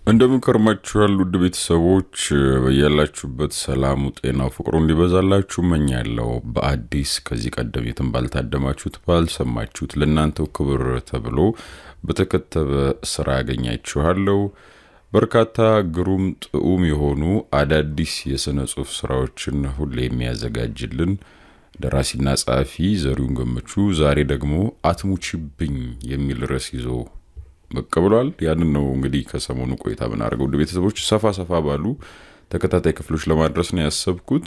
እንደምን ከርማችኋል ውድ ቤተሰቦች በያላችሁበት ሰላሙ ጤናው ፍቅሩ እንዲበዛላችሁ እመኛለሁ። በአዲስ ከዚህ ቀደም የትም ባልታደማችሁት ባልሰማችሁት ለእናንተው ክብር ተብሎ በተከተበ ስራ ያገኛችኋለሁ። በርካታ ግሩም ጥዑም የሆኑ አዳዲስ የሥነ ጽሑፍ ስራዎችን ሁሌ የሚያዘጋጅልን ደራሲና ጸሐፊ ዘሪሁን ገመቹ ዛሬ ደግሞ አትሙችብኝ የሚል ርዕስ ይዞ መቀበሏል። ያንን ነው እንግዲህ ከሰሞኑ ቆይታ ብናደርገው ውድ ቤተሰቦች ሰፋ ባሉ ተከታታይ ክፍሎች ለማድረስ ነው ያሰብኩት።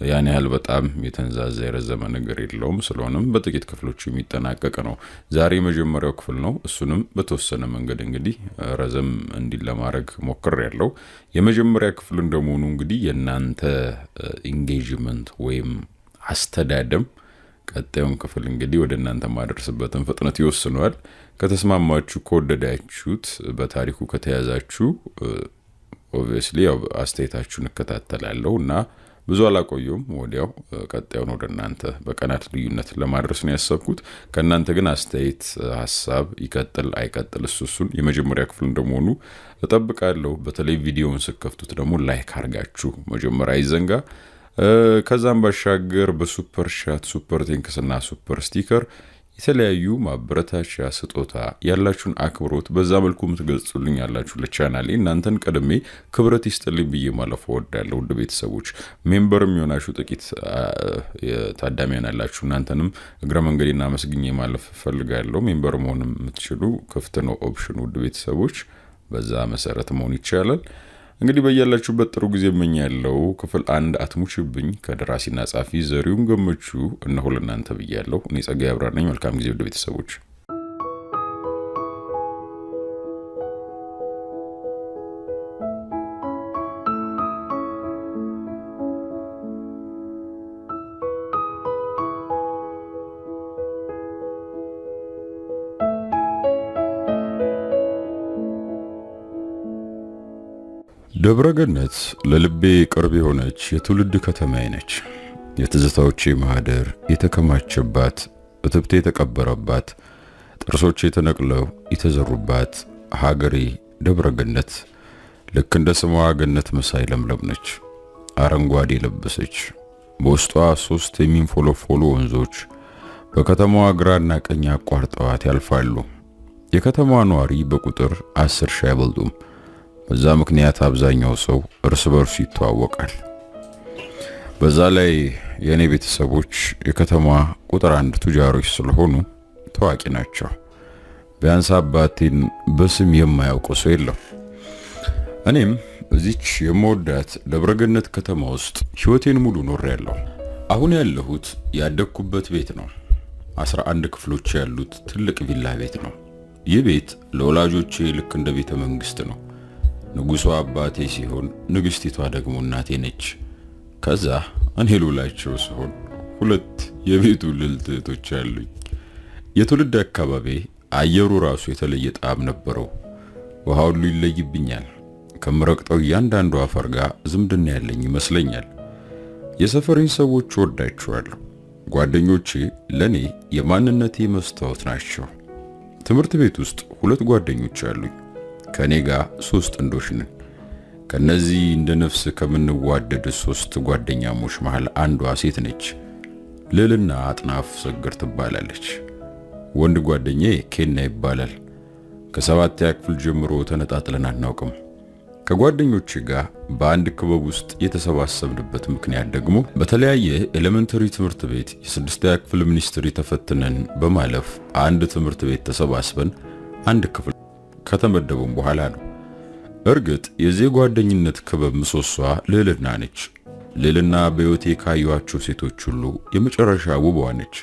ያን ያህል በጣም የተንዛዛ የረዘመ ነገር የለውም። ስለሆነም በጥቂት ክፍሎች የሚጠናቀቅ ነው። ዛሬ የመጀመሪያው ክፍል ነው። እሱንም በተወሰነ መንገድ እንግዲህ ረዘም እንዲል ለማድረግ ሞክሬያለሁ። የመጀመሪያ ክፍል እንደመሆኑ እንግዲህ የእናንተ ኢንጌጅመንት ወይም አስተዳደም ቀጣዩን ክፍል እንግዲህ ወደ እናንተ ማድረስበትን ፍጥነት ይወስነዋል። ከተስማማችሁ ከወደዳችሁት በታሪኩ ከተያዛችሁ ኦብቪየስሊ ያው አስተያየታችሁን እከታተላለሁ እና ብዙ አላቆየውም። ወዲያው ቀጣዩን ወደ እናንተ በቀናት ልዩነት ለማድረስ ነው ያሰብኩት። ከእናንተ ግን አስተያየት ሐሳብ ይቀጥል አይቀጥል እሱን የመጀመሪያ ክፍል እንደመሆኑ እጠብቃለሁ። በተለይ ቪዲዮውን ስከፍቱት ደግሞ ላይክ አድርጋችሁ መጀመሪያ አይዘንጋ። ከዛም ባሻገር በሱፐር ቻት ሱፐር ቴንክስ እና ሱፐር ስቲከር የተለያዩ ማበረታቻ ስጦታ ያላችሁን አክብሮት በዛ መልኩ የምትገልጹልኝ ያላችሁ ለቻናሌ እናንተን ቀድሜ ክብረት ይስጥልኝ ብዬ ማለፍ እወዳለሁ። ውድ ቤተሰቦች ሜምበርም የሆናችሁ ጥቂት ታዳሚያን ያላችሁ እናንተንም እግረ መንገዴና መስግኜ ማለፍ ፈልጋለሁ። ሜምበር መሆን የምትችሉ ክፍት ነው ኦፕሽን። ውድ ቤተሰቦች በዛ መሰረት መሆን ይቻላል። እንግዲህ በያላችሁበት ጥሩ ጊዜ እመኛለሁ። ክፍል 1 አትሙችብኝ ከደራሲና ጸሐፊ ዘሪሁን ገመቹ እነሆ ለእናንተ ብያለሁ። እኔ ጸጋዬ አብራር ነኝ። መልካም ጊዜ ውድ ቤተሰቦች። ደብረገነት ለልቤ ቅርብ የሆነች የትውልድ ከተማዬ ነች። የትዝታዎቼ ማህደር የተከማቸባት፣ እትብቴ የተቀበረባት፣ ጥርሶቼ ተነቅለው የተዘሩባት ሀገሬ ደብረገነት ልክ እንደ ስሟ ገነት መሳይ ለምለም ነች። አረንጓዴ የለበሰች በውስጧ 3 የሚንፎለፎሉ ወንዞች በከተማዋ ግራና ቀኝ አቋርጠዋት ያልፋሉ። የከተማዋ ነዋሪ በቁጥር 10 ሺህ አይበልጡም። በዛ ምክንያት አብዛኛው ሰው እርስ በርሱ ይተዋወቃል። በዛ ላይ የኔ ቤተሰቦች የከተማ ቁጥር 1 ቱጃሮች ስለሆኑ ታዋቂ ናቸው። ቢያንስ አባቴን በስም የማያውቁ ሰው የለም። እኔም እዚች የምወዳት ደብረገነት ከተማ ውስጥ ህይወቴን ሙሉ ኖሬያለሁ። አሁን ያለሁት ያደግኩበት ቤት ነው። 11 ክፍሎች ያሉት ትልቅ ቪላ ቤት ነው። ይህ ቤት ለወላጆቼ ልክ እንደ ቤተ መንግስት ነው። ንጉሱ አባቴ ሲሆን ንግስቲቷ ደግሞ እናቴ ነች። ከዛ እኔ ሉላቸው ሲሆን 2 የቤቱ ልዕልት እህቶች አሉኝ። የትውልድ አካባቢ አየሩ ራሱ የተለየ ጣዕም ነበረው። ውሃው ሁሉ ይለይብኛል። ከምረቅጠው እያንዳንዱ አፈር ጋር ዝምድና ያለኝ ይመስለኛል። የሰፈሬን ሰዎች ወዳቸዋለሁ። ጓደኞቼ ለኔ የማንነቴ መስታወት ናቸው። ትምህርት ቤት ውስጥ 2 ጓደኞች አሉኝ። ከኔ ጋር 3 ጥንዶች ነን። ከነዚህ እንደ ነፍስ ከምንዋደድ 3 ጓደኛሞች መሃል አንዷ ሴት ነች። ልዕልና አጥናፍ ሰገር ትባላለች። ወንድ ጓደኛዬ ኬና ይባላል። ከ7ኛ ክፍል ጀምሮ ተነጣጥለን አናውቅም። ከጓደኞቼ ጋር በአንድ ክበብ ውስጥ የተሰባሰብንበት ምክንያት ደግሞ በተለያየ ኤሌመንተሪ ትምህርት ቤት የ6ኛ ክፍል ሚኒስትሪ ተፈትነን በማለፍ አንድ ትምህርት ቤት ተሰባስበን አንድ ክፍል ከተመደቡን በኋላ ነው። እርግጥ የዚህ ጓደኝነት ክበብ ምሰሶ ልዕልና ነች። ልዕልና በህይወቴ ካዩዋቸው ሴቶች ሁሉ የመጨረሻ ውቧ ነች።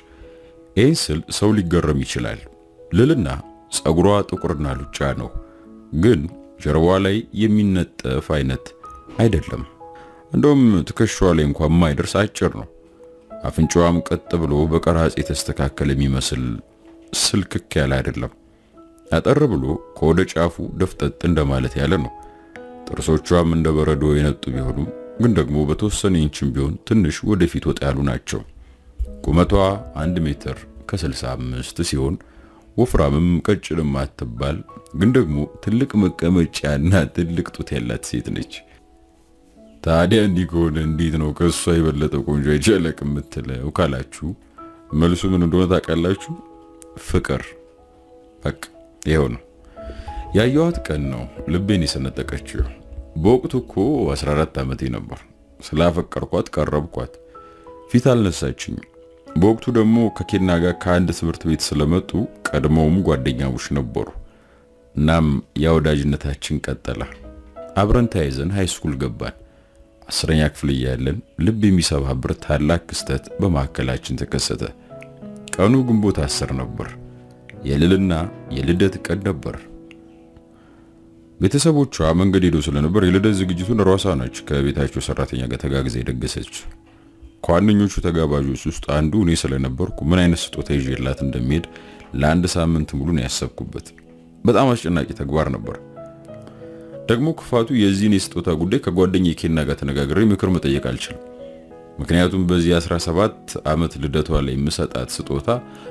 ይህን ስል ሰው ሊገረም ይችላል። ልዕልና ጸጉሯ ጥቁርና ሉጫ ነው፣ ግን ጀርባዋ ላይ የሚነጠፍ አይነት አይደለም። እንደውም ትከሻዋ ላይ እንኳን የማይደርስ አጭር ነው። አፍንጫዋም ቀጥ ብሎ በቀራጽ የተስተካከለ የሚመስል ስልክክ ያለ አይደለም። አጠር ብሎ ከወደ ጫፉ ደፍጠጥ እንደማለት ያለ ነው። ጥርሶቿም እንደ በረዶ የነጡ ቢሆኑም ግን ደግሞ በተወሰነ ኢንችም ቢሆን ትንሽ ወደፊት ወጣ ያሉ ናቸው። ቁመቷ 1 ሜትር ከ65 ሲሆን ወፍራምም ቀጭንም አትባል፣ ግን ደግሞ ትልቅ መቀመጫና ትልቅ ጡት ያላት ሴት ነች። ታዲያ እንዲህ ከሆነ እንዴት ነው ከሷ የበለጠ ቆንጆ አይቻለቅ የምትለው ካላችሁ መልሱ ምን እንደሆነ ታውቃላችሁ? ፍቅር። በቃ ይሄው ነው። ያየኋት ቀን ነው ልቤን የሰነጠቀችው። በወቅቱ እኮ 14 ዓመቴ ነበር። ስላፈቀርኳት ቀረብኳት። ፊት አልነሳችኝ። በወቅቱ ደግሞ ከኬና ጋር ከአንድ ትምህርት ቤት ስለመጡ ቀድሞውም ጓደኛሞች ነበሩ። እናም ያ ወዳጅነታችን ቀጠለ። አብረን ተያይዘን ሃይስኩል ገባን። 10ኛ ክፍል እያለን ልብ የሚሰባብር ታላቅ ክስተት በማዕከላችን ተከሰተ። ቀኑ ግንቦት 10 ነበር። የልልና የልደት ቀን ነበር። ቤተሰቦቿ መንገድ ሄደው ስለነበር የልደት ዝግጅቱን ራሷ ነች ከቤታቸው ሰራተኛ ጋር ተጋግዛ የደገሰችው። ከዋነኞቹ ተጋባዦች ውስጥ አንዱ እኔ ስለነበርኩ ምን አይነት ስጦታ ይዤላት እንደሚሄድ ለአንድ ሳምንት ሙሉ ነው ያሰብኩበት። በጣም አስጨናቂ ተግባር ነበር። ደግሞ ክፋቱ የዚህን የስጦታ ጉዳይ ከጓደኛዬ ኬና ጋር ተነጋግሬ ምክር መጠየቅ አልችልም። ምክንያቱም በዚህ 17 ዓመት ልደቷ ላይ የምሰጣት ስጦታ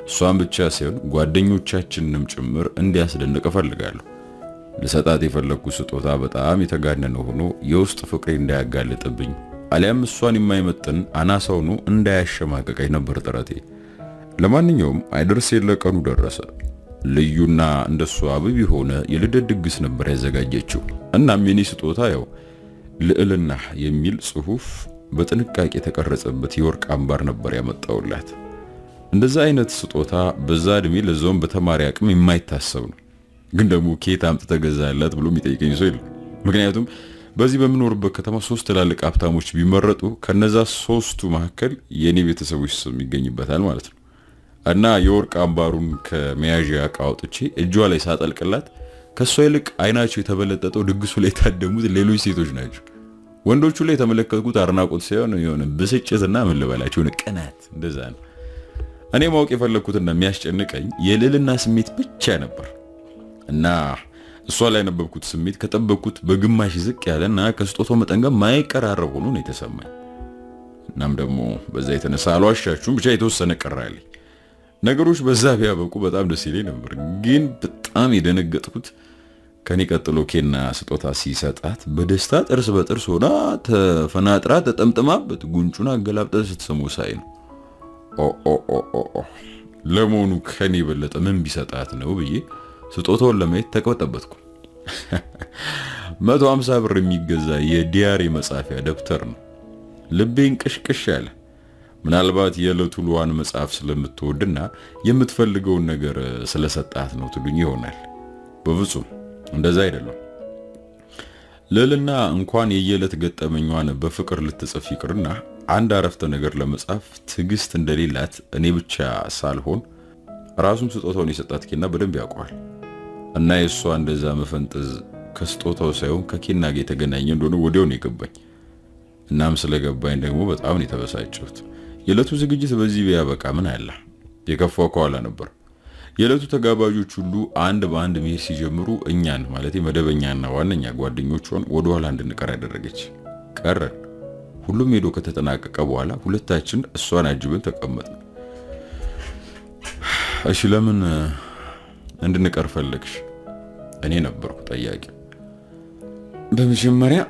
እሷን ብቻ ሳይሆን ጓደኞቻችንንም ጭምር እንዲያስደንቅ እፈልጋለሁ። ልሰጣት የፈለኩት ስጦታ በጣም የተጋነነ ሆኖ የውስጥ ፍቅሬ እንዳያጋልጥብኝ አሊያም እሷን የማይመጥን አናሳው ነው እንዳያሸማቀቀኝ ነበር ጥረቴ። ለማንኛውም አይደርስ የለቀኑ ደረሰ። ልዩና እንደሷ አብብ የሆነ የልደት ድግስ ነበር ያዘጋጀችው። እናም የኔ ስጦታ ያው ልዕልና የሚል ጽሑፍ በጥንቃቄ የተቀረጸበት የወርቅ አምባር ነበር ያመጣውላት። እንደዛ አይነት ስጦታ በዛ እድሜ ለዛውም በተማሪ አቅም የማይታሰብ ነው። ግን ደግሞ ኬት አምጥተህ ገዛላት ብሎ የሚጠይቀኝ ሰው የለም። ምክንያቱም በዚህ በምኖርበት ከተማ 3 ትላልቅ ሀብታሞች ቢመረጡ ከነዛ 3ቱ መካከል የኔ ቤተሰቦች ስም ይገኝበታል ማለት ነው። እና የወርቅ አምባሩን ከመያዣ ዕቃ አውጥቼ እጇ ላይ ሳጠልቅላት ከሷ ይልቅ አይናቸው የተበለጠጠው ድግሱ ላይ የታደሙት ሌሎች ሴቶች ናቸው። ወንዶቹ ላይ የተመለከትኩት አድናቆት ሳይሆን የሆነ ብስጭትና ምን ልበላቸው ቅናት፣ እንደዛ ነው። እኔ ማወቅ የፈለኩትና የሚያስጨንቀኝ የልዕልና ስሜት ብቻ ነበር። እና እሷ ላይ ነበብኩት ስሜት ከጠበቅኩት በግማሽ ዝቅ ያለና ከስጦታው መጠን ጋር ማይቀራረብ ሆኖ ነው የተሰማኝ። እናም ደግሞ በዛ የተነሳ አልዋሻችሁም ብቻ የተወሰነ ቀራለኝ። ነገሮች በዛ ቢያበቁ በጣም ደስ ይለኝ ነበር። ግን በጣም የደነገጥኩት ከኔ ቀጥሎ ኬና ስጦታ ሲሰጣት በደስታ ጥርስ በጥርስ ሆና ተፈናጥራ ተጠምጥማበት ጉንጩን አገላብጣ ስትሰሙ ሳይ ነው። ለመሆኑ ከኔ የበለጠ ምን ቢሰጣት ነው ብዬ ስጦታውን ለማየት ተቀበጠበትኩ። 150 ብር የሚገዛ የዲያሪ መጻፊያ ደብተር ነው። ልቤን ቅሽቅሽ ያለ። ምናልባት የዕለቱ ሉዋን መጽሐፍ ስለምትወድና የምትፈልገውን ነገር ስለሰጣት ነው ትሉኝ ይሆናል። በፍጹም እንደዛ አይደለም። ልዕልና እንኳን የየዕለት ገጠመኛዋን በፍቅር ልትጽፍ ይቅርና አንድ አረፍተ ነገር ለመጻፍ ትዕግስት እንደሌላት እኔ ብቻ ሳልሆን ራሱም ስጦታውን የሰጣት ኬና በደንብ ያውቀዋል። እና የሷ እንደዛ መፈንጠዝ ከስጦታው ሳይሆን ከኬና ጋር የተገናኘ እንደሆነ ወዲያው ነው የገባኝ። እናም ስለገባኝ ደግሞ በጣም ነው የተበሳጨሁት። የዕለቱ ዝግጅት በዚህ ቢያበቃ ምን አለ? የከፋው ከኋላ ነበር። የዕለቱ ተጋባዦች ሁሉ አንድ በአንድ መሄድ ሲጀምሩ እኛን ማለት መደበኛና ዋነኛ ጓደኞቿን ወደ ኋላ እንድንቀር ያደረገች። ቀረን። ሁሉም ሄዶ ከተጠናቀቀ በኋላ ሁለታችን እሷን አጅበን ተቀመጥን። እሺ ለምን እንድንቀር ፈለግሽ? እኔ ነበርኩ ጠያቂ። በመጀመሪያ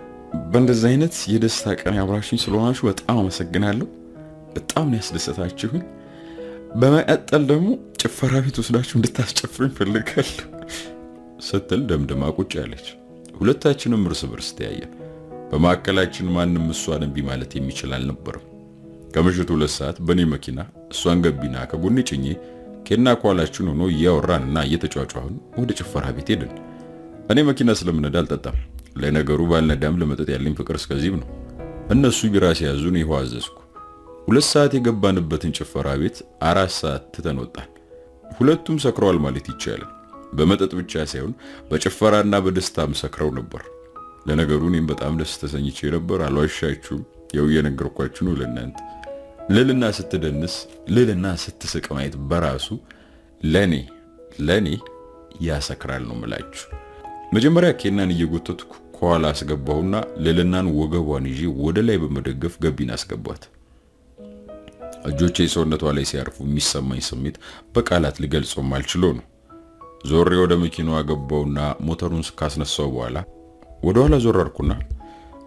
በእንደዚህ አይነት የደስታ ቀን ያብራሽኝ ስለሆናችሁ በጣም አመሰግናለሁ። በጣም ነው ያስደሰታችሁኝ። በመቀጠል ደግሞ ጭፈራ ቤት ወስዳችሁ እንድታስጨፍሩኝ ፈልጋለሁ ስትል ደምድማ ቁጭ ያለች። ሁለታችንም እርስ በርስ ተያየን። በማዕከላችን ማንም እሷን እምቢ ማለት የሚችል አልነበረም። ከምሽቱ 2 ሰዓት በኔ መኪና እሷን ገቢና ከጎኔ ጭኜ ኬና ኳላችን ሆኖ እያወራንና እየተጫጫሁን ወደ ጭፈራ ቤት ሄድን። እኔ መኪና ስለምነዳ አልጠጣም። ለነገሩ ባልነዳም ለመጠጥ ያለኝ ፍቅር እስከዚህም ነው። እነሱ ቢራ ሲያዙን ይኸው አዘዝኩ። 2 ሰዓት የገባንበትን ጭፈራ ቤት 4 ሰዓት ትተን ወጣን። ሁለቱም ሰክረዋል ማለት ይቻላል። በመጠጥ ብቻ ሳይሆን በጭፈራና በደስታም ሰክረው ነበር። ለነገሩ እኔም በጣም ደስ ተሰኝቼ ነበር። አልዋሻችሁም። ያው እየነገርኳችሁ ነው ለእናንተ። ልዕልና ስትደንስ፣ ልዕልና ስትስቅ ማየት በራሱ ለኔ ያሰክራል ነው የምላችሁ። መጀመሪያ ኬናን እየጎተትኩ ከኋላ አስገባሁና ልዕልናን ወገቧን ይዤ ወደ ላይ በመደገፍ ገቢና አስገቧት። እጆቼ ሰውነቷ ላይ ሲያርፉ የሚሰማኝ ስሜት በቃላት ልገልጸው ማልችለው ነው። ዞሬ ወደ መኪናው ገባውና ሞተሩን ካስነሳው በኋላ ወደ ኋላ ዞር አልኩና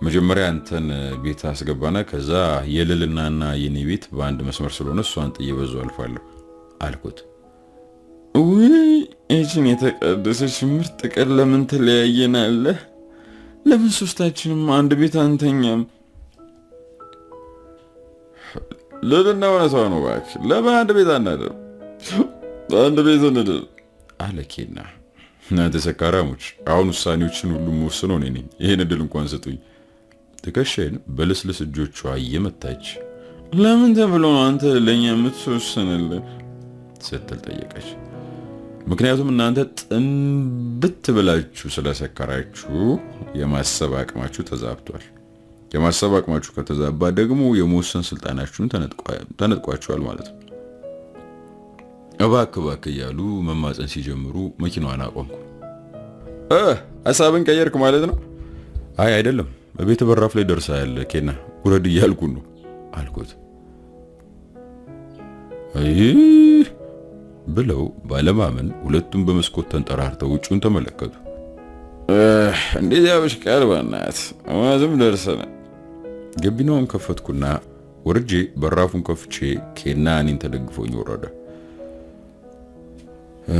መጀመሪያ አንተን ቤት አስገባና ከዛ የልልናና የኔ ቤት በአንድ መስመር ስለሆነ እሷን ጥዬ በዛው አልፋለሁ አልኩት። እቺን የተቀደሰች ምርጥ ቀን ለምን ተለያየናለህ? ለምን ሶስታችንም አንድ ቤት አንተኛም? ልልና ወነሷ ነው እባክህ፣ ለምን አንድ ቤት አናደር? አንድ ቤት እንደር አለ ኬና። እናንተ ሰካራሞች፣ አሁን ውሳኔዎችን ሁሉ ወስነው እኔ ነኝ። ይሄን እድል እንኳን ስጡኝ። ትከሻዬን በልስልስ እጆቿ እየመታች ለምን ተብሎ አንተ ለኛ የምትወስንልን ስትል ጠየቀች። ምክንያቱም እናንተ ጥንብት ብላችሁ ስለሰከራችሁ የማሰብ አቅማችሁ ተዛብቷል። የማሰብ አቅማችሁ ከተዛባ ደግሞ የመወሰን ስልጣናችሁን ተነጥቋችኋል ማለት ነው። እባክህ እያሉ መማፀን ሲጀምሩ መኪናዋን አቆምኩ። ሀሳብን ቀየርክ ማለት ነው? አይ አይደለም፣ በቤት በራፍ ላይ ደርሰሃል ኬና፣ ውረድ እያልኩ ነው አልኩት። አይ ብለው ባለማመን ሁለቱም በመስኮት ተንጠራርተው ውጪውን ተመለከቱ። እንዴት ያበሽቃል በእናትህ፣ አዋዝም ደርሰናል። ገቢናውን ከፈትኩና ወርጄ በራፉን ከፍቼ ኬና እኔን ተደግፎኝ ወረደ።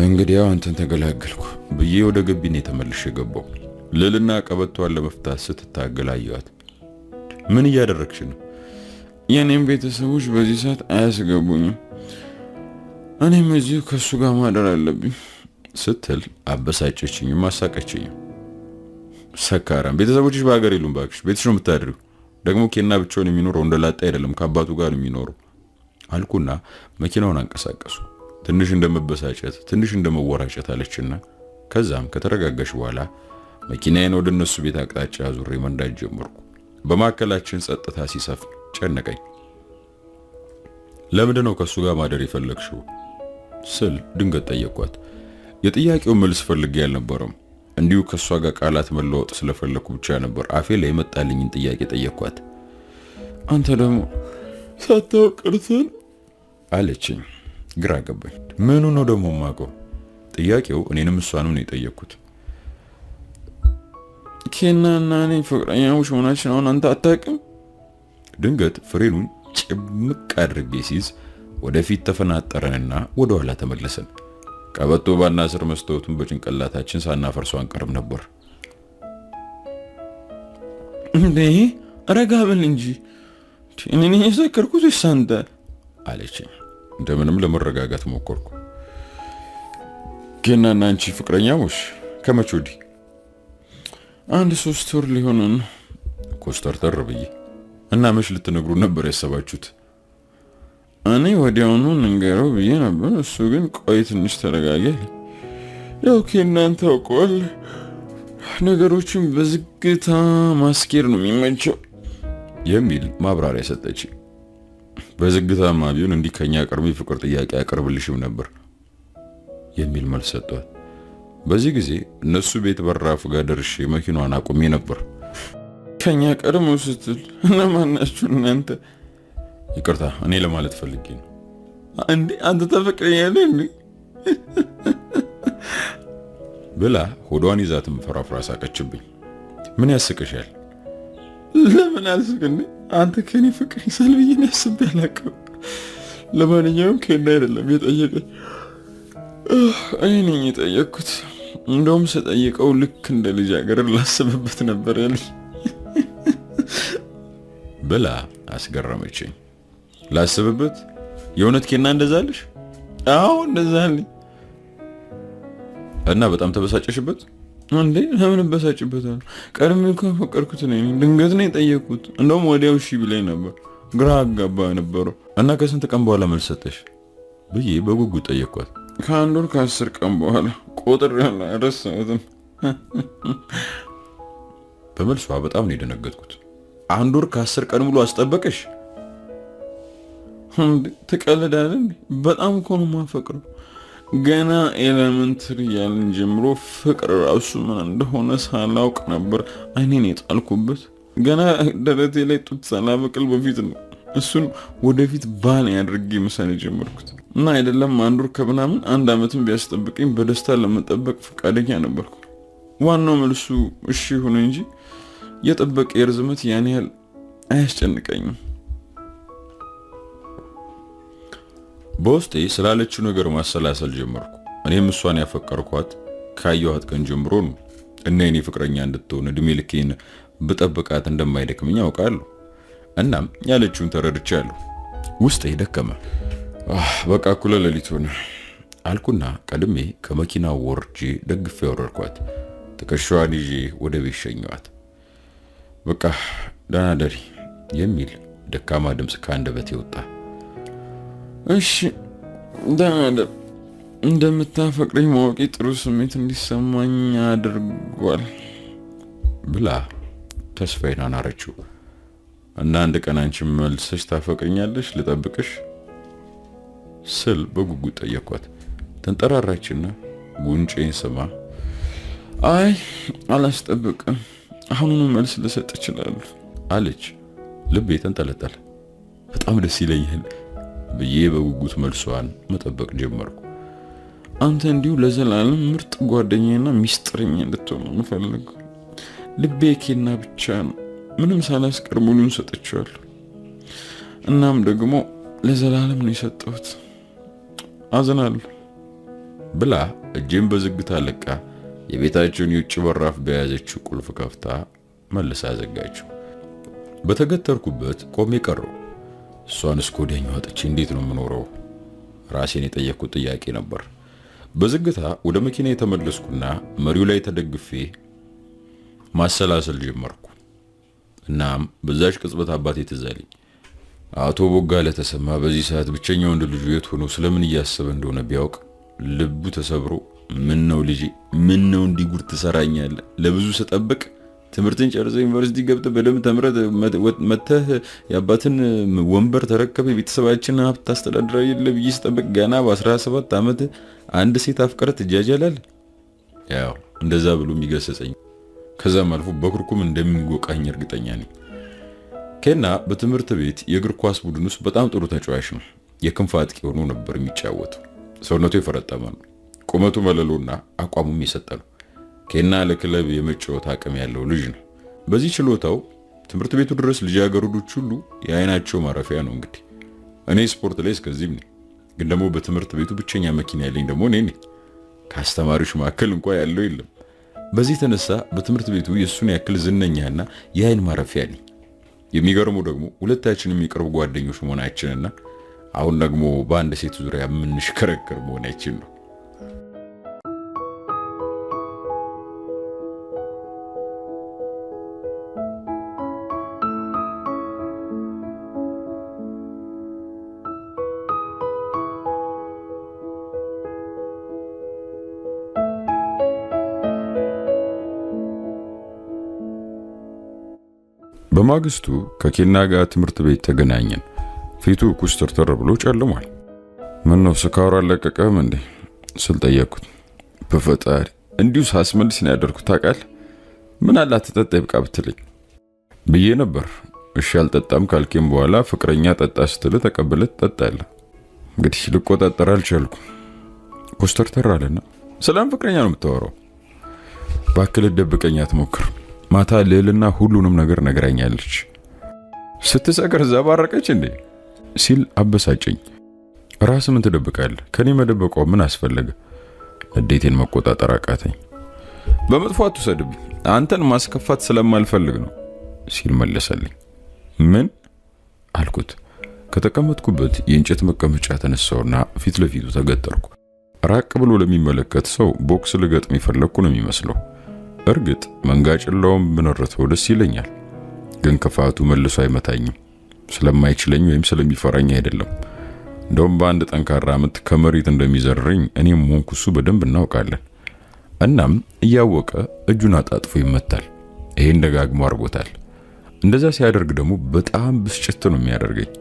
እንግዲህ አንተን ተገላገልኩ ብዬ ወደ ገቢኔ ተመልሼ ገባሁ። ልልና ቀበቷን ለመፍታት ስትታገል አየኋት። ምን እያደረግሽ ነው? የኔም ቤተሰቦች በዚህ ሰዓት አያስገቡኝም፣ እኔም እዚሁ ከሱ ጋር ማደር አለብኝ ስትል አበሳጨችኝም አሳቀችኝም። ሰካራም፣ ቤተሰቦችሽ በሀገር የሉም እባክሽ፣ ቤትሽ ነው የምታድሪው። ደግሞ ኬና ብቻውን የሚኖረው እንደላጣ አይደለም፣ ከአባቱ ጋር ነው የሚኖረው አልኩና መኪናውን አንቀሳቀሱ። ትንሽ እንደመበሳጨት ትንሽ እንደመወራጨት አለችና ከዛም ከተረጋጋሽ በኋላ መኪናዬን ወደ እነሱ ቤት አቅጣጫ ዙሬ መንዳት ጀመርኩ። በማከላችን ጸጥታ ሲሰፍን ጨነቀኝ። ለምንድን ነው ከሱ ጋር ማደር የፈለግሽው ስል ድንገት ጠየቅኳት። የጥያቄው መልስ ፈልጌ አልነበረም። እንዲሁ ከሷ ጋር ቃላት መለወጥ ስለፈለኩ ብቻ ነበር አፌ ላይ የመጣልኝን ጥያቄ ጠየቅኳት። አንተ ደግሞ ሳታውቅርተን አለችኝ። ግራ ገባኝ። ምኑ ነው ደግሞ የማውቀው? ጥያቄው እኔንም እሷንም ነው የጠየቅኩት። ኬናና እኔ ፍቅረኛሞች መሆናችን አሁን አንተ አታውቅም? ድንገት ፍሬኑን ጭምቅ አድርጌ ሲይዝ ወደፊት ተፈናጠረንና ወደ ኋላ ተመለሰን። ቀበቶ ባና ስር መስታወቱን በጭንቅላታችን ሳናፈርሰው አንቀርም ነበር። እንዴ ረጋ በል እንጂ እኔ ነኝ የሰከርኩት ወይስ አንተ አለችኝ። እንደምንም ለመረጋጋት ሞከርኩ። ኬናና አንቺ ፍቅረኛሞች ከመቼ ወዲህ? 1-3 ወር ሊሆነን ነው። ኮስተርተር ብዬ እና መች ልትነግሩ ነበር ያሰባችሁት? እኔ ወዲያውኑ እንገረው ብዬ ነበር። እሱ ግን ቆይ ትንሽ ተረጋጋል። ያው ኬናን ታውቀዋል፣ ነገሮችን በዝግታ ማስኬድ ነው የሚመቸው የሚል ማብራሪያ ሰጠች። በዝግታማ ቢሆን እንዲህ ከኛ ቀርሜ ፍቅር ጥያቄ ያቀርብልሽም ነበር የሚል መልስ ሰጥቷል። በዚህ ጊዜ እነሱ ቤት በራፍ ጋር ደርሼ መኪናዋን አቁሜ ነበር። ከኛ ቀድሞ ስትል እነማን ናችሁ እናንተ? ይቅርታ እኔ ለማለት ፈልጌ ነው። እንዴ አንተ ተፈቅረኛለህ እንዴ ብላ ሆዷን ይዛትም ፈራፍራ ሳቀችብኝ። ምን ያስቅሻል? ለምን አልስቅኝ? አንተ ከኔ ፍቅር ይሰልብኝ ያስብ ያላቀው። ለማንኛውም ኬና አይደለም የጠየቀኝ፣ እኔ ነኝ የጠየቅኩት። እንደውም ስጠይቀው ልክ እንደ ልጅ አገር ላስብበት ነበር ያለኝ ብላ አስገረመችኝ። ላስብበት? የእውነት ኬና እንደዛልሽ? አዎ እንደዛልኝ። እና በጣም ተበሳጨሽበት? እንዴ ለምን በሳጭበታል? ቀድሜ እኮ ፈቀርኩት ነኝ፣ ድንገት ነው የጠየቅኩት። እንደውም ወዲያው እሺ ብላኝ ነበር። ግራ አጋባ ነበረው። እና ከስንት ቀን በኋላ መልስ ሰጠሽ ብዬ በጉጉት ጠየቅኳት። ከ1 ወር ከ10 ቀን በኋላ ቁጥር ያለ ረሳሁትም። በመልሷ በጣም ነው የደነገጥኩት። 1 ወር ከ10 ቀን ሙሉ አስጠበቀሽ? ትቀልዳለህ? በጣም እኮ ነው የማፈቅረው። ገና ኤሌመንተሪ ያልን ጀምሮ ፍቅር ራሱ ምን እንደሆነ ሳላውቅ ነበር አይኔን የጣልኩበት። ገና ደረቴ ላይ ጡት ሳላበቅል በፊት ነው እሱን ወደፊት ባል ያድርጌ መሳኔ ጀመርኩት እና አይደለም 1 ወር ከምናምን 1 ዓመትም ቢያስጠብቀኝ በደስታ ለመጠበቅ ፈቃደኛ ነበርኩ። ዋናው መልሱ እሺ ሆነ እንጂ የጠበቀ የርዝመት ያን ያህል አያስጨንቀኝም። በውስጤ ስላለችው ነገር ማሰላሰል ጀመርኩ። እኔም እሷን ያፈቀርኳት ካየኋት ቀን ጀምሮ ነው እና የኔ ፍቅረኛ እንድትሆን እድሜ ልኬን ብጠብቃት እንደማይደክመኝ አውቃለሁ። እናም ያለችውን ተረድቻለሁ። ውስጤ ደከመ። በቃ እኩለ ሌሊት ሆነ አልኩና ቀድሜ ከመኪናው ወርጄ ደግፌ አወረድኳት። ትከሻዋን ይዤ ወደ ቤት ሸኘኋት። በቃ ደህና ደሪ የሚል ደካማ ድምፅ ከአንደበቴ ወጣ። እሺ ደህና ደር። እንደምታፈቅረኝ ማወቄ ጥሩ ስሜት እንዲሰማኝ አድርጓል ብላ ተስፋዬን አናረችው። እና አንድ ቀን አንቺ መልሰሽ ታፈቅርኛለሽ ልጠብቅሽ ስል በጉጉት ጠየኳት። ተንጠራራችና ጉንጬን ስማ አይ አላስጠብቅም፣ አሁኑኑ መልስ ልሰጥ እችላለሁ አለች። ልቤ ተንጠለጠለ። በጣም ደስ ይለኛል ብዬ በጉጉት መልሷን መጠበቅ ጀመርኩ። አንተ እንዲሁ ለዘላለም ምርጥ ጓደኛዬና ሚስጥረኛ እንድትሆን ነው የምፈልገው። ልቤ ኬና ብቻ ነው። ምንም ሳላስቀር ሙሉን ሰጥቼዋለሁ። እናም ደግሞ ለዘላለም ነው የሰጠሁት። አዝናለሁ ብላ እጄን በዝግታ ለቃ የቤታቸውን የውጭ በራፍ በያዘችው ቁልፍ ከፍታ መልሳ ዘጋችው። በተገተርኩበት ቆሜ ቀረሁ። እሷን እስከ ወዲያኛው አጥቼ እንዴት ነው የምኖረው? ራሴን የጠየቅኩት ጥያቄ ነበር። በዝግታ ወደ መኪና የተመለስኩና መሪው ላይ ተደግፌ ማሰላሰል ጀመርኩ። እናም በዛች ቅጽበት አባቴ ትዝ አለኝ። አቶ ቦጋለ ተሰማ በዚህ ሰዓት ብቸኛ ወንድ ልጁ የት ሆኖ ስለምን እያሰበ እንደሆነ ቢያውቅ ልቡ ተሰብሮ ምን ነው ልጄ፣ ምን ነው እንዲህ ጉድ ትሰራኛለህ? ለብዙ ስጠብቅ ትምህርትን ጨርሰህ ዩኒቨርሲቲ ገብተህ በደንብ ተምረህ መተህ የአባትን ወንበር ተረከበ የቤተሰባችንን ሀብት ታስተዳድራለህ ብዬ ስጠብቅ ገና በ17 ዓመት አንድ ሴት አፍቅረህ ትጃጃላለህ። ያው እንደዛ ብሎ የሚገሰጸኝ ከዛም አልፎ በኩርኩም እንደሚጎቃኝ እርግጠኛ ነኝ። ኬና በትምህርት ቤት የእግር ኳስ ቡድን ውስጥ በጣም ጥሩ ተጫዋች ነው። የክንፍ አጥቂ ሆኖ ነበር የሚጫወተው። ሰውነቱ የፈረጠመ ነው። ቁመቱ መለሎና አቋሙም የሰጠ ነው። ኬና ለክለብ የመጫወት አቅም ያለው ልጅ ነው። በዚህ ችሎታው ትምህርት ቤቱ ድረስ ልጃገረዶች ሁሉ የአይናቸው ማረፊያ ነው። እንግዲህ እኔ ስፖርት ላይ እስከዚህም ነኝ፣ ግን ደግሞ በትምህርት ቤቱ ብቸኛ መኪና ያለኝ ደግሞ እኔ ነኝ። ከአስተማሪዎች መካከል እንኳን ያለው የለም። በዚህ የተነሳ በትምህርት ቤቱ የሱን ያክል ዝነኛና የአይን ማረፊያ ነኝ። የሚገርመው ደግሞ ሁለታችንም የቅርብ ጓደኞች መሆናችንና አሁን ደግሞ በአንድ ሴት ዙሪያ የምንሽከረከር መሆናችን ነው። በማግስቱ ከኬና ጋር ትምህርት ቤት ተገናኘን። ፊቱ ኩስተርተር ብሎ ጨልሟል። ምን ነው ስካሩ አለቀቀም እንዴ ስል ጠየቅኩት። በፈጣሪ እንዲሁ ሳስመልስ ነው ያደርኩት ታውቃለህ። ምን አላት ተጠጣ ይብቃ ብትለኝ ብዬ ነበር። እሺ አልጠጣም ካልኬም በኋላ ፍቅረኛ ጠጣ ስትል ተቀበለት ትጠጣለህ። እንግዲህ ልቆጣጠር አልቻልኩም። ኩስተርተር አለና ሰላም ፍቅረኛ ነው የምታወራው? ባክል ደብቀኛ አትሞክር። ማታ ልዕልና ሁሉንም ነገር ነግራኛለች። ስትሰከር ዘባረቀች እንዴ ሲል አበሳጨኝ። ራስ ምን ትደብቃለህ? ከኔ መደበቋ ምን አስፈለገ? ንዴቴን መቆጣጠር አቃተኝ። በመጥፎ አትውሰድብኝ፣ አንተን ማስከፋት ስለማልፈልግ ነው ሲል መለሰልኝ። ምን አልኩት። ከተቀመጥኩበት የእንጨት መቀመጫ ተነሳውና ፊት ለፊቱ ተገጠርኩ። ራቅ ብሎ ለሚመለከት ሰው ቦክስ ልገጥም የፈለኩ ነው የሚመስለው። እርግጥ መንጋጭላውም ብነረተው ደስ ይለኛል፣ ግን ክፋቱ መልሶ አይመታኝም። ስለማይችለኝ ወይም ስለሚፈራኝ አይደለም። እንደውም በአንድ ጠንካራ ምት ከመሬት እንደሚዘርረኝ እኔም ሆንኩ እሱ በደንብ እናውቃለን። እናም እያወቀ እጁን አጣጥፎ ይመታል። ይሄን ደጋግሞ አድርጎታል። እንደዛ ሲያደርግ ደግሞ በጣም ብስጭት ነው የሚያደርገኝ።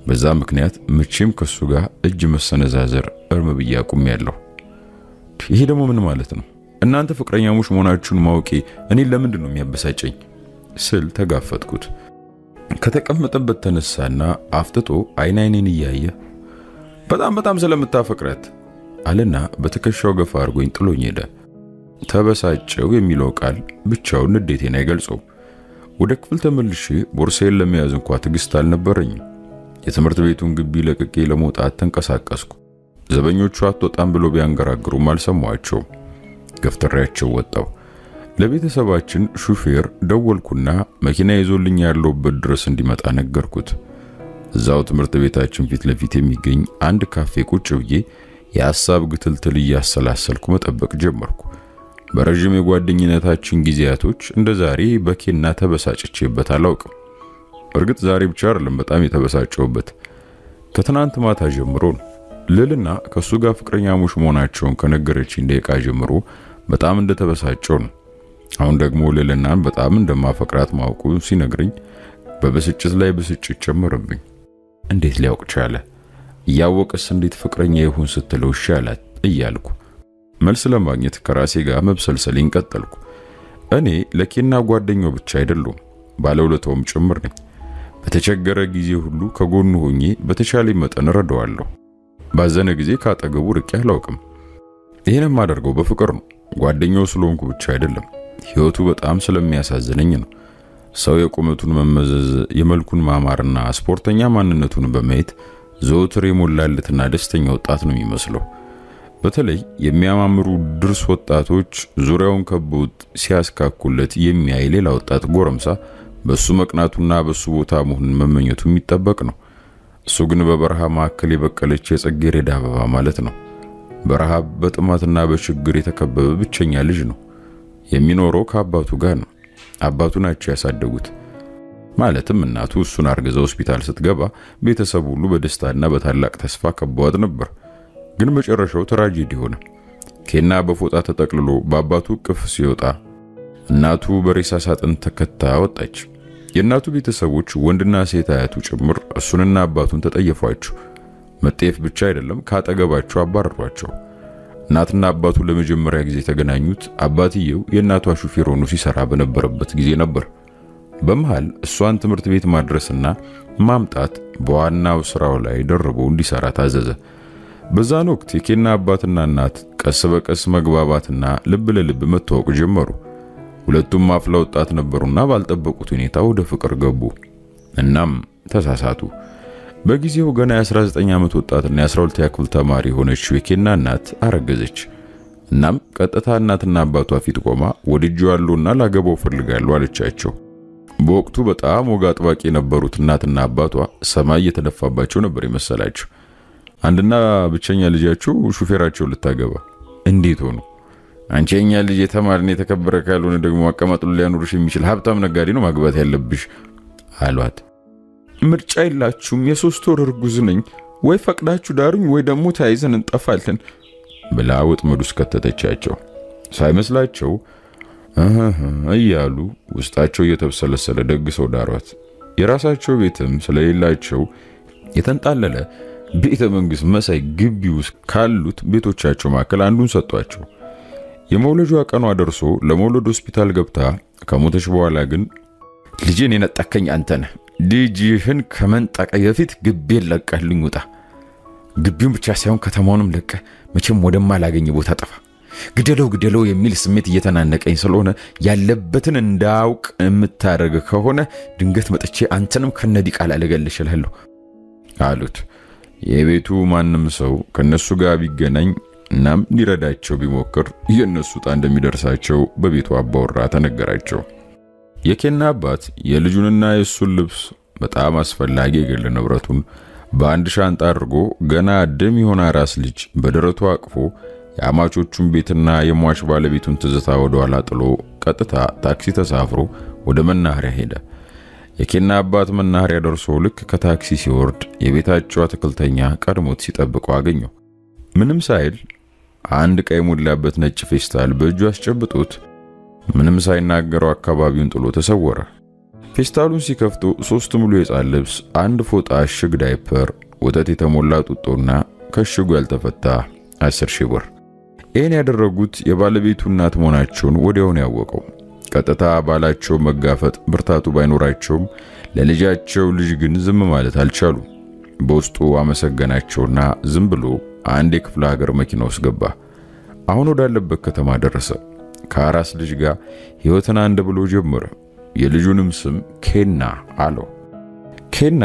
በዛ ምክንያት መቼም ከሱ ጋር እጅ መሰነዛዘር እርም ብዬ አቁሜያለሁ። ይሄ ደግሞ ምን ማለት ነው? እናንተ ፍቅረኛሞች መሆናችሁን ማወቄ እኔ ለምንድን ነው የሚያበሳጨኝ ስል ተጋፈጥኩት። ከተቀመጠበት ተነሳና አፍጥጦ አይኔን እያየ በጣም ስለምታፈቅረት አለና በትከሻው ገፋ አድርጎኝ ጥሎኝ ሄደ። ተበሳጨው የሚለው ቃል ብቻውን ንዴቴን አይገልጸውም። ወደ ክፍል ተመልሼ ቦርሳዬን ለመያዝ እንኳን ትዕግስት አልነበረኝም። የትምህርት ቤቱን ግቢ ለቅቄ ለመውጣት ተንቀሳቀስኩ። ዘበኞቹ አትወጣም ብሎ ቢያንገራግሩም አልሰማቸውም። ገፍትሬያቸው ወጣው። ለቤተሰባችን ሹፌር ደወልኩና መኪና ይዞልኝ ያለውበት ድረስ እንዲመጣ ነገርኩት። እዛው ትምህርት ቤታችን ፊት ለፊት የሚገኝ አንድ ካፌ ቁጭ ብዬ የሐሳብ ግትልትል እያሰላሰልኩ መጠበቅ ጀመርኩ። በረጅም የጓደኝነታችን ጊዜያቶች እንደ ዛሬ በኬና ተበሳጭቼበት አላውቅም። እርግጥ ዛሬ ብቻ አይደለም በጣም የተበሳጨውበት፣ ከትናንት ማታ ጀምሮ ነው። ልልና ከሱ ጋር ፍቅረኛሞች መሆናቸውን ከነገረችኝ ደቂቃ ጀምሮ በጣም እንደተበሳጨው ነው። አሁን ደግሞ ልልናን በጣም እንደማፈቅራት ማውቁ ሲነግረኝ በብስጭት ላይ ብስጭት ጨመረብኝ። እንዴት ሊያውቅ ቻለ? እያወቀስ እንዴት ፍቅረኛ ይሁን ስትለው ይሻላት እያልኩ መልስ ለማግኘት ከራሴ ጋር መብሰልሰሌን ቀጠልኩ። እኔ ለኬና ጓደኛው ብቻ አይደሉም፣ ባለውለታውም ጭምር ነኝ። በተቸገረ ጊዜ ሁሉ ከጎኑ ሆኜ በተቻለ መጠን ረዳዋለሁ። ባዘነ ጊዜ ካጠገቡ ርቄ አላውቅም። ይሄንም ማደርገው በፍቅር ነው። ጓደኛው ስለሆንኩ ብቻ አይደለም፣ ህይወቱ በጣም ስለሚያሳዝነኝ ነው። ሰው የቁመቱን መመዘዝ፣ የመልኩን ማማርና ስፖርተኛ ማንነቱን በማየት ዘወትር የሞላለትና ደስተኛ ወጣት ነው የሚመስለው። በተለይ የሚያማምሩ ድርስ ወጣቶች ዙሪያውን ከበውት ሲያስካኩለት የሚያይ ሌላ ወጣት ጎረምሳ በሱ መቅናቱና በሱ ቦታ መሆኑን መመኘቱ የሚጠበቅ ነው። እሱ ግን በበረሃ ማዕከል የበቀለች የጽጌረዳ አበባ ማለት ነው። በረሃብ በጥማትና በችግር የተከበበ ብቸኛ ልጅ ነው። የሚኖረው ከአባቱ ጋር ነው። አባቱ ናቸው ያሳደጉት። ማለትም እናቱ እሱን አርግዛ ሆስፒታል ስትገባ ቤተሰቡ ሁሉ በደስታና በታላቅ ተስፋ ከበዋት ነበር። ግን መጨረሻው ትራጀዲ ሆነ። ኬና በፎጣ ተጠቅልሎ በአባቱ እቅፍ ሲወጣ እናቱ በሬሳ ሳጥን ተከታ ወጣች። የእናቱ ቤተሰቦች ወንድና ሴት አያቱ ጭምር እሱንና አባቱን ተጠየፏቸው። መጠየፍ ብቻ አይደለም ካጠገባቸው አባረሯቸው። እናትና አባቱ ለመጀመሪያ ጊዜ የተገናኙት አባትየው የእናቷ ሹፌር ሆኖ ሲሰራ በነበረበት ጊዜ ነበር። በመሃል እሷን ትምህርት ቤት ማድረስና ማምጣት በዋናው ስራው ላይ ደርቦ እንዲሰራ ታዘዘ። በዛን ወቅት የኬና አባትና እናት ቀስ በቀስ መግባባትና ልብ ለልብ መተዋወቅ ጀመሩ። ሁለቱም አፍላ ወጣት ነበሩና ባልጠበቁት ሁኔታ ወደ ፍቅር ገቡ። እናም ተሳሳቱ። በጊዜው ገና የ19 ዓመት ወጣትና የ12ኛ ክፍል ተማሪ የሆነችው የኬና እናት አረገዘች። እናም ቀጥታ እናትና አባቷ ፊት ቆማ ወድጄዋለሁና ላገባው ፈልጋለሁ አለቻቸው። በወቅቱ በጣም ወግ አጥባቂ የነበሩት እናትና አባቷ ሰማይ የተደፋባቸው ነበር የመሰላቸው። አንድና ብቸኛ ልጃቸው ሹፌራቸው ልታገባ እንዴት ሆኑ? አንቺ የኛ ልጅ የተማረና የተከበረ ካልሆነ ደግሞ አቀማጥሎ ሊያኖርሽ የሚችል ሀብታም ነጋዴ ነው ማግባት ያለብሽ አሏት። ምርጫ የላችሁም፣ የ3 ወር እርጉዝ ነኝ፣ ወይ ፈቅዳችሁ ዳሩኝ ወይ ደግሞ ተያይዘን እንጠፋለን ብላ ወጥመድ ውስጥ ከተተቻቸው። ሳይመስላቸው እያሉ ውስጣቸው እየተብሰለሰለ ደግሰው ዳሯት። የራሳቸው ቤትም ስለሌላቸው የተንጣለለ ቤተ መንግስት መሳይ ግቢ ውስጥ ካሉት ቤቶቻቸው መካከል አንዱን ሰጧቸው። የመውለጇ ቀኗ ደርሶ ለመውለድ ሆስፒታል ገብታ ከሞተች በኋላ ግን ልጄን የነጠቀኝ አንተ ነህ፣ ልጅህን ከመንጠቀ በፊት ግቢን ለቀህልኝ ውጣ፣ ግቢውን ብቻ ሳይሆን ከተማውንም ለቀህ መቼም ወደማላገኝ ቦታ ጠፋ፣ ግደለው የሚል ስሜት እየተናነቀኝ ስለሆነ ያለበትን እንዳውቅ የምታደርግ ከሆነ ድንገት መጥቼ አንተንም ከነዲቃላ ልገልሽልሃለሁ አሉት። የቤቱ ማንም ሰው ከነሱ ጋር ቢገናኝ እናም ሊረዳቸው ቢሞክር የነሱ ጣ እንደሚደርሳቸው በቤቱ አባወራ ተነገራቸው። የኬና አባት የልጁንና የሱን ልብስ በጣም አስፈላጊ የግል ንብረቱን በአንድ ሻንጣ አድርጎ ገና ደም የሆነ አራስ ልጅ በደረቱ አቅፎ የአማቾቹን ቤትና የሟች ባለቤቱን ትዝታ ወደ ኋላ ጥሎ ቀጥታ ታክሲ ተሳፍሮ ወደ መናኸሪያ ሄደ። የኬና አባት መናኸሪያ ደርሶ ልክ ከታክሲ ሲወርድ የቤታቸው አትክልተኛ ቀድሞት ሲጠብቀው አገኘው። ምንም ሳይል አንድ ቀይ ሞላበት ነጭ ፌስታል በእጁ አስጨብጦት ምንም ሳይናገረው አካባቢውን ጥሎ ተሰወረ። ፌስታሉን ሲከፍቶ 3 ሙሉ የሕፃን ልብስ፣ አንድ ፎጣ፣ እሽግ ዳይፐር፣ ወተት የተሞላ ጡጦና ከሽጉ ያልተፈታ 10,000 ብር። ይህን ያደረጉት የባለቤቱ እናት መሆናቸውን ወዲያውኑ ያወቀው። ቀጥታ ባላቸው መጋፈጥ ብርታቱ ባይኖራቸውም ለልጃቸው ልጅ ግን ዝም ማለት አልቻሉም። በውስጡ አመሰገናቸውና ዝም ብሎ አንድ የክፍለ ሀገር መኪና ውስጥ ገባ። አሁን ወዳለበት ከተማ ደረሰ። ከአራስ ልጅ ጋር ሕይወትን አንድ ብሎ ጀመረ። የልጁንም ስም ኬና አለው። ኬና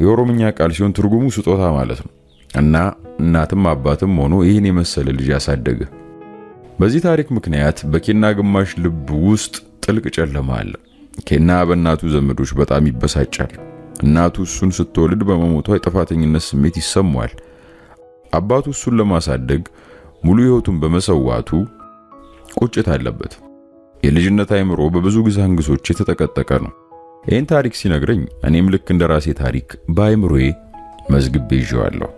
የኦሮምኛ ቃል ሲሆን ትርጉሙ ስጦታ ማለት ነው እና እናትም አባትም ሆኖ ይህን የመሰለ ልጅ ያሳደገ። በዚህ ታሪክ ምክንያት በኬና ግማሽ ልብ ውስጥ ጥልቅ ጨለማ አለ። ኬና በእናቱ ዘመዶች በጣም ይበሳጫል። እናቱ እሱን ስትወልድ በመሞቷ የጥፋተኝነት ስሜት ይሰማዋል። አባቱ እሱን ለማሳደግ ሙሉ ሕይወቱን በመሰዋቱ ቁጭት አለበት። የልጅነት አይምሮ በብዙ ግዛንግሶች የተጠቀጠቀ ነው። ይህን ታሪክ ሲነግረኝ እኔም ልክ እንደ ራሴ ታሪክ በአይምሮዬ መዝግቤ ይዤዋለሁ።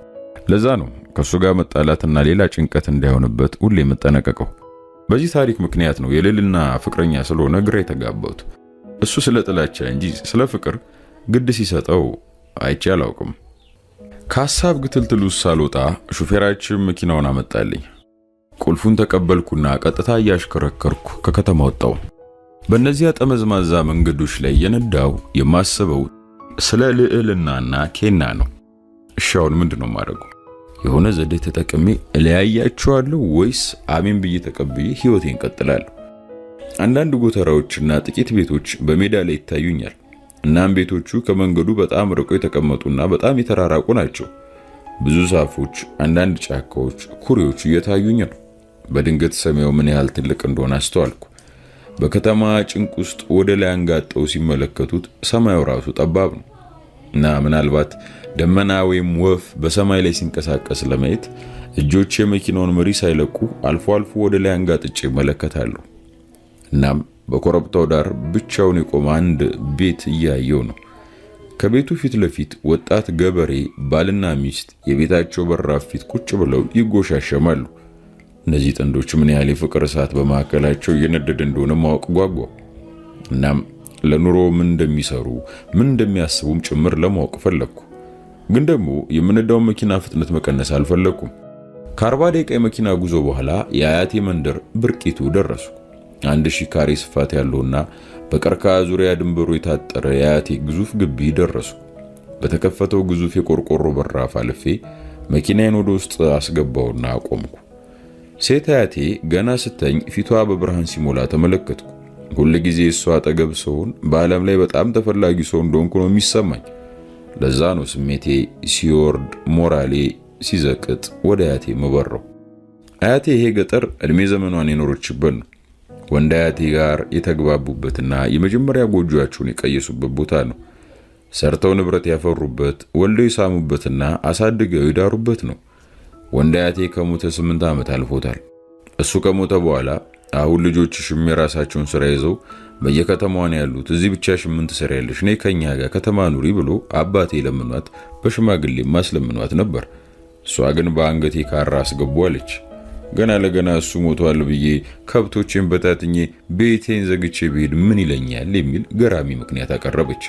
ለዛ ነው ከሱ ጋር መጣላትና ሌላ ጭንቀት እንዳይሆንበት ሁሌ የምጠነቀቀው። በዚህ ታሪክ ምክንያት ነው የልዕልና ፍቅረኛ ስለሆነ ግራ የተጋባሁት። እሱ ስለ ጥላቻ እንጂ ስለ ፍቅር ግድ ሲሰጠው አይቼ አላውቅም። ከሐሳብ ግትልትል ውስጥ ሳልወጣ ሹፌራችን መኪናውን አመጣልኝ። ቁልፉን ተቀበልኩና ቀጥታ እያሽከረከርኩ ከከተማ ወጣሁ። በእነዚያ ጠመዝማዛ መንገዶች ላይ የነዳው የማስበው ስለ ልዕልናና ኬና ነው። እሺ አሁን ምንድነው ማድረገው? የሆነ ዘዴ ተጠቅሜ እለያያቸዋለሁ ወይስ አሜን ብዬ ተቀብዬ ህይወቴን ቀጥላለሁ? አንዳንድ ጎተራዎችና ጥቂት ቤቶች በሜዳ ላይ ይታዩኛል። እናም ቤቶቹ ከመንገዱ በጣም ርቆ የተቀመጡና በጣም የተራራቁ ናቸው። ብዙ ዛፎች፣ አንዳንድ ጫካዎች፣ ኩሬዎች እየታዩኝ ነው። በድንገት ሰማዩ ምን ያህል ትልቅ እንደሆነ አስተዋልኩ። በከተማ ጭንቅ ውስጥ ወደ ላይ አንጋጠው ሲመለከቱት ሰማዩ ራሱ ጠባብ ነው እና ምናልባት ደመና ወይም ወፍ በሰማይ ላይ ሲንቀሳቀስ ለማየት እጆቼ የመኪናውን መሪ ሳይለቁ አልፎ አልፎ ወደ ላይ አንጋጥጬ እመለከታለሁ። እናም በኮረብታው ዳር ብቻውን የቆመ አንድ ቤት እያየው ነው። ከቤቱ ፊት ለፊት ወጣት ገበሬ ባልና ሚስት የቤታቸው በራፍ ፊት ቁጭ ብለው ይጎሻሸማሉ። እነዚህ ጥንዶች ምን ያህል የፍቅር እሳት በመካከላቸው እየነደደ እንደሆነ ማወቅ ጓጓው። እናም ለኑሮ ምን እንደሚሰሩ ምን እንደሚያስቡም ጭምር ለማወቅ ፈለግኩ። ግን ደግሞ የምነዳውን መኪና ፍጥነት መቀነስ አልፈለኩም። ከ40 ደቂቃ የመኪና ጉዞ በኋላ የአያቴ መንደር ብርቂቱ ደረሱ። 1000 ካሬ ስፋት ያለውና በቀርከሃ ዙሪያ ድንበሩ የታጠረ የአያቴ ግዙፍ ግቢ ደረሱ። በተከፈተው ግዙፍ የቆርቆሮ በራፍ አልፌ መኪናዬን ወደ ውስጥ አስገባውና አቆምኩ። ሴት አያቴ ገና ስተኝ ፊቷ በብርሃን ሲሞላ ተመለከትኩ። ሁል ጊዜ እሷ አጠገብ ሰውን በዓለም ላይ በጣም ተፈላጊ ሰው እንደሆንኩ ነው የሚሰማኝ። ለዛ ነው ስሜቴ ሲወርድ ሞራሌ ሲዘቅጥ ወደ አያቴ መበረው። አያቴ ይሄ ገጠር እድሜ ዘመኗን የኖረችበት ነው። ወንድ አያቴ ጋር የተግባቡበትና የመጀመሪያ ጎጆአቸውን የቀየሱበት ቦታ ነው። ሰርተው ንብረት ያፈሩበት፣ ወልደው የሳሙበትና አሳድገው ይዳሩበት ነው። ወንድ አያቴ ከሞተ 8 ዓመት አልፎታል። እሱ ከሞተ በኋላ አሁን ልጆችሽም የራሳቸውን ስራ ይዘው በየከተማዋን ያሉት፣ እዚህ ብቻሽን ምን ትሰሪያለሽ? ነይ ከኛ ጋር ከተማ ኑሪ ብሎ አባቴ ለምኗት በሽማግሌ ማስለምኗት ነበር። እሷ ግን በአንገቴ ካራ አስገቧለች። ገና ለገና እሱ ሞቷል ብዬ ከብቶቼን በታትኜ ቤቴን ዘግቼ ብሄድ ምን ይለኛል የሚል ገራሚ ምክንያት አቀረበች።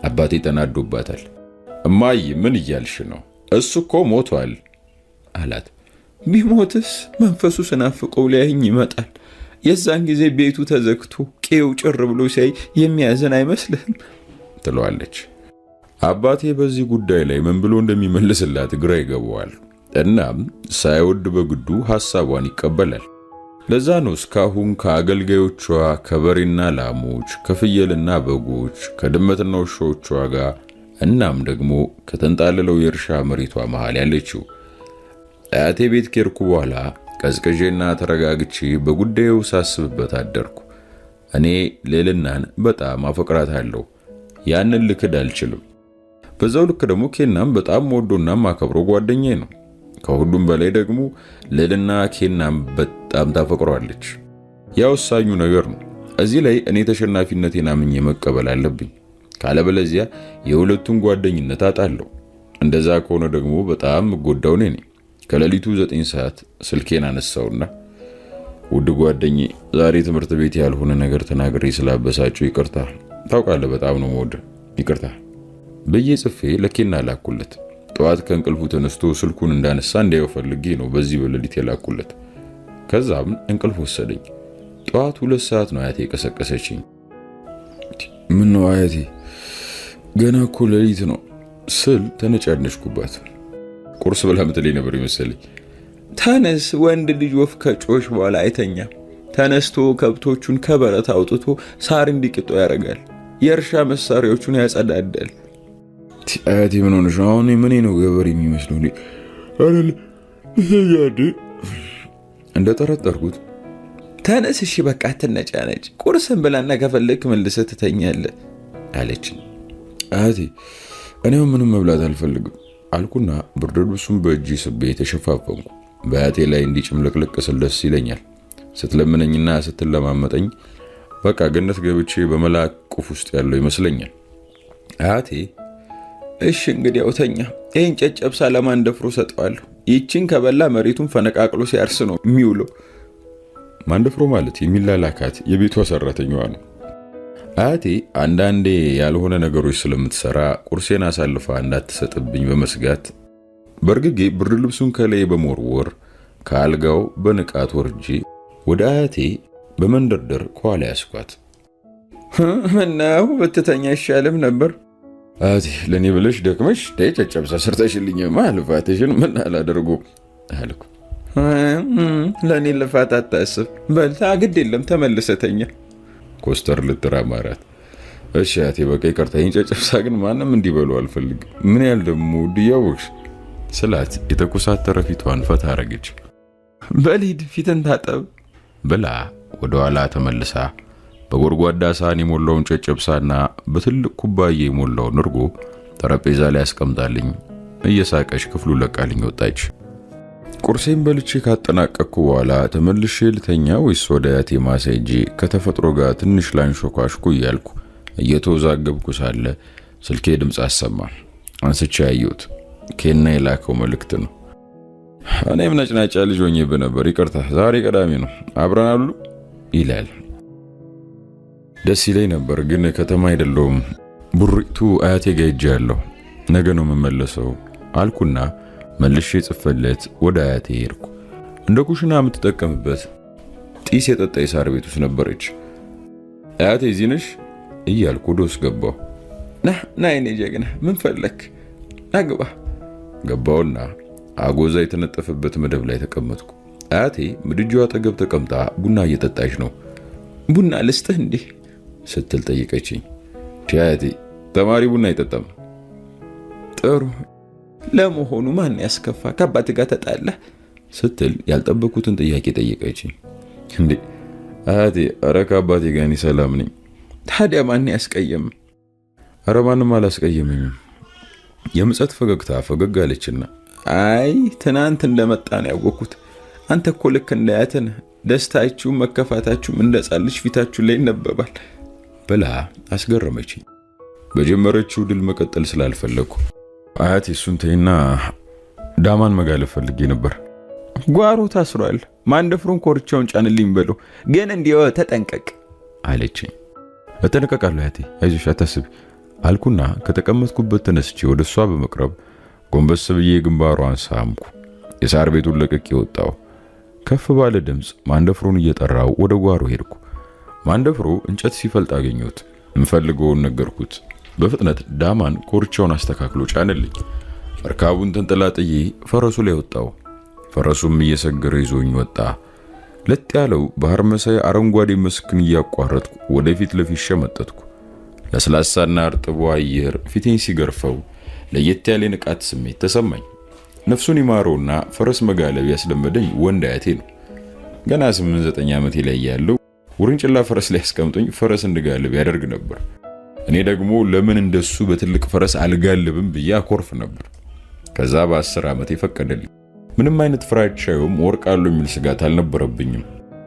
አባቴ ተናዶባታል። እማዬ ምን እያልሽ ነው? እሱ እኮ ሞቷል አላት። ቢሞትስ መንፈሱ ስናፍቀው ሊያየኝ ይመጣል። የዛን ጊዜ ቤቱ ተዘግቶ ቄው ጭር ብሎ ሲያይ የሚያዝን አይመስልህም? ትለዋለች። አባቴ በዚህ ጉዳይ ላይ ምን ብሎ እንደሚመልስላት ግራ ይገባዋል። እናም ሳይወድ በግዱ ሐሳቧን ይቀበላል። ለዛ ነው እስካሁን ከአገልጋዮቿ ከበሬና ላሞች፣ ከፍየልና በጎች፣ ከድመትና ውሾቿ ጋር እናም ደግሞ ከተንጣለለው የእርሻ መሬቷ መሃል ያለችው። አያቴ ቤት ከሄድኩ በኋላ ቀዝቅዤና ተረጋግቼ በጉዳዩ ሳስብበት አደርኩ። እኔ ልዕልናን በጣም አፈቅራታለሁ። ያንን ልክድ አልችልም። በዛው ልክ ደግሞ ኬናም በጣም ወዶና ማከብሮ ጓደኛዬ ነው። ከሁሉም በላይ ደግሞ ልዕልና ኬናም በጣም ታፈቅሯለች። ያ ወሳኙ ነገር ነው። እዚህ ላይ እኔ ተሸናፊነቴን አምኜ መቀበል አለብኝ። ካለበለዚያ የሁለቱን ጓደኝነት አጣለሁ። እንደዛ ከሆነ ደግሞ በጣም ጎዳው ነኝ። ከሌሊቱ 9 ሰዓት ስልኬን አነሳውና ውድ ጓደኛዬ ዛሬ ትምህርት ቤት ያልሆነ ነገር ተናግሬ ስላበሳጨው ይቅርታ፣ ታውቃለህ በጣም ነው የምወድህ፣ ይቅርታ ብዬ ጽፌ ለኬና ላኩለት። ጠዋት ከእንቅልፉ ተነስቶ ስልኩን እንዳነሳ እንዲያየው ፈልጌ ነው በዚህ በሌሊት የላኩለት። ከዛም እንቅልፍ ወሰደኝ። ጠዋት 2 ሰዓት ነው አያቴ ቀሰቀሰችኝ። ምን ነው አያቴ ገና እኮ ሌሊት ነው ስል ተነጫነጭኩባት። ቁርስ ብላ ምትለኝ ነበር ይመስለኝ። ተነስ፣ ወንድ ልጅ ወፍ ከጮሽ በኋላ አይተኛም። ተነስቶ ከብቶቹን ከበረት አውጥቶ ሳር እንዲቅጦ ያደርጋል። የእርሻ መሳሪያዎቹን ያጸዳዳል። አያቴ ምን ሆነሽ ነው? አሁን ምን ነው ገበሬ የሚመስለው አይደል? እንደጠረጠርኩት ተነስ እሺ በቃ አትነጫነጭ፣ ቁርስን ብላና ከፈለክ መልሰህ ትተኛለህ አለች። አያቴ እኔው ምንም መብላት አልፈልግም አልኩና ብርድ ልብሱን በእጅ ስቤ ተሸፋፈንኩ። በአያቴ ላይ እንዲጭምልቅልቅ ስል ደስ ይለኛል። ስትለምነኝና ስትለማመጠኝ በቃ ገነት ገብቼ በመላክ ቁፍ ውስጥ ያለው ይመስለኛል። አያቴ እሺ እንግዲህ አውተኛ፣ ይሄን ጨጨብሳ ለማንደፍሮ ሰጠዋለሁ። ይቺን ከበላ መሬቱን ፈነቃቅሎ ሲያርስ ነው የሚውለው። ማንደፍሮ ማለት የሚላላካት የቤቷ ሰራተኛዋ ነው። አያቴ አንዳንዴ ያልሆነ ነገሮች ስለምትሰራ ቁርሴን አሳልፋ እንዳትሰጥብኝ በመስጋት በርግጌ ብርድ ልብሱን ከላይ በመወርወር ከአልጋው በንቃት ወርጄ ወደ አያቴ በመንደርደር ከኋላ ያስኳት። ምነው ብትተኛ ይሻልም ነበር። አያቴ ለኔ ብለሽ ደክመሽ ጨጨብሳ ሰርተሽልኝማ ልፋትሽን ምን አላደርጉ አልኩ። ለኔ ልፋት አታስብ፣ በልታ ግድ የለም ተመልሰተኛ። ኮስተር ልትራማራት። እሺ አያቴ በቃ ይቅርታኝ፣ ጨጨብሳ ግን ማንም እንዲበሉ አልፈልግም። ምን ያህል ደግሞ ድያውሽ ስላት የተኮሳተረ ፊቷን ፈታ አረገች። በልሂድ ፊትን ታጠብ ብላ ወደ ኋላ ተመልሳ በጎድጓዳ ሳህን የሞላውን ጨጨብሳና በትልቅ ኩባያ የሞላውን እርጎ ጠረጴዛ ላይ አስቀምጣልኝ እየሳቀች ክፍሉ ለቃልኝ ወጣች። ቁርሴን በልቼ ካጠናቀቅኩ በኋላ ተመልሼ ልተኛ ወይስ ወደ አያቴ ማሳ ሄጄ ከተፈጥሮ ጋር ትንሽ ላንሾካሽኩ እያልኩ እየተወዛገብኩ ሳለ ስልኬ ድምፅ አሰማ። አንስቼ ያየሁት ኬና የላከው መልእክት ነው። እኔም ነጭናጫ ልጅ ሆኜብህ ነበር፣ ይቅርታ፣ ዛሬ ቀዳሚ ነው፣ አብረን አሉ ይላል። ደስ ይለኝ ነበር ግን ከተማ አይደለሁም፣ ቡሪቱ አያቴ ጋር ሄጃለሁ፣ ነገ ነው የምመለሰው አልኩና መልሼ ጽፈለት ወደ አያቴ ሄድኩ። እንደ ኩሽና የምትጠቀምበት ጢስ የጠጣ የሳር ቤት ውስጥ ነበረች። አያቴ እዚህ ነሽ እያልኩ ወደ ውስጥ ገባሁ። ና የኔ ጀግና፣ ምን ፈለክ? ናግባ። ገባውና አጎዛ የተነጠፈበት መደብ ላይ ተቀመጥኩ። አያቴ ምድጃዋ አጠገብ ተቀምጣ ቡና እየጠጣች ነው። ቡና ልስጥህ እንዴ ስትል ጠይቀችኝ። አያቴ ተማሪ ቡና አይጠጣም። ጥሩ፣ ለመሆኑ ማን ያስከፋ? ከአባት ጋር ተጣላ ስትል ያልጠበኩትን ጥያቄ ጠይቀችኝ። እንዴ አያቴ ኧረ ከአባቴ ጋር እኔ ሰላም ነኝ። ታዲያ ማን ያስቀየም? ኧረ ማንም አላስቀየመኝም። የምጸት ፈገግታ ፈገግ አለችና አይ ትናንት እንደመጣ ነው ያወቅኩት። አንተ እኮ ልክ እንዳያተን ደስታችሁም መከፋታችሁም እንደጻልሽ ፊታችሁ ላይ ይነበባል ብላ አስገረመችኝ። በጀመረችው ድል መቀጠል ስላልፈለኩ አያቴ እሱን ተይና ዳማን መጋለብ ፈልጌ ነበር። ጓሮ ታስሯል፣ ማንደፍሩን ኮርቻውን ጫንልኝ በለው፣ ግን እንዲያው ተጠንቀቅ አለችኝ። እጠነቀቃለሁ አያቴ አይዞሽ አታስቢ አልኩና ከተቀመጥኩበት ተነስቼ ወደ እሷ በመቅረብ ጎንበስ ብዬ ግንባሯን ሳምኩ። የሳር ቤቱን ለቅቄ ወጣሁ። ከፍ ባለ ድምፅ ማንደፍሩን እየጠራው ወደ ጓሮ ሄድኩ። ማንደፍሩ እንጨት ሲፈልጥ አገኘሁት። የምፈልገውን ነገርኩት። በፍጥነት ዳማን ኮርቻውን አስተካክሎ ጫነልኝ። እርካቡን ተንጠላጥዬ ፈረሱ ላይ ወጣሁ። ፈረሱም እየሰገረ ይዞኝ ወጣ። ለጥ ያለው ባህር መሳይ አረንጓዴ መስክን እያቋረጥኩ ወደፊት ለፊት ሸመጠጥኩ። ለስላሳና እርጥቡ አየር ፊቴን ሲገርፈው ለየት ያለ ንቃት ስሜት ተሰማኝ። ነፍሱን ይማረውና ፈረስ መጋለብ ያስለመደኝ ወንድ አያቴ ነው። ገና 8-9 ዓመቴ ላይ ያለው ውርንጭላ ፈረስ ላይ ያስቀምጦኝ ፈረስ እንድጋልብ ያደርግ ነበር። እኔ ደግሞ ለምን እንደሱ በትልቅ ፈረስ አልጋልብም ብዬ አኮርፍ ነበር። ከዛ በ10 ዓመቴ ፈቀደልኝ። ምንም አይነት ፍራቻውም ወርቃለሁ የሚል ስጋት አልነበረብኝም።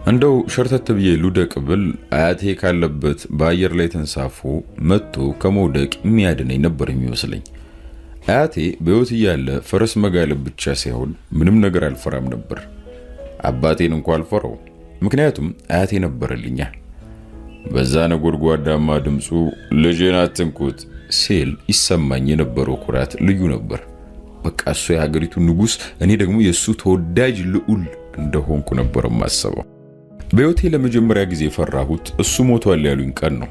እንደው ሸርተት ብዬ ልውደቅ ብል አያቴ ካለበት በአየር ላይ ተንሳፎ መጥቶ ከመውደቅ የሚያድነኝ ነበር የሚመስለኝ። አያቴ በሕይወት እያለ ፈረስ መጋለብ ብቻ ሳይሆን ምንም ነገር አልፈራም ነበር። አባቴን እንኳን አልፈራው፣ ምክንያቱም አያቴ ነበረልኛ። በዛ ነጎድጓዳማ ድምፁ ልጄን አትንኩት ሲል ይሰማኝ የነበረው ኩራት ልዩ ነበር። በቃ እሱ የሀገሪቱ ንጉሥ፣ እኔ ደግሞ የእሱ ተወዳጅ ልዑል እንደሆንኩ ነበር የማስበው። በህይወቴ ለመጀመሪያ ጊዜ ፈራሁት እሱ ሞቷል ያሉኝ ቀን ነው።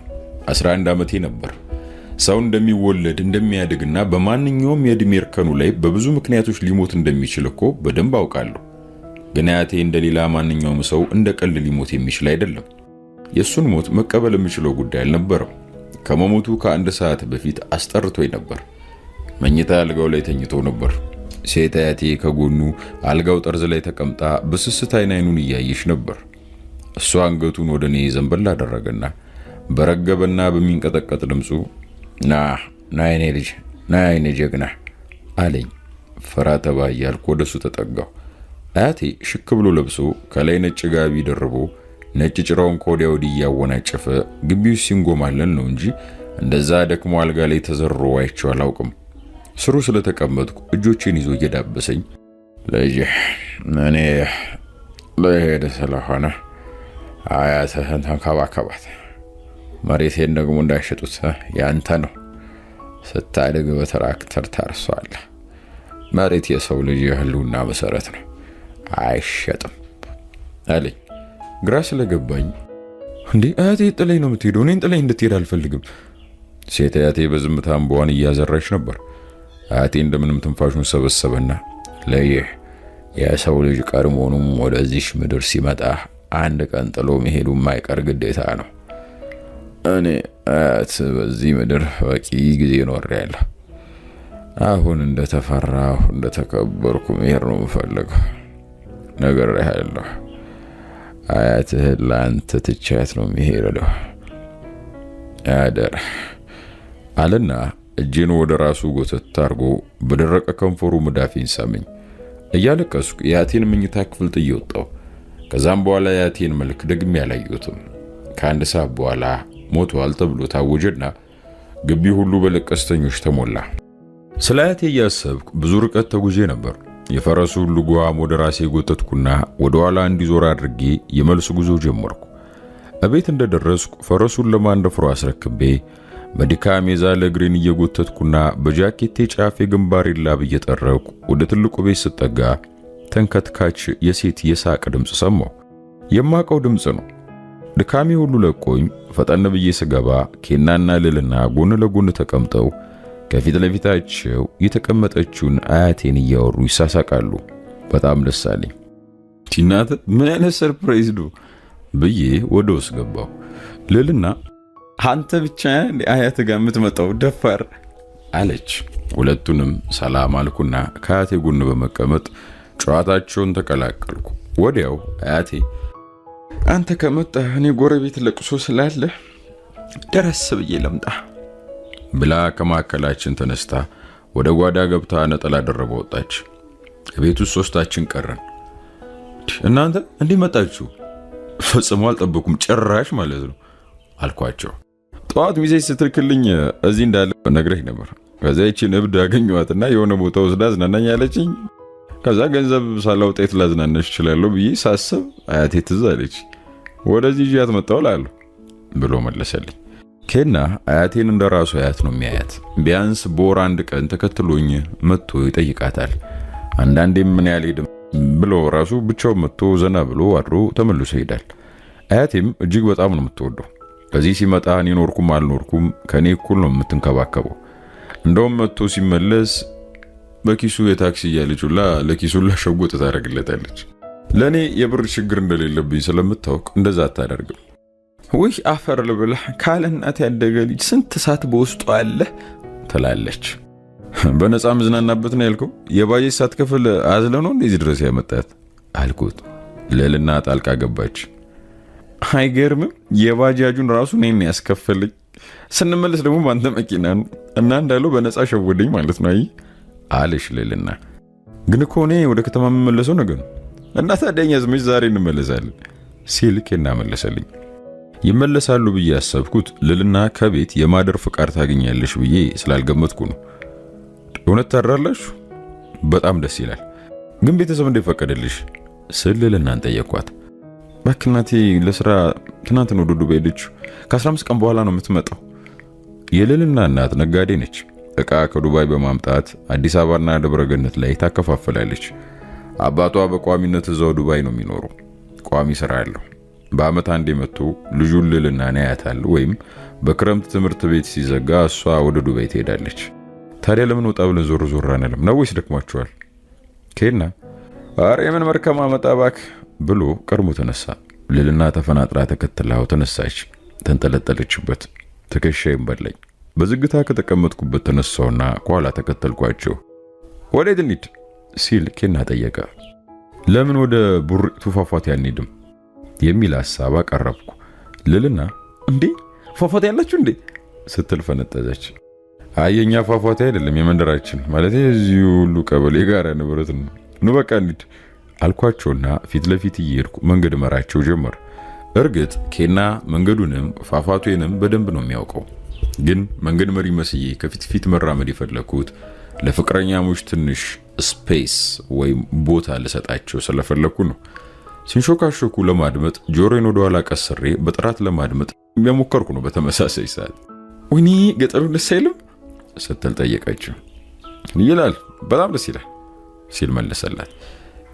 11 ዓመቴ ነበር። ሰው እንደሚወለድ እንደሚያድግና በማንኛውም የእድሜ እርከኑ ላይ በብዙ ምክንያቶች ሊሞት እንደሚችል እኮ በደንብ አውቃለሁ። ግን አያቴ እንደሌላ ማንኛውም ሰው እንደ ቀልድ ሊሞት የሚችል አይደለም። የሱን ሞት መቀበል የምችለው ጉዳይ አልነበረም። ከመሞቱ ከአንድ ሰዓት በፊት አስጠርቶኝ ነበር። መኝታ አልጋው ላይ ተኝቶ ነበር። ሴት አያቴ ከጎኑ አልጋው ጠርዝ ላይ ተቀምጣ በስስት አይኑን እያየች ነበር። እሷ አንገቱን ወደ እኔ ዘንበል አደረገና በረገበና በሚንቀጠቀጥ ድምፁ ና የኔ ልጅ ና የኔ ጀግና አለኝ። ፈራ ተባ እያልኩ ወደሱ ተጠጋሁ። አያቴ ሽክ ብሎ ለብሶ ከላይ ነጭ ጋቢ ደርቦ ነጭ ጭራውን ከወዲያ ወዲህ እያወናጨፈ ግቢው ሲንጎማለን ነው እንጂ እንደዛ ደክሞ አልጋ ላይ ተዘርሮ አይቼው አላውቅም። ስሩ ስለተቀመጥኩ እጆቼን ይዞ እየዳበሰኝ ልጅ እኔ ልሄድ ስለሆነ አያትህን ተንከባከባት፣ መሬቴን ደግሞ እንዳይሸጡት ያንተ ነው፣ ስታድግ በትራክተር ታርሷለህ። መሬት የሰው ልጅ የህልውና መሰረት ነው፣ አይሸጥም አለኝ። ግራ ስለገባኝ እንዴ አያቴ ጥለኝ ነው የምትሄደው? እኔን ጥለኝ እንድትሄድ አልፈልግም። ሴት አያቴ በዝምታ እንባዋን እያዘራች ነበር። አያቴ እንደምንም ትንፋሹን ሰበሰበና ለይህ የሰው ልጅ ቀድሞውንም ወደዚህ ምድር ሲመጣ አንድ ቀን ጥሎ መሄዱ የማይቀር ግዴታ ነው። እኔ አያት በዚህ ምድር በቂ ጊዜ ኖሬያለሁ። አሁን እንደተፈራሁ እንደተከበርኩ መሄድ ነው የምፈልገው። ነግሬሃለሁ። አያትህን ለአንተ ትቻት ነው የሚሄደው አደራ አለና እጄን ወደ ራሱ ጎተት አድርጎ በደረቀ ከንፈሩ መዳፌን ሳመኝ። እያለቀስኩ የአያቴን መኝታ ክፍል ጥዬ ወጣሁ። ከዛም በኋላ የአያቴን መልክ ደግሜ አላየሁትም። ከአንድ ሰዓት በኋላ ሞቷል ተብሎ ታወጀና ግቢው ሁሉ በለቀስተኞች ተሞላ። ስለ አያቴ እያሰብኩ ብዙ ርቀት ተጉዤ ነበር። የፈረሱን ልጓም ወደ ራሴ ጎተትኩና ወደ ኋላ እንዲዞር አድርጌ የመልስ ጉዞ ጀመርኩ። እቤት እንደደረስኩ ፈረሱን ለማንደፍሮ አስረክቤ በድካም የዛለ እግሬን እየጎተትኩና በጃኬቴ ጫፍ የግንባሬን ላብ እየጠረኩ ወደ ትልቁ ቤት ስጠጋ ተንከትካች የሴት የሳቅ ድምፅ ሰማሁ። የማውቀው ድምፅ ነው። ድካሜ ሁሉ ለቆኝ ፈጠን ብዬ ስገባ ኬናና ልልና ጎን ለጎን ተቀምጠው ከፊት ለፊታቸው የተቀመጠችውን አያቴን እያወሩ ይሳሳቃሉ። በጣም ደስ አለኝ። ቲናት ምን አይነት ሰርፕራይዝ ነው ብዬ ወደ ውስጥ ገባሁ። ልልና አንተ ብቻ አያት ጋር የምትመጣው ደፋር አለች። ሁለቱንም ሰላም አልኩና ከአያቴ ጎን በመቀመጥ ጨዋታቸውን ተቀላቀልኩ። ወዲያው አያቴ አንተ ከመጣህ እኔ ጎረቤት ለቅሶ ስላለ ደረስ ብዬ ለምጣ ብላ ከማከላችን ተነስታ ወደ ጓዳ ገብታ ነጠላ ደረበ ወጣች። ቤት ውስጥ ሶስታችን ቀረን። እናንተ እንዴ መጣችሁ? ፈጽሞ አልጠበኩም ጭራሽ ማለት ነው አልኳቸው። ጠዋት ሚዜች ስትልክልኝ እዚህ እንዳለ ነግረኝ ነበር። ከዛ ይቺን እብድ አገኘኋትና የሆነ ቦታ ወስዳ አዝናናኝ አለችኝ። ከዛ ገንዘብ ሳላውጣ የት ላዝናናሽ እችላለሁ ብዬ ሳስብ አያቴ ትዝ አለች። ወደዚህ ይዣት መጣሁ እላለሁ ብሎ መለሰልኝ። ኬና አያቴን እንደራሱ አያት ነው የሚያያት። ቢያንስ በወር አንድ ቀን ተከትሎኝ መጥቶ ይጠይቃታል። አንዳንዴም ምን ያልሄድም ብሎ ራሱ ብቻው መጥቶ ዘና ብሎ አድሮ ተመልሶ ይሄዳል። አያቴም እጅግ በጣም ነው የምትወደው። ከዚህ ሲመጣ እኔ ኖርኩም አልኖርኩም ከኔ እኩል ነው የምትንከባከበው። እንደውም መጥቶ ሲመለስ በኪሱ የታክሲ እያለችላ ለኪሱላ ሸጎጥ ታደርግለታለች። ለኔ የብር ችግር እንደሌለብኝ ስለምታውቅ እንደዛ አታደርግም። ወይ አፈር ልብላ ካለ እናት ያደገ ልጅ ስንት ሰዓት በውስጡ አለ ትላለች። በነፃ መዝናናበት ነው ያልከው? የባጃጅ ሳትከፍል አዝለ ነው እንደዚህ ድረስ ያመጣት አልኩት። ልዕልና ጣልቃ ገባች። አይገርምም? የባጃጁን ራሱ እኔን ያስከፈልኝ። ስንመለስ ደግሞ ባንተ መኪና ነው እና እንዳለው በነፃ ሸወደኝ ማለት ነው አለሽ ልዕልና። ግን እኮ እኔ ወደ ከተማ የምመለሰው ነገር ነው እና ታዲያ ዝምሽ ዛሬ እንመለሳለን ሲል ኬና መለሰልኝ። ይመለሳሉ ብዬ ያሰብኩት ልዕልና ከቤት የማደር ፍቃድ ታገኛለሽ ብዬ ስላልገመትኩ ነው። እውነት ታድራላችሁ? በጣም ደስ ይላል። ግን ቤተሰብ እንደፈቀደልሽ ስል ልዕልናን ጠየኳት። ባክናቴ ለስራ ትናንት ነው ዱባይ ሄደችው። ከ15 ቀን በኋላ ነው የምትመጣው። የልዕልና እናት ነጋዴ ነች። እቃ ከዱባይ በማምጣት አዲስ አበባና ደብረ ገነት ላይ ታከፋፍላለች። አባቷ በቋሚነት እዛው ዱባይ ነው የሚኖሩ። ቋሚ ስራ ያለው በአመት አንዴ መጥቶ ልጁን ልዕልናን ያያታል። ወይም በክረምት ትምህርት ቤት ሲዘጋ እሷ ወደ ዱባይ ትሄዳለች። ታዲያ ለምን ወጣ ብለን ዞር ዞር አንልም ነው ወይስ ደክሟቸዋል? ኬና አረ የምን መርከማ መጣ እባክህ ብሎ ቀድሞ ተነሳ። ልዕልና ተፈናጥራ ተከትላው ተነሳች። ተንጠለጠለችበት። ትከሻዬን በላኝ። በዝግታ ከተቀመጥኩበት ተነሳውና ከኋላ ተከተልኳቸው። ወዴት እንሂድ ሲል ኬና ጠየቀ። ለምን ወደ ቡርቂቱ ፏፏቴ አንሄድም የሚል ሐሳብ አቀረብኩ። ልዕልና እንዴ ፏፏቴ ያላችሁ እንዴ ስትል ፈነጠዘች። አየኛ ፏፏቴ አይደለም የመንደራችን ማለት እዚሁ ሁሉ ቀበሌ ጋር ንብረት ነው። ኑ በቃ እንሂድ አልኳቸውና ፊት ለፊት እየሄድኩ መንገድ መራቸው ጀመር። እርግጥ ኬና መንገዱንም ፏፏቴንም በደንብ ነው የሚያውቀው። ግን መንገድ መሪ መስዬ ከፊት ፊት መራመድ የፈለኩት ለፍቅረኛሞች ትንሽ ስፔስ ወይም ቦታ ልሰጣቸው ስለፈለኩ ነው። ሲንሾካሾኩ ለማድመጥ ጆሮዬን ወደ ኋላ ቀስሬ በጥራት ለማድመጥ የሚያሞከርኩ ነው። በተመሳሳይ ሰዓት ወይኔ ገጠሩ ደስ አይልም ስትል ጠየቀችው። ይላል በጣም ደስ ይላል ሲል መለሰላት።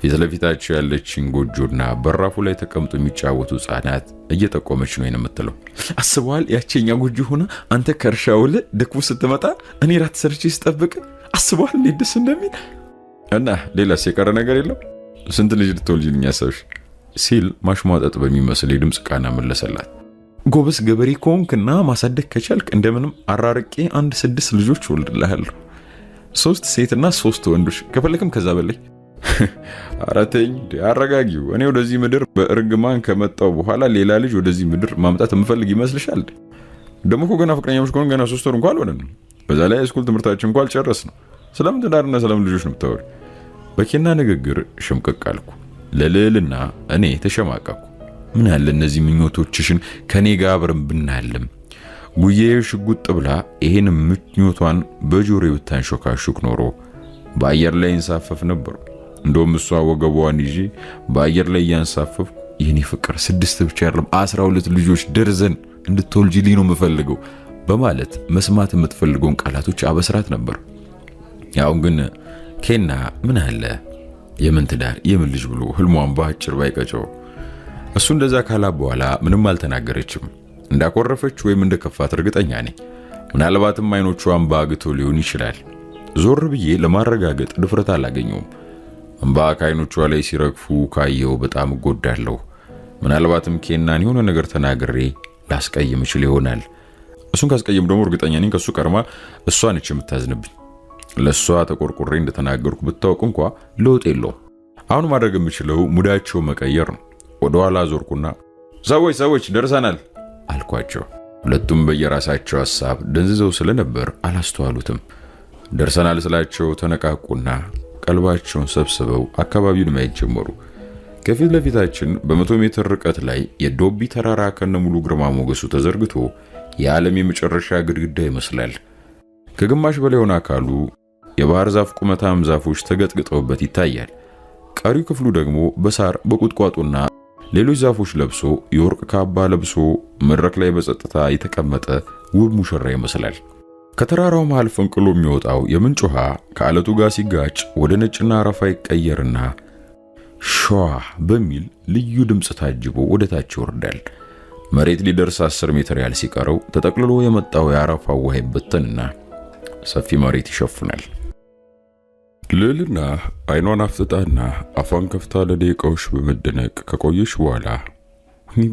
ፊት ለፊታቸው ያለችን ጎጆና በራፉ ላይ ተቀምጦ የሚጫወቱ ህጻናት እየጠቆመች ነው የምትለው። አስበዋል ያቺኛ ጎጆ ሆና አንተ ከርሻው ደክሞ ስትመጣ እኔ ራት ሰርቼ ስጠብቅ አስበዋል እንዴት ደስ እንደሚል። እና ሌላስ የቀረ ነገር የለም? ስንት ልጅ ልትወልጂልኝ አሰብሽ ሲል ማሽሟጠጥ በሚመስል የድምፅ ቃና መለሰላት። ጎበዝ ገበሬ ከሆንክና ማሳደግ ከቻልክ እንደምንም አራርቄ 6 ልጆች ወልድልሃለሁ። 3 ሴትና 3 ወንዶች ከፈለክም ከዛ በላይ። አራተኝ አረጋጊው። እኔ ወደዚህ ምድር በእርግማን ከመጣው በኋላ ሌላ ልጅ ወደዚህ ምድር ማምጣት የምፈልግ ይመስልሻል? ደግሞ እኮ ገና ፍቅረኛሞች ከሆነ ገና 3 ወር እንኳን አልሆነንም። በዛ ላይ ስኩል ትምህርታችን እንኳን አልጨረስንም። ስለምን ትዳርና ስለምን ልጆች ነው የምታወሪ? በኬና ንግግር ሽምቅቅ አልኩ። ለልዕልና እኔ ተሸማቀቅኩ። ምን ያለ እነዚህ ምኞቶችሽን ከኔ ጋር አብረን ብናልም ጉዬው ሽጉጥ ብላ ይሄን ምኞቷን በጆሮዬ ብታንሾካሹክ ኖሮ በአየር ላይ እንሳፈፍ ነበር። እንደውም እሷ ወገቧን ይዤ በአየር ላይ ያንሳፈፍ የኔ ፍቅር 6 ብቻ አይደለም 12 ልጆች ደርዘን እንድትወልጂልኝ ነው የምፈልገው በማለት መስማት የምትፈልገውን ቃላቶች አበስራት ነበር። ያው ግን ኬና ምን አለ የምን ትዳር የምን ልጅ ብሎ ህልሟን በአጭር ባይቀጨው። እሱ እንደዛ ካላ በኋላ ምንም አልተናገረችም። እንዳቆረፈች ወይም እንደከፋት እርግጠኛ ነኝ። ምናልባትም አይኖቿን ባግቶ ሊሆን ይችላል። ዞር ብዬ ለማረጋገጥ ድፍረት አላገኘውም። እንባ ከአይኖቿ ላይ ሲረግፉ ካየው በጣም እጎዳለሁ። ምናልባትም ኬናን የሆነ ነገር ተናግሬ ላስቀይም ይችል ይሆናል። እሱን ካስቀይም ደግሞ እርግጠኛ ነኝ ከሱ ቀርማ እሷ ነች የምታዝንብኝ። ለሷ ተቆርቆሬ እንደተናገርኩ ብታውቅ እንኳ ለውጥ የለውም። አሁን ማድረግ የምችለው ሙዳቸው መቀየር ነው። ወደ ኋላ ዞርኩና ሰዎች ደርሰናል አልኳቸው። ሁለቱም በየራሳቸው ሐሳብ ደንዝዘው ስለነበር አላስተዋሉትም። ደርሰናል ስላቸው ተነቃቁና ቀልባቸውን ሰብስበው አካባቢውን ማየት ጀመሩ። ከፊት ለፊታችን በ100 ሜትር ርቀት ላይ የዶቢ ተራራ ከነሙሉ ግርማ ሞገሱ ተዘርግቶ የዓለም የመጨረሻ ግድግዳ ይመስላል። ከግማሽ በላይ ሆነ አካሉ የባህር ዛፍ ቁመታም ዛፎች ተገጥግጠውበት ይታያል። ቀሪው ክፍሉ ደግሞ በሳር በቁጥቋጦና ሌሎች ዛፎች ለብሶ የወርቅ ካባ ለብሶ መድረክ ላይ በጸጥታ የተቀመጠ ውብ ሙሽራ ይመስላል። ከተራራው መሃል ፈንቅሎ የሚወጣው የምንጭ ውሃ ከአለቱ ጋር ሲጋጭ ወደ ነጭና አረፋ ይቀየርና ሸዋ በሚል ልዩ ድምፅ ታጅቦ ወደ ታች ይወርዳል። መሬት ሊደርስ 10 ሜትር ያህል ሲቀረው ተጠቅልሎ የመጣው የአረፋው ውሃ ይበተንና ሰፊ መሬት ይሸፍናል። ልዕልና አይኗን አፍጥጣና አፏን ከፍታ ለደቂቃዎች በመደነቅ ከቆየች በኋላ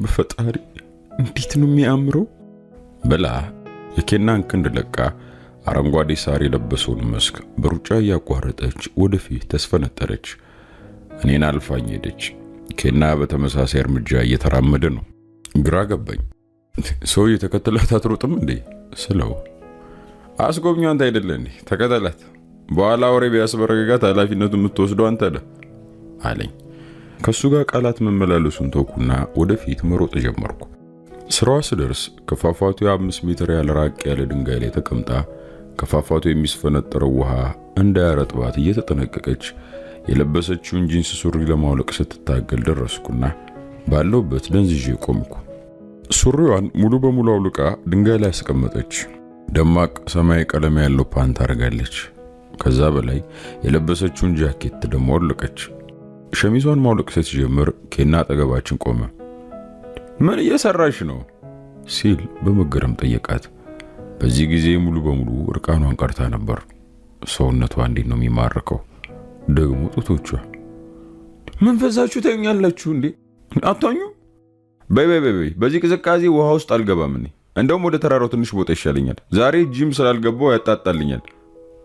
በፈጣሪ እንዴት ነው የሚያምረው ብላ የኬናን ክንድ ለቃ አረንጓዴ ሳር የለበሰውን መስክ በሩጫ እያቋረጠች ወደፊት ተስፈነጠረች። እኔን አልፋኝ ሄደች። ኬና በተመሳሳይ እርምጃ እየተራመደ ነው። ግራ ገባኝ። ሰው የተከተላት አትሮጥም እንዴ ስለው አስጎብኛው አንተ አይደለህ እንዴ ተከተላት፣ በኋላ ወሬ ቢያስበረግጋት ኃላፊነቱን የምትወስደው አንተ ነህ አለኝ። ከሱ ጋር ቃላት መመላለሱን ተውኩና ወደፊት መሮጥ ጀመርኩ። ስራዋ ስደርስ ከፏፏቴው 5 ሜትር ያለ ራቅ ያለ ድንጋይ ላይ ተቀምጣ ከፏፏቴው የሚስፈነጠረው ውሃ እንዳያረጥባት እየተጠነቀቀች የለበሰችውን ጂንስ ሱሪ ለማውለቅ ስትታገል ደረስኩና ባለውበት ደንዝዤ ቆምኩ። ሱሪዋን ሙሉ በሙሉ አውልቃ ድንጋይ ላይ አስቀመጠች። ደማቅ ሰማያዊ ቀለም ያለው ፓንት አርጋለች። ከዛ በላይ የለበሰችውን ጃኬት ደግሞ አውለቀች። ሸሚዟን ማውለቅ ስትጀምር ኬና አጠገባችን ቆመ። ምን እየሰራሽ ነው ሲል በመገረም ጠየቃት። በዚህ ጊዜ ሙሉ በሙሉ እርቃኗን ቀርታ ነበር። ሰውነቷ እንዴት ነው የሚማርከው! ደግሞ ጡቶቿ! መንፈሳችሁ ተኛላችሁ እንዴ? አታኙ? በይ በዚህ ቅዝቃዜ ውሃ ውስጥ አልገባም እኔ። እንደውም ወደ ተራራው ትንሽ ቦታ ይሻለኛል። ዛሬ ጂም ስላልገባው ያጣጣልኛል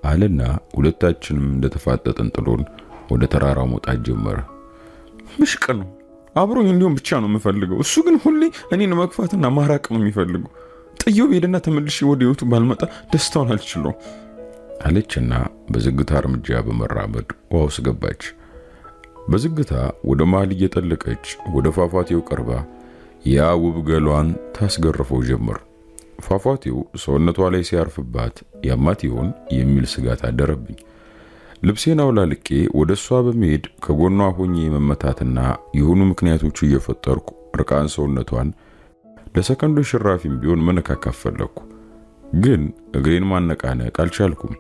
አለና ሁለታችንም እንደተፋጠጥን ጥሎን ወደ ተራራው መውጣት ጀመረ። ምሽቅ ነው። አብሮኝ እንዲሁም ብቻ ነው የምፈልገው። እሱ ግን ሁሌ እኔን መግፋትና ማራቅ ነው የሚፈልገው። ጥየው ሄደና ተመልሼ ወደ ህይወቱ ባልመጣ ደስታውን አልችለው አለችና በዝግታ እርምጃ በመራመድ ውሃ ውስጥ ገባች። በዝግታ ወደ መሃል እየጠለቀች ወደ ፏፏቴው ቀርባ ያ ውብ ገሏን ታስገርፈው ጀመር። ፏፏቴው ሰውነቷ ላይ ሲያርፍባት ያማት ይሆን የሚል ስጋት አደረብኝ። ልብሴን አውላልቄ ወደ እሷ በመሄድ ከጎኗ ሆኜ መመታትና የሆኑ ምክንያቶች እየፈጠርኩ ርቃን ሰውነቷን ለሰከንዶች ሽራፊም ቢሆን መነካካት ፈለኩ። ግን እግሬን ማነቃነቅ አልቻልኩም።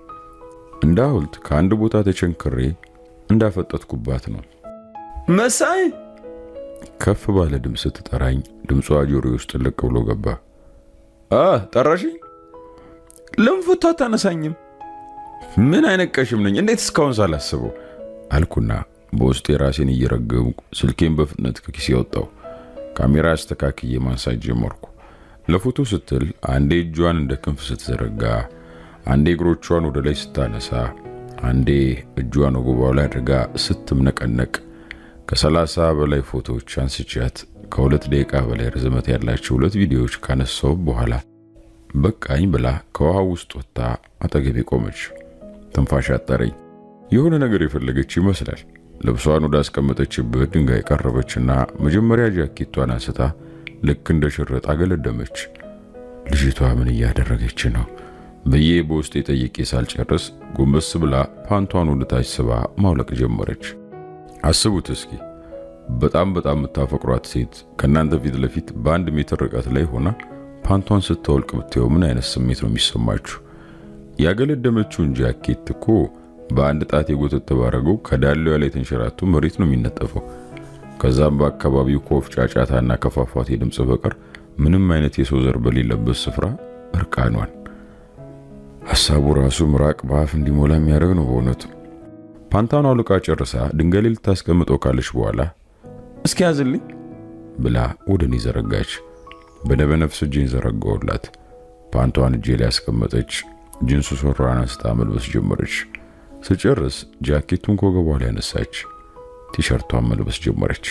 እንደ ሐውልት ከአንድ ቦታ ተቸንክሬ እንዳፈጠጥኩባት ነው። መሳይ ከፍ ባለ ድምፅ ስትጠራኝ ድምጿ ጆሮዬ ውስጥ ልቅ ብሎ ገባ። ጠራሽኝ? ለምን ፎቶ አታነሳኝም? ምን አይነት ቀሽም ነኝ? እንዴት እስካሁን ሳላስበው አልኩና በውስጤ ራሴን እየረገምኩ ስልኬን በፍጥነት ከኪሴ ወጣው። ካሜራ አስተካክዬ ማንሳት ጀመርኩ። ለፎቶ ስትል አንዴ እጇን እንደ ክንፍ ስትዘረጋ፣ አንዴ እግሮቿን ወደ ላይ ስታነሳ፣ አንዴ እጇን ወገቧ ላይ አድርጋ ስትምነቀነቅ ከ30 በላይ ፎቶዎች አንስቻት ከ2 ደቂቃ በላይ ርዝመት ያላቸው 2 ቪዲዮዎች ካነሳው በኋላ በቃኝ ብላ ከውሃ ውስጥ ወጣ አጠገቤ ቆመች። ትንፋሽ አጠረኝ። የሆነ ነገር የፈለገች ይመስላል። ልብሷን ወደ አስቀመጠችበት ድንጋይ ቀረበችና መጀመሪያ ጃኬቷን አንስታ ልክ እንደ ሽርጥ አገለደመች። ልጅቷ ምን እያደረገች ነው ብዬ በውስጤ ጠይቄ ሳልጨርስ ጎንበስ ብላ ፓንቷን ወደ ታች ስባ ማውለቅ ጀመረች። አስቡት እስኪ በጣም የምታፈቅሯት ሴት ከናንተ ፊት ለፊት በ1 ሜትር ርቀት ላይ ሆና ፓንቷን ስትወልቅ ብትየው ምን አይነት ስሜት ነው የሚሰማችሁ? ያገለደመችውን ጃኬት እኮ በአንድ ጣት የጎተተ ባረገው ከዳሌዋ ላይ ተንሸራቶ መሬት ነው የሚነጠፈው። ከዛም በአካባቢው ኮፍ ጫጫታና ከፏፏቴ ድምጽ በቀር ምንም አይነት የሰው ዘር በሌለበት ስፍራ እርቃኗን። ሐሳቡ ራሱ ምራቅ በአፍ እንዲሞላ የሚያደርግ ነው በእውነቱ። ፓንታኗ አውልቃ ጨርሳ ድንጋይ ላይ ልታስቀምጠው ካለች በኋላ እስኪ ያዝልኝ ብላ ወደ እኔ ዘረጋች። በደበነፍስ እጄን ዘረጋውላት። ፓንቷን እጄ ላይ ያስቀመጠች። ጂንሱ ሱሪዋን አንስታ መልበስ ጀመረች። ስጨርስ ጃኬቱን ከወገቧ ላይ አነሳች። ቲሸርቷን መልበስ ጀመረች።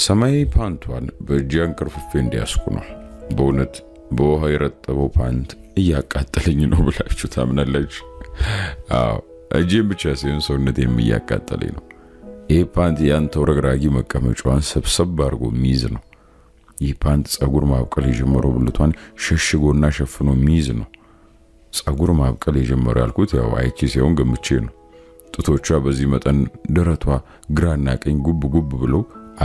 ሰማያዊ ፓንቷን በእጄ አንቀርፍፌ እንዲያስኩ ነው። በእውነት በውሃ የረጠበው ፓንት እያቃጠለኝ ነው ብላችሁ ታምናላችሁ? አዎ እጄን ብቻ ሳይሆን ሰውነቴም እያቃጠለኝ ነው። ይህ ፓንት ያንተው ረግራጊ መቀመጫዋን ሰብሰብ አድርጎ የሚይዝ ነው። ይህ ፓንት ጸጉር ማብቀል የጀመረው ብልቷን ሸሽጎና ሸፍኖ የሚይዝ ነው። ጸጉር ማብቀል የጀመረው ያልኩት ያው አይቺ ሲሆን ገምቼ ነው። ጡቶቿ በዚህ መጠን ደረቷ ግራና ቀኝ ጉብ ብሎ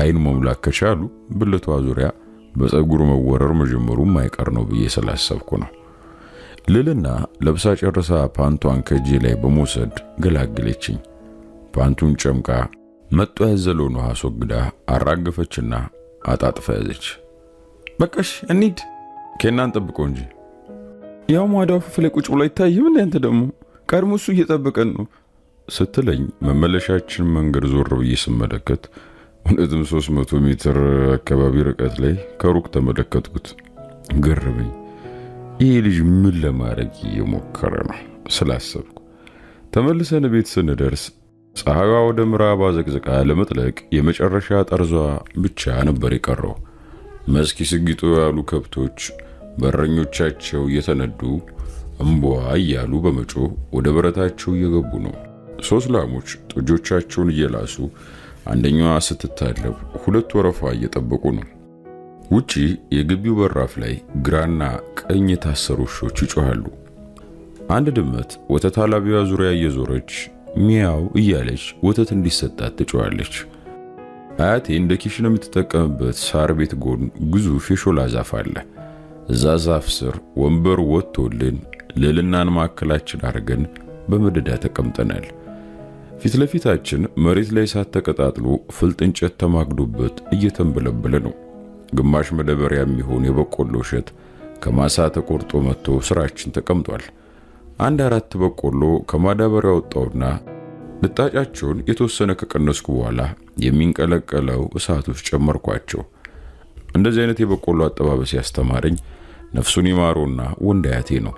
አይን መሙላት ከቻሉ ብልቷ ዙሪያ በጸጉር መወረር መጀመሩ ማይቀር ነው ብዬ ስላሰብኩ ነው። ልልና ለብሳ ጨርሳ ፓንቷን ከእጄ ላይ በመውሰድ ገላግለችኝ። ፓንቱን ጨምቃ መጥቶ ያዘለውን ውሃ አስወግዳ አራገፈችና አጣጥፋ ያዘች። በቃሽ እንሂድ፣ ከናን ጠብቀው እንጂ ያው ማዳው ፍለ ቁጭ ብሎ አይታይም እንዴ? አንተ ደግሞ ቀድሞ እሱ እየጠበቀን ነው ስትለኝ መመለሻችን መንገድ ዞር ብዬ ስመለከት እውነትም 300 ሜትር አካባቢ ርቀት ላይ ከሩቅ ተመለከትኩት። ገረመኝ። ይሄ ልጅ ምን ለማድረግ እየሞከረ ነው ስላሰብኩ ተመልሰን ቤት ስንደርስ ፀሐይዋ ወደ ምዕራብ አዘቅዝቃ ለመጥለቅ የመጨረሻ ጠርዟ ብቻ ነበር የቀረው። መስኪ ስጊጡ ያሉ ከብቶች በረኞቻቸው እየተነዱ እምቧ እያሉ በመጮህ ወደ በረታቸው እየገቡ ነው። 3 ላሞች ጥጆቻቸውን እየላሱ አንደኛዋ ስትታለብ 2 ወረፋ እየጠበቁ ነው። ውጪ የግቢው በራፍ ላይ ግራና ቀኝ የታሰሩ ውሾች ይጮሃሉ። አንድ ድመት ወተት አላቢዋ ዙሪያ እየዞረች ሚያው እያለች ወተት እንዲሰጣት ትጮሃለች። አያቴ እንደ ኪሽን የምትጠቀምበት ሳር ቤት ጎን ግዙፍ የሾላ ዛፍ አለ። እዛ ዛፍ ስር ወንበር ወጥቶልን ልዕልናን ማዕከላችን አድርገን በመደዳ ተቀምጠናል። ፊት ለፊታችን መሬት ላይ እሳት ተቀጣጥሎ ፍልጥ እንጨት ተማግዶበት እየተንበለበለ ነው። ግማሽ መደበሪያ የሚሆን የበቆሎ እሸት ከማሳ ተቆርጦ መጥቶ ስራችን ተቀምጧል። 4 በቆሎ ከማዳበሪያው ወጣውና ልጣጫቸውን የተወሰነ ከቀነስኩ በኋላ የሚንቀለቀለው እሳት ውስጥ ጨመርኳቸው። እንደዚህ አይነት የበቆሎ አጠባበስ ያስተማረኝ ነፍሱን ይማረውና ወንድ አያቴ ነው።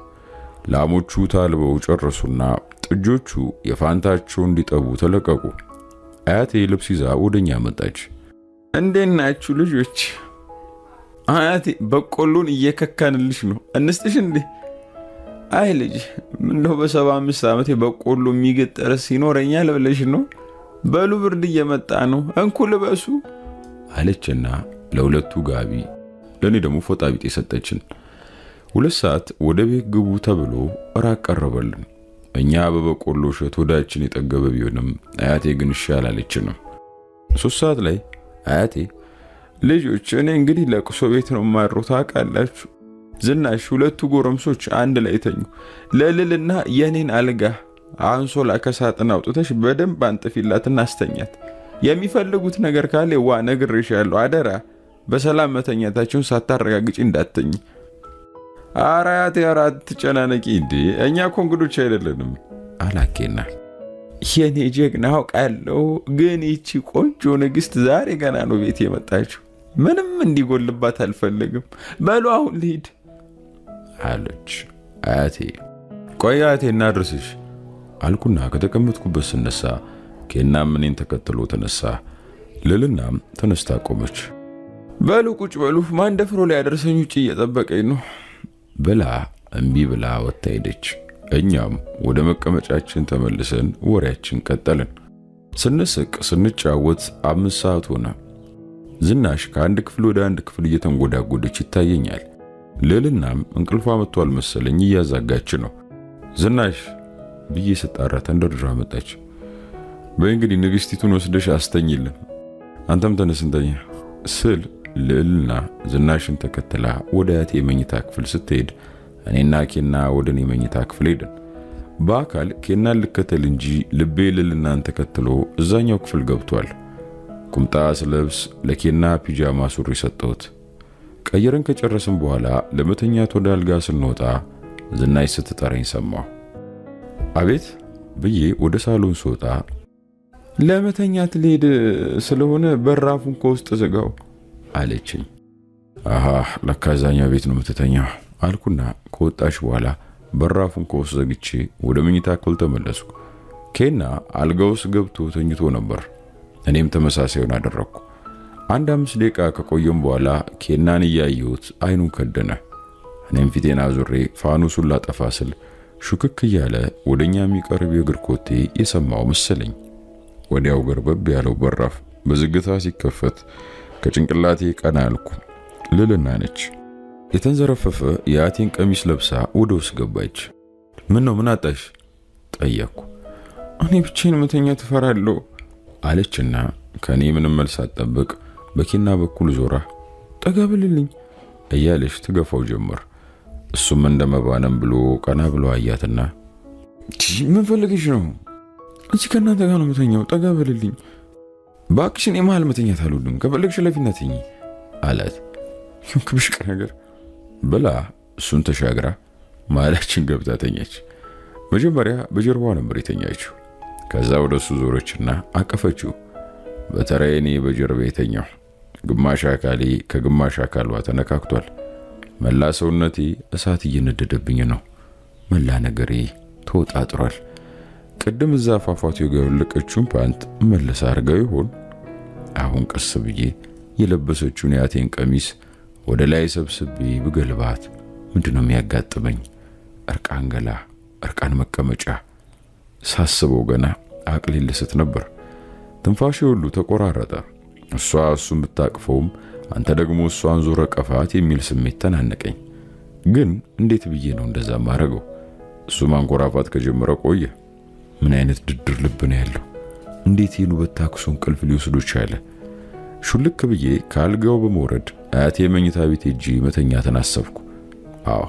ላሞቹ ታልበው ጨረሱና ጥጆቹ የፋንታቸውን እንዲጠቡ ተለቀቁ። አያቴ ልብስ ይዛ ወደኛ መጣች። እንዴት ናችሁ ልጆች? አያቴ በቆሎን እየከካንልሽ ነው፣ እንስጥሽ እንዴ? አይ ልጅ፣ ምነው በ75 ዓመቴ በቆሎ የሚገጠር ሲኖረኛል ብለሽ ነው? በሉ ብርድ እየመጣ ነው፣ እንኩ ልበሱ አለችና ለሁለቱ ጋቢ ለኔ ደግሞ ፎጣ ቢጤ ሰጠችን። 2 ሰዓት ወደ ቤት ግቡ ተብሎ እራት ቀረበልን። እኛ በበቆሎ እሸት ወዳችን የጠገበ ቢሆንም አያቴ ግን ይሻል አለችንም። 3 ሰዓት ላይ አያቴ ልጆች፣ እኔ እንግዲህ ለቅሶ ቤት ነው ማድሮ ታውቃላችሁ። ዝናሽ 2 ጎረምሶች አንድ ላይ ተኙ። ለልልና የኔን አልጋ አንሶላ ከሳጥን አውጥተሽ በደንብ አንጥፊላትና አስተኛት። የሚፈልጉት ነገር ካለ ዋ ነግሬሻለሁ፣ አደራ በሰላም መተኛታችሁን ሳታረጋግጪ እንዳትተኝ። አራያቴ አራት ተጨናነቂ እንዴ፣ እኛ እኮ እንግዶች አይደለንም አላኬና። የኔ ጀግና አውቃለሁ፣ ግን ይቺ ቆንጆ ንግስት ዛሬ ገና ነው ቤት የመጣችው። ምንም እንዲጎልባት አልፈልግም። በሉ አሁን ልሂድ አለች አያቴ። ቆይ አያቴ እናድርስሽ አልኩና ከተቀመጥኩበት ስነሳ ኬናም እኔን ተከትሎ ተነሳ። ልልናም ተነስታ ቆመች። በሉ ቁጭ በሉ፣ ማን ደፍሮ ላይ ያደርሰኝ ውጭ እየጠበቀኝ ነው ብላ እምቢ ብላ ወጣ ሄደች። እኛም ወደ መቀመጫችን ተመልሰን ወሬያችን ቀጠልን። ስንስቅ ስንጫወት 5 ሰዓት ሆነ። ዝናሽ ከአንድ ክፍል ወደ አንድ ክፍል እየተንጎዳጎደች ይታየኛል። ልልናም እንቅልፏ መጥቷል መሰለኝ እያዛጋች ነው። ዝናሽ ብዬ ስጣራ ተንደርድራ መጣች። በእንግዲህ ንግስቲቱን ወስደሽ አስተኝልን፣ አንተም ተነስ እንተኛ ስል ልዕልና ዝናሽን ተከትላ ወደ አያቴ የመኝታ ክፍል ስትሄድ እኔና ኬና ወደ እኔ መኝታ ክፍል ሄድን። በአካል ኬናን ልከተል እንጂ ልቤ ልዕልናን ተከትሎ እዛኛው ክፍል ገብቷል። ቁምጣ ስለብስ ለኬና ፒጃማ ሱሪ ሰጠሁት። ቀየረን ከጨረስን በኋላ ለመተኛት ወደ አልጋ ስንወጣ ዝናሽ ስትጠራኝ ሰማሁ። አቤት ብዬ ወደ ሳሎን ስወጣ ለመተኛት ልሄድ ስለሆነ በራፉን ከውስጥ ዝጋው አለችኝ። አሃ ለካ እዛኛው ቤት ነው የምትተኛው አልኩና ከወጣሽ በኋላ በራፉን ከውስጥ ዘግቼ ወደ መኝታ ክፍል ተመለስኩ። ኬና አልጋ ውስጥ ገብቶ ተኝቶ ነበር። እኔም ተመሳሳዩን አደረኩ። 5 ደቂቃ ከቆየም በኋላ ኬናን እያየሁት አይኑን ከደነ። እኔም ፊቴን አዙሬ ፋኑሱን ላጠፋ ስል ሹክክ እያለ ወደኛ የሚቀርብ የእግር ኮቴ የሰማው መሰለኝ። ወዲያው ገርበብ ያለው በራፍ በዝግታ ሲከፈት ከጭንቅላቴ ቀና አልኩ። ልዕልና ነች። የተንዘረፈፈ የአያቴን ቀሚስ ለብሳ ወደ ውስጥ ገባች። ምን ነው ምን አጣሽ ጠየቅኩ። እኔ ብቻዬን መተኛት እፈራለሁ አለችና ከኔ ምንም መልስ አትጠብቅ በኬና በኩል ዞራ ጠጋ ብልልኝ እያለች ትገፋው ጀመር። እሱም እንደመባነም ብሎ ቀና ብሎ አያትና ምን ፈልገሽ ነው? እዚህ ከእናንተ ጋር ነው መተኛው፣ ጠጋ በልልኝ ባክሽን። የመሃል መተኛት አልወድም፣ ከፈለግሽ ለፊና ተኝ አላት። ክብሽቅ ነገር ብላ እሱን ተሻግራ መሃላችን ገብታ ተኛች። መጀመሪያ በጀርባዋ ነበር የተኛችው። ከዛ ወደ እሱ ዞረችና አቀፈችው። በተራዬ እኔ በጀርባ የተኛው። ግማሽ አካሌ ከግማሽ አካሏ ተነካክቷል። መላ ሰውነቴ እሳት እየነደደብኝ ነው። መላ ነገሬ ተወጣጥሯል። ቅድም እዛ ፏፏቴው ጋር የወለቀችውን ፓንት መልሳ አርጋው ይሆን? አሁን ቀስ ብዬ የለበሰችውን የአያቴን ቀሚስ ወደ ላይ ሰብስቤ ብገልባት ምንድነው የሚያጋጥመኝ? እርቃን ገላ፣ እርቃን መቀመጫ። ሳስበው ገና አቅሌ ልስት ነበር። ትንፋሼ ሁሉ ተቆራረጠ። እሷ እሱን ብታቅፈውም አንተ ደግሞ እሷን ዞረ ቀፋት የሚል ስሜት ተናነቀኝ። ግን እንዴት ብዬ ነው እንደዛ ማረገው? እሱ ማንኮራፋት ከጀመረ ቆየ። ምን አይነት ድድር ልብ ነው ያለው? እንዴት ይህን ውበት ታክሶ እንቅልፍ ሊወስዶ ቻለ? ሹልክ ብዬ ካልጋው በመውረድ አያቴ መኝታ ቤት ሄጄ መተኛትን አሰብኩ። አዎ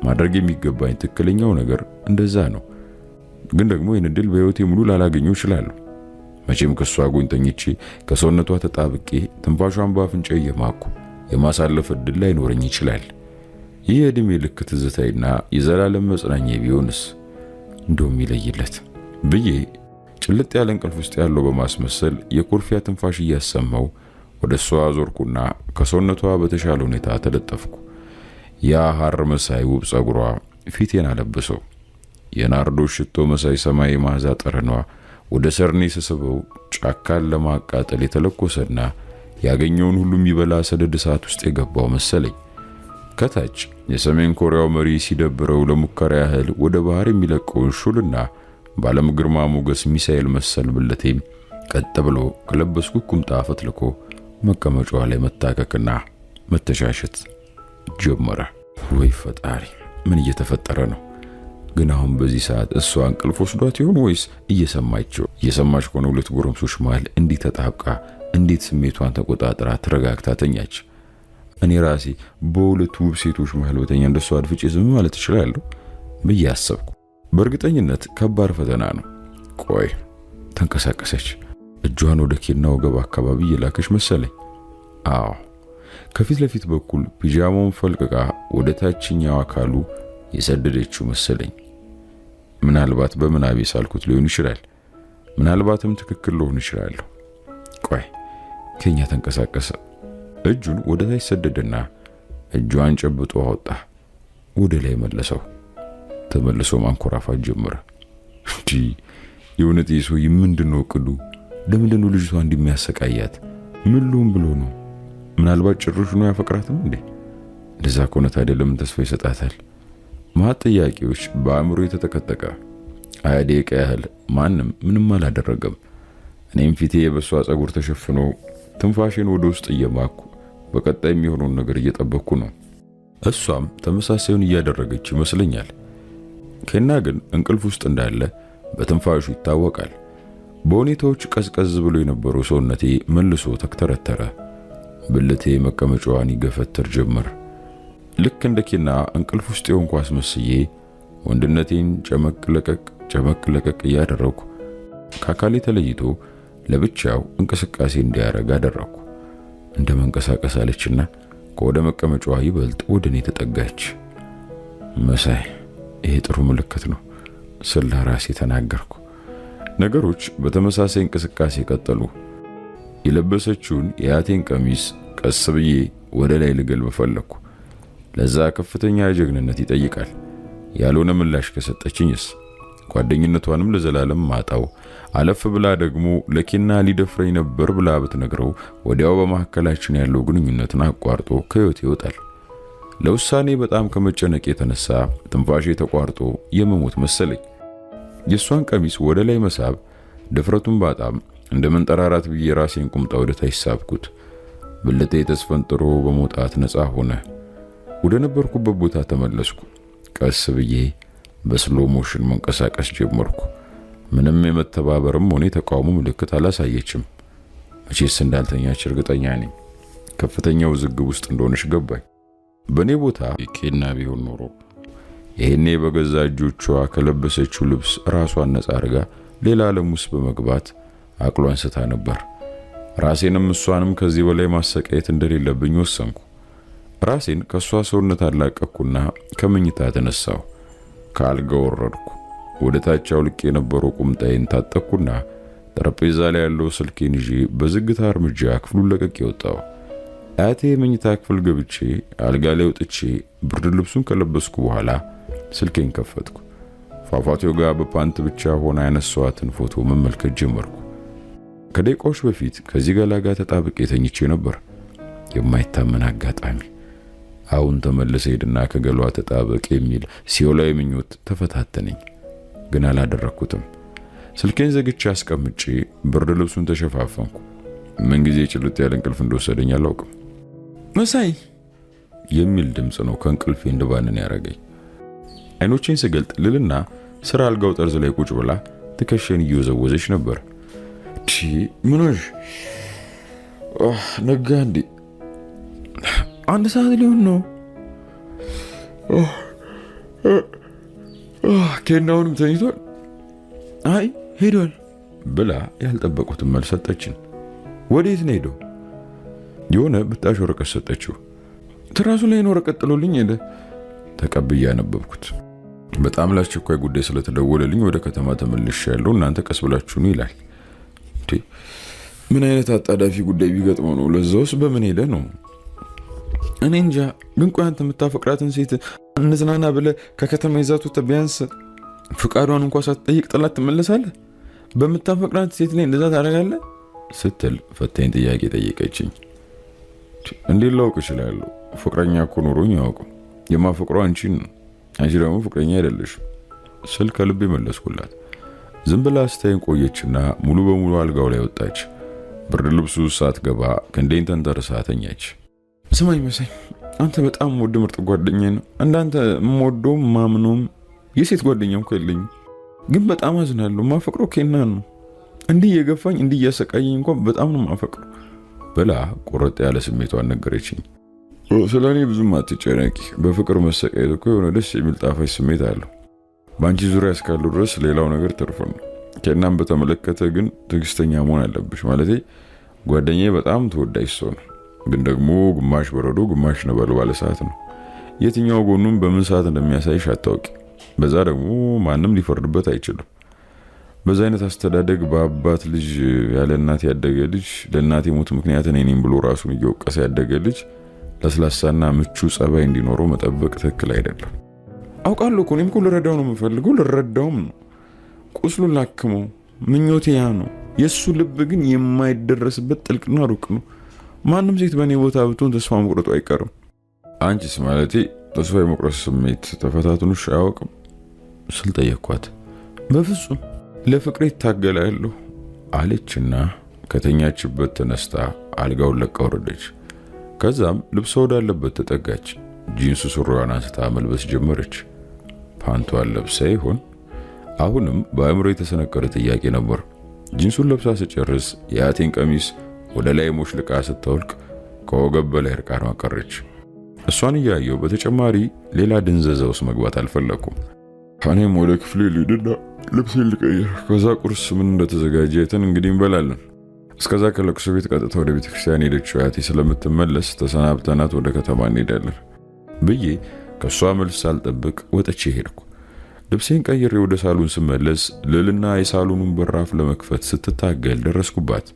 ማድረግ የሚገባኝ ትክክለኛው ነገር እንደዛ ነው። ግን ደግሞ ይህን ዕድል በህይወቴ ሙሉ ላላገኘው እችላለሁ። መቼም ከሷ ጎን ተኝቼ ከሰውነቷ ተጣብቄ ትንፋሿን በአፍንጫ እየማኩ የማሳለፍ እድል ላይኖረኝ ይችላል። ይህ የዕድሜ ልክ ትዝታይና የዘላለም መጽናኛ ቢሆንስ እንደውም ይለይለት ብዬ ጭልጥ ያለ እንቅልፍ ውስጥ ያለው በማስመሰል የኩርፊያ ትንፋሽ እያሰማው ወደ እሷ ዞርኩና ከሰውነቷ በተሻለ ሁኔታ ተለጠፍኩ። ያ ሐር መሳይ ውብ ጸጉሯ ፊቴን አለበሰው። የናርዶስ ሽቶ መሳይ ሰማያዊ መዓዛ ጠረኗ ወደ ሰርኔ ስስበው ጫካን ለማቃጠል የተለኮሰና ያገኘውን ሁሉ የሚበላ ሰደድ እሳት ውስጥ የገባው መሰለኝ። ከታች የሰሜን ኮሪያው መሪ ሲደብረው ለሙከራ ያህል ወደ ባህር የሚለቀውን ሹልና ባለም ግርማ ሞገስ ሚሳኤል መሰል ብልቴም ቀጥ ብሎ ከለበስኩ ቁምጣ ፈትልኮ መቀመጫዋ ላይ መታከክና መተሻሸት ጀመረ። ወይ ፈጣሪ፣ ምን እየተፈጠረ ነው? ግን አሁን በዚህ ሰዓት እሷ እንቅልፍ ወስዷት ይሆን ወይስ እየሰማቸው? እየሰማች ከሆነ ሁለት ጎረምሶች መሃል እንዲህ ተጣብቃ እንዴት ስሜቷን ተቆጣጥራ ተረጋግታ ተኛች? እኔ ራሴ በሁለት ውብ ሴቶች መሃል በተኛ እንደሷ አድፍጬ ዝም ማለት እችላለሁ ብዬ አሰብኩ። በእርግጠኝነት ከባድ ፈተና ነው። ቆይ ተንቀሳቀሰች። እጇን ወደ ኬና ወገብ አካባቢ እየላከች መሰለኝ። አዎ፣ ከፊት ለፊት በኩል ፒጃማውን ፈልቅቃ ወደ ታችኛው አካሉ የሰደደችው መሰለኝ። ምናልባት በምናቤ ሳልኩት ሊሆን ይችላል። ምናልባትም ትክክል ሊሆን ይችላል። ቆይ ኬኛ ተንቀሳቀሰ። እጁን ወደ ታች ሰደደና እጇን ጨብጦ አወጣ። ወደ ላይ መለሰው። ተመልሶ ማንኮራፋት ጀመረ። እንጂ የእውነት ሰውዬ ምንድነው እቅዱ? ለምንድነው ልጅቷ እንደሚያሰቃያት? ምን ልሁን ብሎ ነው? ምናልባት ጭራሽ ነው ያፈቅራትም እንዴ? እንደዛ ከሆነ ታዲያ ለምን ተስፋ ይሰጣታል? ማት ጥያቄዎች በአእምሮ የተጠቀጠቀ። 20 ደቂቃ ያህል ማንም ምንም አላደረገም። እኔም ፊቴ በሷ ጸጉር ተሸፍኖ ትንፋሽን ወደ ውስጥ እየማኩ በቀጣይ የሚሆነውን ነገር እየጠበቅኩ ነው። እሷም ተመሳሳዩን እያደረገች ይመስለኛል። ኬና ግን እንቅልፍ ውስጥ እንዳለ በትንፋሹ ይታወቃል። በሁኔታዎች ቀዝቀዝ ብሎ የነበረው ሰውነቴ መልሶ ተክተረተረ። ብልቴ መቀመጫዋን ይገፈተር ጀመር። ልክ እንደ ኬና እንቅልፍ ውስጥ የሆንኩ አስመስዬ ወንድነቴን ጨመቅ ለቀቅ እያደረኩ ከአካሌ ተለይቶ ለብቻው እንቅስቃሴ እንዲያደርግ አደረኩ። እንደ መንቀሳቀስ አለችና ከወደ መቀመጫዋ ይበልጥ ወደ እኔ ተጠጋች። መሳይ፣ ይሄ ጥሩ ምልክት ነው ስለ ራሴ ተናገርኩ። ነገሮች በተመሳሳይ እንቅስቃሴ ቀጠሉ። የለበሰችውን የአቴን ቀሚስ ቀስ ብዬ ወደ ላይ ልገልብ ፈለኩ። ለዛ ከፍተኛ ጀግንነት ይጠይቃል። ያልሆነ ምላሽ ከሰጠችኝስ ጓደኝነቷንም ለዘላለም ማጣው። አለፍ ብላ ደግሞ ለኬና ሊደፍረኝ ነበር ብላ ብትነግረው ወዲያው በመሐከላችን ያለው ግንኙነትን አቋርጦ ከህይወት ይወጣል። ለውሳኔ በጣም ከመጨነቅ የተነሳ ትንፋሼ ተቋርጦ የመሞት መሰለኝ። የሷን ቀሚስ ወደ ላይ መሳብ ድፍረቱን ባጣም እንደ መንጠራራት ብዬ ራሴን ቁምጣ ወደ ታች ሳብኩት። ብልቴ ተስፈንጥሮ በመውጣት ነፃ ሆነ። ወደ ነበርኩበት ቦታ ተመለስኩ። ቀስ ብዬ በስሎ ሞሽን መንቀሳቀስ ጀመርኩ። ምንም የመተባበርም ሆነ የተቃውሞ ምልክት አላሳየችም። መቼስ እንዳልተኛች እርግጠኛ ነኝ። ከፍተኛው ውዝግብ ውስጥ እንደሆነች ገባኝ። በኔ ቦታ ኬና ቢሆን ኖሮ ይሄኔ በገዛ እጆቿ ከለበሰችው ልብስ ራሷን ነፃ አድርጋ ሌላ ዓለም ውስጥ በመግባት አቅሏን ስታ ነበር። ራሴንም እሷንም ከዚህ በላይ ማሰቃየት እንደሌለብኝ ወሰንኩ። ራሴን ከሷ ሰውነት አላቀቅኩና ከመኝታ ተነሳሁ። ከአልጋ ወረድኩ። ወደ ታች አውልቄ የነበረው ቁምጣዬን ታጠቅኩና ጠረጴዛ ላይ ያለው ስልኬን ይዤ በዝግታ እርምጃ ክፍሉን ለቅቄ ወጣሁ። አያቴ መኝታ ክፍል ገብቼ አልጋ ላይ ወጥቼ ብርድ ልብሱን ከለበስኩ በኋላ ስልኬን ከፈትኩ። ፏፏቴው ጋር በፓንት ብቻ ሆና ያነሳኋትን ፎቶ መመልከት ጀመርኩ። ከደቂቃዎች በፊት ከዚህ ገላ ጋር ተጣብቄ ተኝቼ ነበር። የማይታመን አጋጣሚ። አሁን ተመልሰ ሄድና ከገሏ ተጣበቅ የሚል ሲኦላዊ ምኞት ተፈታተነኝ። ግን አላደረኩትም። ስልኬን ዘግቼ አስቀምጬ ብርድ ልብሱን ተሸፋፈንኩ። ምን ጊዜ ጭልጥ ያለ እንቅልፍ እንደወሰደኝ አላውቅም። መሳይ የሚል ድምጽ ነው ከእንቅልፌ እንደባነን ያረገኝ። አይኖቼን ስገልጥ ልልና ስራ አልጋው ጠርዝ ላይ ቁጭ ብላ ትከሻዬን እየወዘወዘች ነበር። ምን ሆነሽ? ነጋ እንዴ? 1 ሰዓት ሊሆን ነው። ኬናውንም ተኝቷል? አይ ሄዷል ብላ ያልጠበቁትን መልስ ሰጠችን። ወዴት ነው ሄደው? የሆነ ብጣሽ ወረቀት ሰጠችው። ትራሱ ላይ ወረቀት ጥሎልኝ ሄደ። ተቀብዬ አነበብኩት። በጣም ለአስቸኳይ ጉዳይ ስለተደወለልኝ ወደ ከተማ ተመልሻለሁ፣ እናንተ ቀስ ብላችሁ ነው ይላል። ምን አይነት አጣዳፊ ጉዳይ ቢገጥመው ነው? ለዛውስ በምን ሄደ ነው? እኔ እንጃ። ግን ቆይ አንተ የምታፈቅራትን ሴት እንዝናና ብለህ ከከተማ ይዛቱ ቢያንስ ፍቃዷን እንኳን ሳትጠይቅ ጥላት ትመለሳለህ? በምታፈቅራት ሴት ላይ እንደዛ ታደርጋለህ? ስትል ፈታኝ ጥያቄ ጠየቀችኝ። እንዴት ላውቅ እችላለሁ? ፍቅረኛ እኮ ኖሮኝ አያውቅም። የማፈቅረው አንቺን ነው፣ አንቺ ደግሞ ፍቅረኛ አይደለሽም ስል ከልቤ መለስኩላት። ዝም ብላ አስተያየን ቆየችና ሙሉ በሙሉ አልጋው ላይ ወጣች። ብርድ ልብሱ ሳትገባ ክንዴን ተንተርሳ ተኛች። ስማኝ መሳይ፣ አንተ በጣም ወድ ምርጥ ጓደኛዬ ነው። እንዳንተ የምወደውም ማምኖም የሴት ጓደኛ እኮ የለኝም። ግን በጣም አዝናለሁ። ማፈቅረው ኬናን ነው። እንዲህ እየገፋኝ እንዲህ እያሰቃየኝ እንኳን በጣም ነው ማፈቅረው ብላ ቁርጥ ያለ ስሜቷን ነገረችኝ። ስለኔ ብዙም አትጨነቂ። በፍቅር መሰቃየት እኮ የሆነ ደስ የሚል ጣፋጭ ስሜት አለው። በአንቺ ዙሪያ እስካሉ ድረስ ሌላው ነገር ትርፍ ነው። ኬናን በተመለከተ ግን ትዕግስተኛ መሆን አለብሽ። ማለቴ ጓደኛዬ በጣም ተወዳጅ ሰው ነው፣ ግን ደግሞ ግማሽ በረዶ ግማሽ ነበልባል እሳት ነው። የትኛው ጎኑም በምን ሰዓት እንደሚያሳይሽ አታውቂ። በዛ ደግሞ ማንም ሊፈርድበት አይችልም። በዛ አይነት አስተዳደግ በአባት ልጅ ያለ እናት ያደገ ልጅ ለእናቴ ሞት ምክንያት እኔ ነኝ ብሎ ራሱን እየወቀሰ ያደገ ልጅ ለስላሳና ምቹ ጸባይ እንዲኖረው መጠበቅ ትክክል አይደለም። አውቃለሁ እኮ እኔም እኮ ልረዳው ነው የምፈልገው፣ ልረዳውም ነው። ቁስሉን ላክመው ምኞቴ ያ ነው። የእሱ ልብ ግን የማይደረስበት ጥልቅና ሩቅ ነው። ማንም ሴት በእኔ ቦታ ብትሆን ተስፋ መቁረጡ አይቀርም። አንቺስ? ማለቴ ተስፋ የመቁረጥ ስሜት ተፈታትኖሽ አያውቅም ስል ጠየኳት። በፍጹም ለፍቅሬ እታገላለሁ አለችና ከተኛችበት ተነስታ አልጋውን ለቃ ወረደች። ከዛም ልብሷ ወዳለበት ተጠጋች። ጂንስ ሱሪዋን አንስታ መልበስ ጀመረች። ፓንቷን ለብሳ ይሆን? አሁንም በአእምሮ የተሰነቀረ ጥያቄ ነበር። ጂንሱን ለብሳ ስጨርስ የአቴን ቀሚስ ወደ ላይ ሞሽልቃ ስታወልቅ ከወገብ በላይ እርቃኗን ቀረች። እሷን እያየው በተጨማሪ ሌላ ድንዘዛ ውስጥ መግባት አልፈለኩም። እኔም ወደ ክፍሌ ልሂድና ልብሴን ልቀይር፣ ከዛ ቁርስ ምን እንደተዘጋጀ አይተን እንግዲህ እንበላለን። እስከዛ ከለቅሶ ቤት ቀጥታ ወደ ቤተክርስቲያን ሄደችው አያቴ ስለምትመለስ ተሰናብተናት ወደ ከተማ እንሄዳለን ብዬ ከሷ መልስ ሳልጠብቅ ወጥቼ ሄድኩ። ልብሴን ቀይሬ ወደ ሳሎን ስመለስ ልልና የሳሎኑን በራፍ ለመክፈት ስትታገል ደረስኩባት።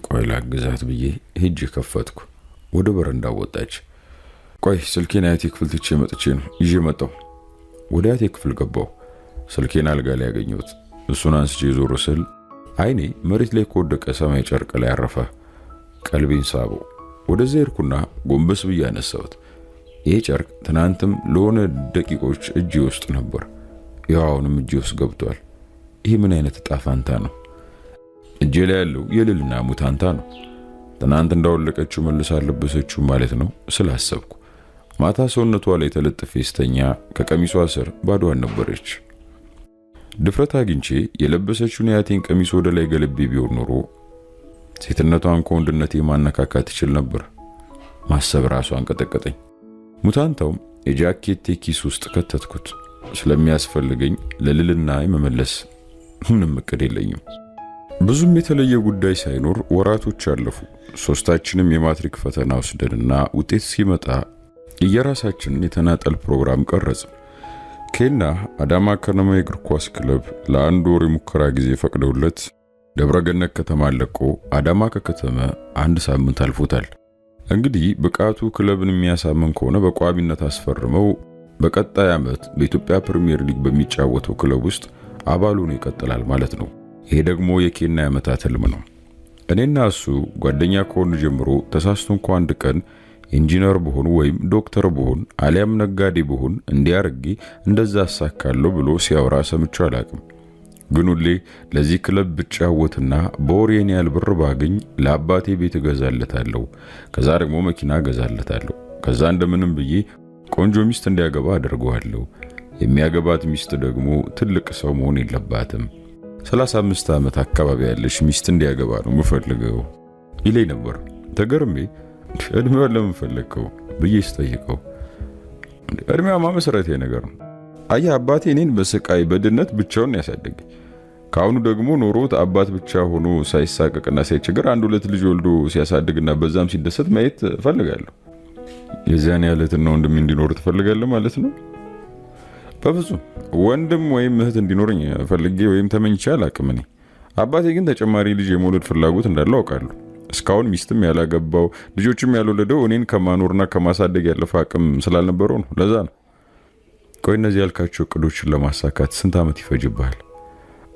ቆይ ላግዛት ብዬ ሄጄ ከፈትኩ። ወደ በረንዳ ወጣች። ቆይ ስልኬን አያቴ ክፍል ትቼ መጥቼ ነው ይዤ መጣሁ። ወደ አያቴ ክፍል ገባሁ። ስልኬን አልጋ ላይ ያገኘሁት። እሱን አንስቼ ዞር ስል አይኔ መሬት ላይ ከወደቀ ሰማይ ጨርቅ ላይ አረፈ። ቀልቤን ሳበው። ወደዚያ ሄድኩና ጎንበስ ብዬ አነሳሁት። ይሄ ጨርቅ ትናንትም ለሆነ ደቂቆች እጄ ውስጥ ነበር። ያው አሁንም እጄ ውስጥ ገብቷል። ይሄ ምን አይነት ዕጣ ፈንታ ነው? እጄ ላይ ያለው የልልና ሙታንታ ነው። ትናንት እንዳወለቀችው መልሳ አለበሰችው ማለት ነው ስላሰብኩ ማታ ሰውነቷ ላይ ተለጥፌ ስተኛ ከቀሚሷ ስር ባዶዋን ነበረች። ድፍረት አግኝቼ የለበሰችውን የአያቴን ቀሚስ ወደ ላይ ገለቤ ቢሆን ኖሮ ሴትነቷን ከወንድነቴ ማነካካት ይችል ነበር። ማሰብ ራሱ አንቀጠቀጠኝ። ሙታንታውም የጃኬቴ ኪስ ውስጥ ከተትኩት። ስለሚያስፈልገኝ ለልልና የመመለስ ምንም እቅድ የለኝም። ብዙም የተለየ ጉዳይ ሳይኖር ወራቶች አለፉ። ሶስታችንም የማትሪክ ፈተና ወስደንና ውጤት ሲመጣ የየራሳችንን የተናጠል ፕሮግራም ቀረጽን። ኬና አዳማ ከነማ የእግር ኳስ ክለብ ለአንድ ወር የሙከራ ጊዜ ፈቅደውለት ደብረገነት ከተማ ለቆ አዳማ ከከተማ አንድ ሳምንት አልፎታል። እንግዲህ ብቃቱ ክለብን የሚያሳምን ከሆነ በቋሚነት አስፈርመው በቀጣይ ዓመት በኢትዮጵያ ፕሪሚየር ሊግ በሚጫወተው ክለብ ውስጥ አባል ሆኖ ይቀጥላል ማለት ነው። ይሄ ደግሞ የኬና ዓመታት ህልም ነው። እኔና እሱ ጓደኛ ከሆኑ ጀምሮ ተሳስቶ እንኳን አንድ ቀን ኢንጂነር ብሆን ወይም ዶክተር ብሆን አሊያም ነጋዴ ብሆን እንዲያርጌ እንደዛ አሳካለሁ ብሎ ሲያወራ ሰምቼው አላቅም። ግን ሁሌ ለዚህ ክለብ ብጫወትና በወሬን ያህል ብር ባገኝ ለአባቴ ቤት እገዛለታለሁ፣ ከዛ ደግሞ መኪና እገዛለታለሁ፣ ከዛ እንደምንም ብዬ ቆንጆ ሚስት እንዲያገባ አደርገዋለሁ። የሚያገባት ሚስት ደግሞ ትልቅ ሰው መሆን የለባትም፣ 35 ዓመት አካባቢ ያለሽ ሚስት እንዲያገባ ነው የምፈልገው ይለኝ ነበር። ተገርሜ እድሜዋን ለምን ፈለግከው ብዬ ስጠይቀው እድሜዋ መሰረታዊ ነገር ነው። አየህ አባቴ እኔን በስቃይ በድነት ብቻውን ያሳደገኝ። ካሁኑ ደግሞ ኖሮት አባት ብቻ ሆኖ ሳይሳቀቅና ሳይቸገር አንድ ሁለት ልጅ ወልዶ ሲያሳድግና በዛም ሲደሰት ማየት ፈልጋለሁ። የዚያን ያለትና ወንድም እንዲኖር ትፈልጋለህ ማለት ነው? በፍጹም ወንድም ወይም እህት እንዲኖርኝ ፈልጌ ወይም ተመኝቼ አላቅም። እኔ አባቴ ግን ተጨማሪ ልጅ የመውለድ ፍላጎት እንዳለው አውቃለሁ። እስካሁን ሚስትም ያላገባው ልጆችም ያልወለደው እኔን ከማኖርና ከማሳደግ ያለፈ አቅም ስላልነበረው ነው። ለዛ ነው። ቆይ እነዚህ ያልካቸው እቅዶችን ለማሳካት ስንት ዓመት ይፈጅብሃል?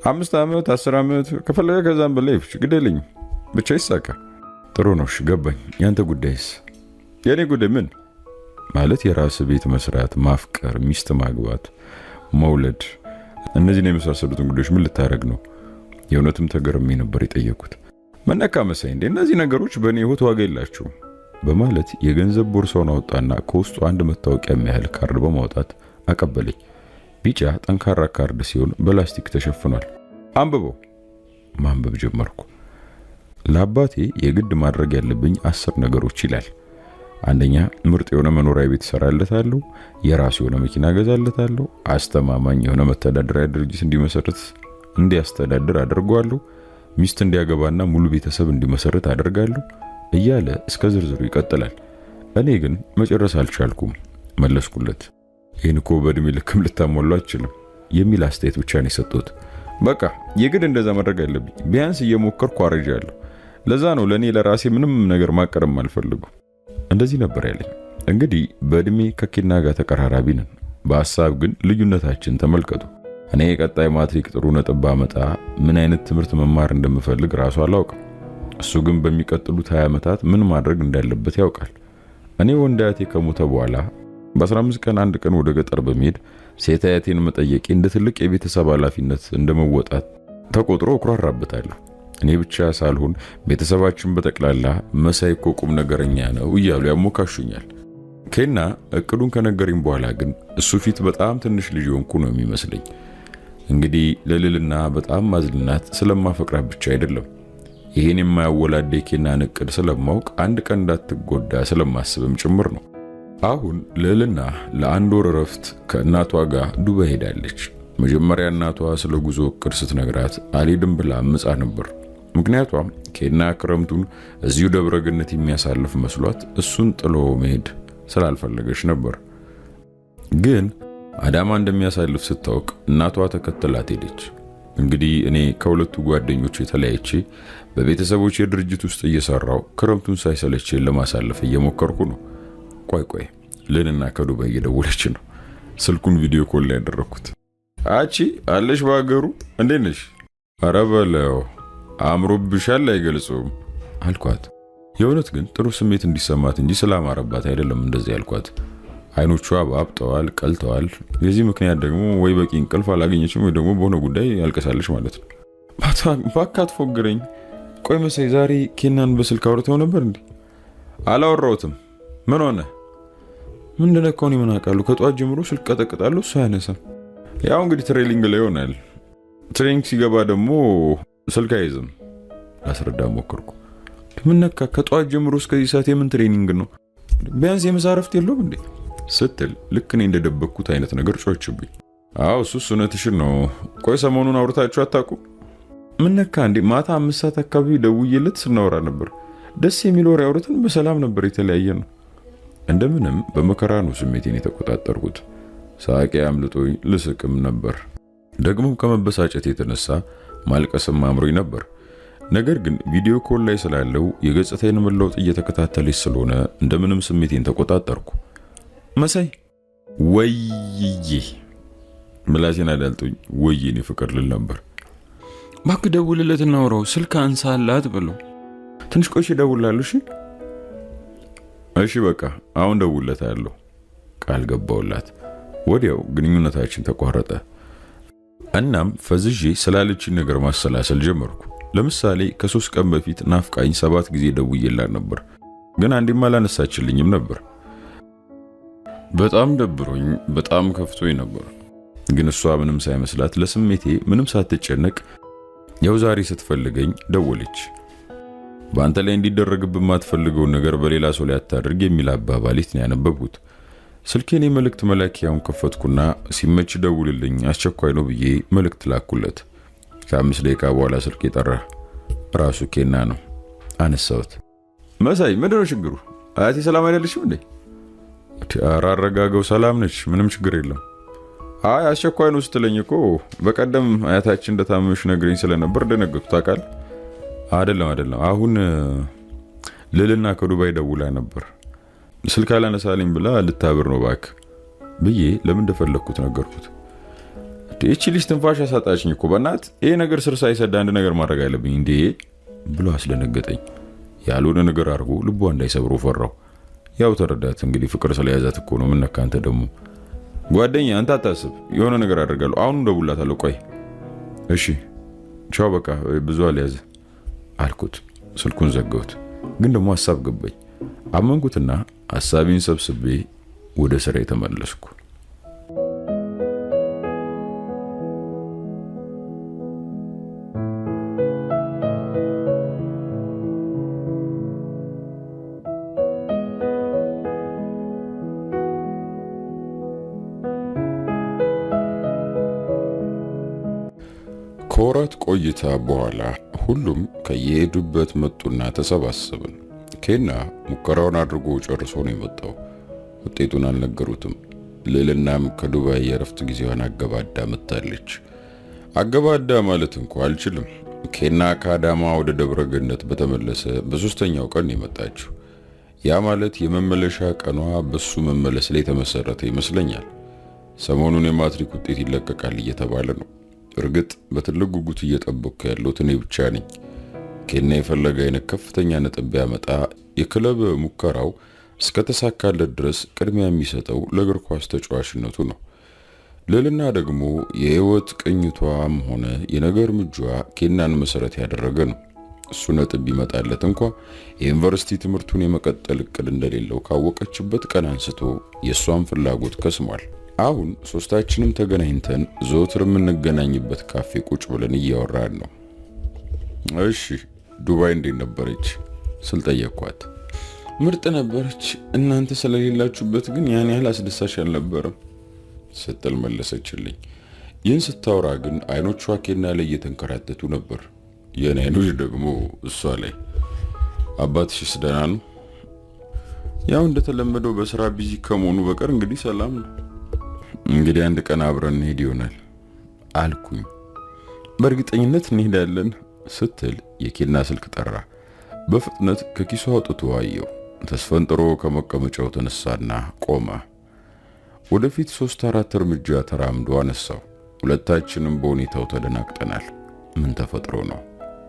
5 ዓመት 10 ዓመት ከፈለገ ከዛም በላይ ይፍጭ፣ ግደልኝ ብቻ ይሳካ። ጥሩ ነው፣ እሺ ገባኝ። ያንተ ጉዳይስ? የኔ ጉዳይ ምን ማለት የራስ ቤት መስራት፣ ማፍቀር፣ ሚስት ማግባት፣ መውለድ፣ እነዚህን የመሳሰሉትን ጉዳዮች ምን ልታረግ ነው? የእውነትም ተገርሜ ነበር የጠየኩት። መነካ መሳይ እንዴ? እነዚህ ነገሮች በእኔ ህይወት ዋጋ የላቸውም በማለት የገንዘብ ቦርሳውን አወጣና ከውስጡ አንድ መታወቂያ የሚያህል ካርድ በማውጣት አቀበለኝ። ቢጫ ጠንካራ ካርድ ሲሆን በላስቲክ ተሸፍኗል። አንብበው። ማንበብ ጀመርኩ። ለአባቴ የግድ ማድረግ ያለብኝ 10 ነገሮች ይላል። አንደኛ፣ ምርጥ የሆነ መኖሪያ ቤት እሰራለታለሁ፣ የራሱ የሆነ መኪና ገዛለታለሁ፣ አስተማማኝ የሆነ መተዳደሪያ ድርጅት እንዲያስተዳድር አድርጓለሁ፣ ሚስት እንዲያገባና ሙሉ ቤተሰብ እንዲመሰርት አደርጋለሁ እያለ እስከ ዝርዝሩ ይቀጥላል። እኔ ግን መጨረስ አልቻልኩም። መለስኩለት። ይህን እኮ በእድሜ ልክም ልታሟሉ አትችልም የሚል አስተያየት ብቻ ነው የሰጡት። በቃ የግድ እንደዛ ማድረግ አለብኝ። ቢያንስ እየሞከርኩ አረጃለሁ። ለዛ ነው ለእኔ ለራሴ ምንም ነገር ማቀረም አልፈልጉም። እንደዚህ ነበር ያለኝ። እንግዲህ በእድሜ ከኬና ጋር ተቀራራቢ ነን፣ በሀሳብ ግን ልዩነታችን ተመልከቱ። እኔ የቀጣይ ማትሪክ ጥሩ ነጥብ ባመጣ ምን አይነት ትምህርት መማር እንደምፈልግ ራሱ አላውቅም። እሱ ግን በሚቀጥሉት 20 ዓመታት ምን ማድረግ እንዳለበት ያውቃል። እኔ ወንድ አያቴ ከሞተ በኋላ በ15 ቀን አንድ ቀን ወደ ገጠር በመሄድ ሴት አያቴን መጠየቄ እንደ ትልቅ የቤተሰብ ኃላፊነት እንደመወጣት ተቆጥሮ እኩራራበታለሁ። እኔ ብቻ ሳልሆን ቤተሰባችን በጠቅላላ መሳይ እኮ ቁም ነገረኛ ነው እያሉ ያሞካሹኛል። ኬና እቅዱን ከነገረኝ በኋላ ግን እሱ ፊት በጣም ትንሽ ልጅ ሆንኩ ነው የሚመስለኝ። እንግዲህ ለልልና በጣም ማዝልናት ስለማፈቅራት ብቻ አይደለም፣ ይሄን የማያወላደ ኬናን እቅድ ስለማውቅ አንድ ቀን እንዳትጎዳ ስለማስብም ጭምር ነው። አሁን ልልና ለአንድ ወር እረፍት ከእናቷ ጋር ዱባይ ሄዳለች። መጀመሪያ እናቷ ስለ ጉዞ እቅድ ስትነግራት አልሄድም ብላ አምጻ ነበር። ምክንያቷም ኬና ክረምቱን እዚሁ ደብረገነት የሚያሳልፍ መስሏት እሱን ጥሎ መሄድ ስላልፈለገች ነበር። ግን አዳማ እንደሚያሳልፍ ስታውቅ እናቷ ተከትላት ሄደች። እንግዲህ እኔ ከሁለቱ ጓደኞች የተለያይቼ በቤተሰቦች የድርጅት ውስጥ እየሰራው ክረምቱን ሳይሰለች ለማሳለፍ እየሞከርኩ ነው። ቆይ ልንና ከዱባይ እየደወለች ነው። ስልኩን ቪዲዮ ኮል ላይ ያደረኩት። አቺ አለሽ በአገሩ እንዴት ነሽ? ኧረ በለው አምሮብሻል አይገልጹም አልኳት። የእውነት ግን ጥሩ ስሜት እንዲሰማት እንጂ ስላማረባት አይደለም እንደዚህ ያልኳት። አይኖቿ አብጠዋል፣ ቀልተዋል። የዚህ ምክንያት ደግሞ ወይ በቂ እንቅልፍ አላገኘችም ወይ ደግሞ በሆነ ጉዳይ ያልቀሳለች ማለት ነው። ባካት ፎግረኝ። ቆይ መሳይ ዛሬ ኬናን በስልክ አውርተው ነበር እንዴ? አላወራሁትም። ምን ሆነ? ምንድነው? ከሆነ ምን አውቃለሁ። ከጧት ጀምሮ ስልክ ቀጠቅጣለሁ፣ እሱ አያነሳም። ያው እንግዲህ ትሬኒንግ ላይ ይሆናል። ትሬኒንግ ሲገባ ደግሞ ስልክ አይዝም። ላስረዳ ሞከርኩ። ምን ነካ? ከጧት ጀምሮ እስከዚህ ሰዓት የምን ትሬኒንግ ነው? ቢያንስ የምሳ እረፍት የለውም እንዴ? ስትል ልክ እኔ እንደደበቅኩት አይነት ነገር ጮችብኝ። አዎ እሱስ እውነትሽን ነው። ቆይ ሰሞኑን አውርታችሁ አታውቁም? ምን ነካ እንዴ? ማታ 5 ሰዓት አካባቢ ደውዬለት ስናወራ ነበር። ደስ የሚል ወሬ አውርተን በሰላም ነበር የተለያየ ነው። እንደምንም በመከራ ነው ስሜቴን የተቆጣጠርኩት። ሳቄ አምልጦኝ ልስቅም ነበር። ደግሞም ከመበሳጨት የተነሳ ማልቀስም አምሮኝ ነበር። ነገር ግን ቪዲዮ ኮል ላይ ስላለው የገጽታዬን መለወጥ እየተከታተለች ስለሆነ እንደምንም ስሜቴን ተቆጣጠርኩ። መሳይ ወይዬ ምላሴን አዳልጦኝ ወይኔ ፍቅር ልል ነበር። እባክህ ደውልለት እናውራው፣ ስልክ አንሳላት ብለው። ትንሽ ቆይቼ እደውልልሃለሁ። እሺ በቃ አሁን ደውልለታለሁ ቃል ገባውላት። ወዲያው ግንኙነታችን ተቋረጠ። እናም ፈዝዤ ስላለችኝ ነገር ማሰላሰል ጀመርኩ። ለምሳሌ ከ3 ቀን በፊት ናፍቃኝ 7 ጊዜ ደውዬላት ነበር፣ ግን አንዴም አላነሳችልኝም ነበር። በጣም ደብሮኝ በጣም ከፍቶኝ ነበር። ግን እሷ ምንም ሳይመስላት ለስሜቴ ምንም ሳትጨነቅ ያው ዛሬ ስትፈልገኝ ደወለች። በአንተ ላይ እንዲደረግብህ የማትፈልገውን ነገር በሌላ ሰው ላይ አታድርግ የሚል አባባሊት ነው ያነበብኩት። ስልኬን የመልእክት መላኪያውን ከፈትኩና ሲመች ደውልልኝ አስቸኳይ ነው ብዬ መልእክት ላኩለት። ከ5 ደቂቃ በኋላ ስልክ የጠራ ራሱ ኬና ነው። አነሳሁት። መሳይ ምንድነው ችግሩ? አያቴ ሰላም አይደለሽም እንዴ? አራረጋገው ሰላም ነች፣ ምንም ችግር የለም። አይ አስቸኳይ ነው ስትለኝ እኮ በቀደም አያታችን እንደታመመሽ ነግረኝ ስለነበር ደነገጥኩ ታውቃለህ። አይደለም አሁን ልልና ከዱባይ ደውላ ነበር። ስልክ አላነሳልኝ ብላ ልታብር ነው እባክህ ብዬ ለምን እንደፈለኩት ነገርኩት። እቺ ልጅ ትንፋሽ አሳጣችኝ እኮ በእናት ይሄ ነገር ስር ሳይሰድ አንድ ነገር ማድረግ አለብኝ እንዴ ብሎ አስደነገጠኝ። ያልሆነ ነገር አድርጎ ልቧ እንዳይሰብሮ ፈራው። ያው ተረዳት እንግዲህ ፍቅር ስለያዛት እኮ ነው። ምን ነካ አንተ ደግሞ ጓደኛ አንተ አታስብ፣ የሆነ ነገር አደርጋለሁ። አሁን ደውላታለሁ። ቆይ እሺ ቻው በቃ ብዙ አልያዘ አልኩት። ስልኩን ዘጋሁት። ግን ደግሞ ሐሳብ ገባኝ። አመንኩትና ሐሳቤን ሰብስቤ ወደ ስራ ተመለስኩ። ከወራት ቆይታ በኋላ ሁሉም ከየሄዱበት መጡና ተሰባሰብን። ኬና ሙከራውን አድርጎ ጨርሶ ነው የመጣው። ውጤቱን አልነገሩትም። ልዕልናም ከዱባይ የረፍት ጊዜዋን አገባዳ መጣለች። አገባዳ ማለት እንኳን አልችልም። ኬና ከአዳማ ወደ ደብረ ገነት በተመለሰ በሶስተኛው ቀን የመጣችው። ያ ማለት የመመለሻ ቀኗ በሱ መመለስ ላይ የተመሰረተ ይመስለኛል። ሰሞኑን የማትሪክ ውጤት ይለቀቃል እየተባለ ነው። እርግጥ በትልቅ ጉጉት እየጠበቅኩ ያለሁት እኔ ብቻ ነኝ። ኬና የፈለገ አይነት ከፍተኛ ነጥብ ቢያመጣ የክለብ ሙከራው እስከተሳካለት ድረስ ቅድሚያ የሚሰጠው ለእግር ኳስ ተጫዋችነቱ ነው። ልዕልና ደግሞ የህይወት ቅኝቷም ሆነ የነገር እርምጃ ኬናን መሰረት ያደረገ ነው። እሱ ነጥብ ቢመጣለት እንኳ የዩኒቨርሲቲ ትምህርቱን የመቀጠል እቅድ እንደሌለው ካወቀችበት ቀን አንስቶ የእሷን ፍላጎት ከስሟል። አሁን ሶስታችንም ተገናኝተን ዘወትር የምንገናኝበት ካፌ ቁጭ ብለን እያወራን ነው። እሺ ዱባይ እንዴት ነበረች ስል ጠየቅኳት። ምርጥ ነበረች፣ እናንተ ስለሌላችሁበት ግን ያን ያህል አስደሳች አልነበረም ስትል መለሰችልኝ። ይህን ስታወራ ግን አይኖቿ ኬና ላይ እየተንከራተቱ ነበር። የኔ አይኖች ደግሞ እሷ ላይ። አባትሽስ ደህና ነው? ያው እንደተለመደው በስራ ቢዚ ከመሆኑ በቀር እንግዲህ ሰላም ነው። እንግዲህ አንድ ቀን አብረን እንሄድ ይሆናል አልኩኝ። በእርግጠኝነት እንሄዳለን ስትል የኬና ስልክ ጠራ። በፍጥነት ከኪሱ አውጥቶ አየው። ተስፈንጥሮ ከመቀመጫው ተነሳና ቆመ። ወደፊት 3-4 እርምጃ ተራምዶ አነሳው። ሁለታችንም በሁኔታው ተደናቅጠናል። ምን ተፈጥሮ ነው?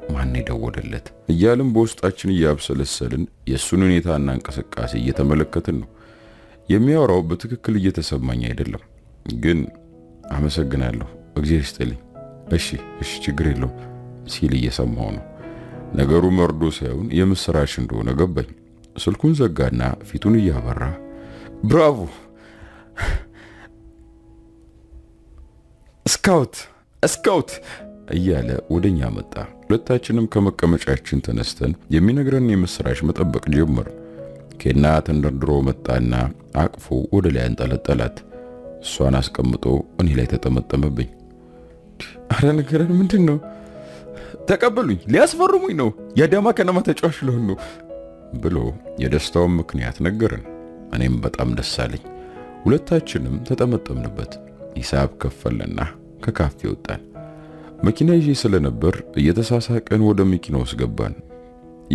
ማን የደወለለት እያልን በውስጣችን እያብሰለሰልን የሱን ሁኔታና እንቅስቃሴ እየተመለከትን ነው። የሚያወራው በትክክል እየተሰማኝ አይደለም፣ ግን አመሰግናለሁ እግዚአብሔር ይስጥልኝ፣ እሺ ችግር የለውም ሲል እየሰማው ነው። ነገሩ መርዶ ሳይሆን የምስራች እንደሆነ ገባኝ። ስልኩን ዘጋና ፊቱን እያበራ ብራቮ ስካውት እያለ ወደኛ መጣ። ሁለታችንም ከመቀመጫችን ተነስተን የሚነግረን የምስራች መጠበቅ ጀመር። ኬና ተንደርድሮ መጣና አቅፎ ወደ ላይ አንጠለጠላት። እሷን አስቀምጦ እኔ ላይ ተጠመጠመብኝ። አረ ነገረን ምንድን ነው? ተቀበሉኝ፣ ሊያስፈርሙኝ ነው፣ የአዳማ ከነማ ተጫዋች ልሆን ነው ብሎ የደስታውን ምክንያት ነገረን። እኔም በጣም ደስ አለኝ። ሁለታችንም ተጠመጠምንበት። ሂሳብ ከፈለና ከካፌ ወጣን። መኪና ይዤ ስለነበር እየተሳሳቀን ወደ መኪናው ውስጥ ገባን።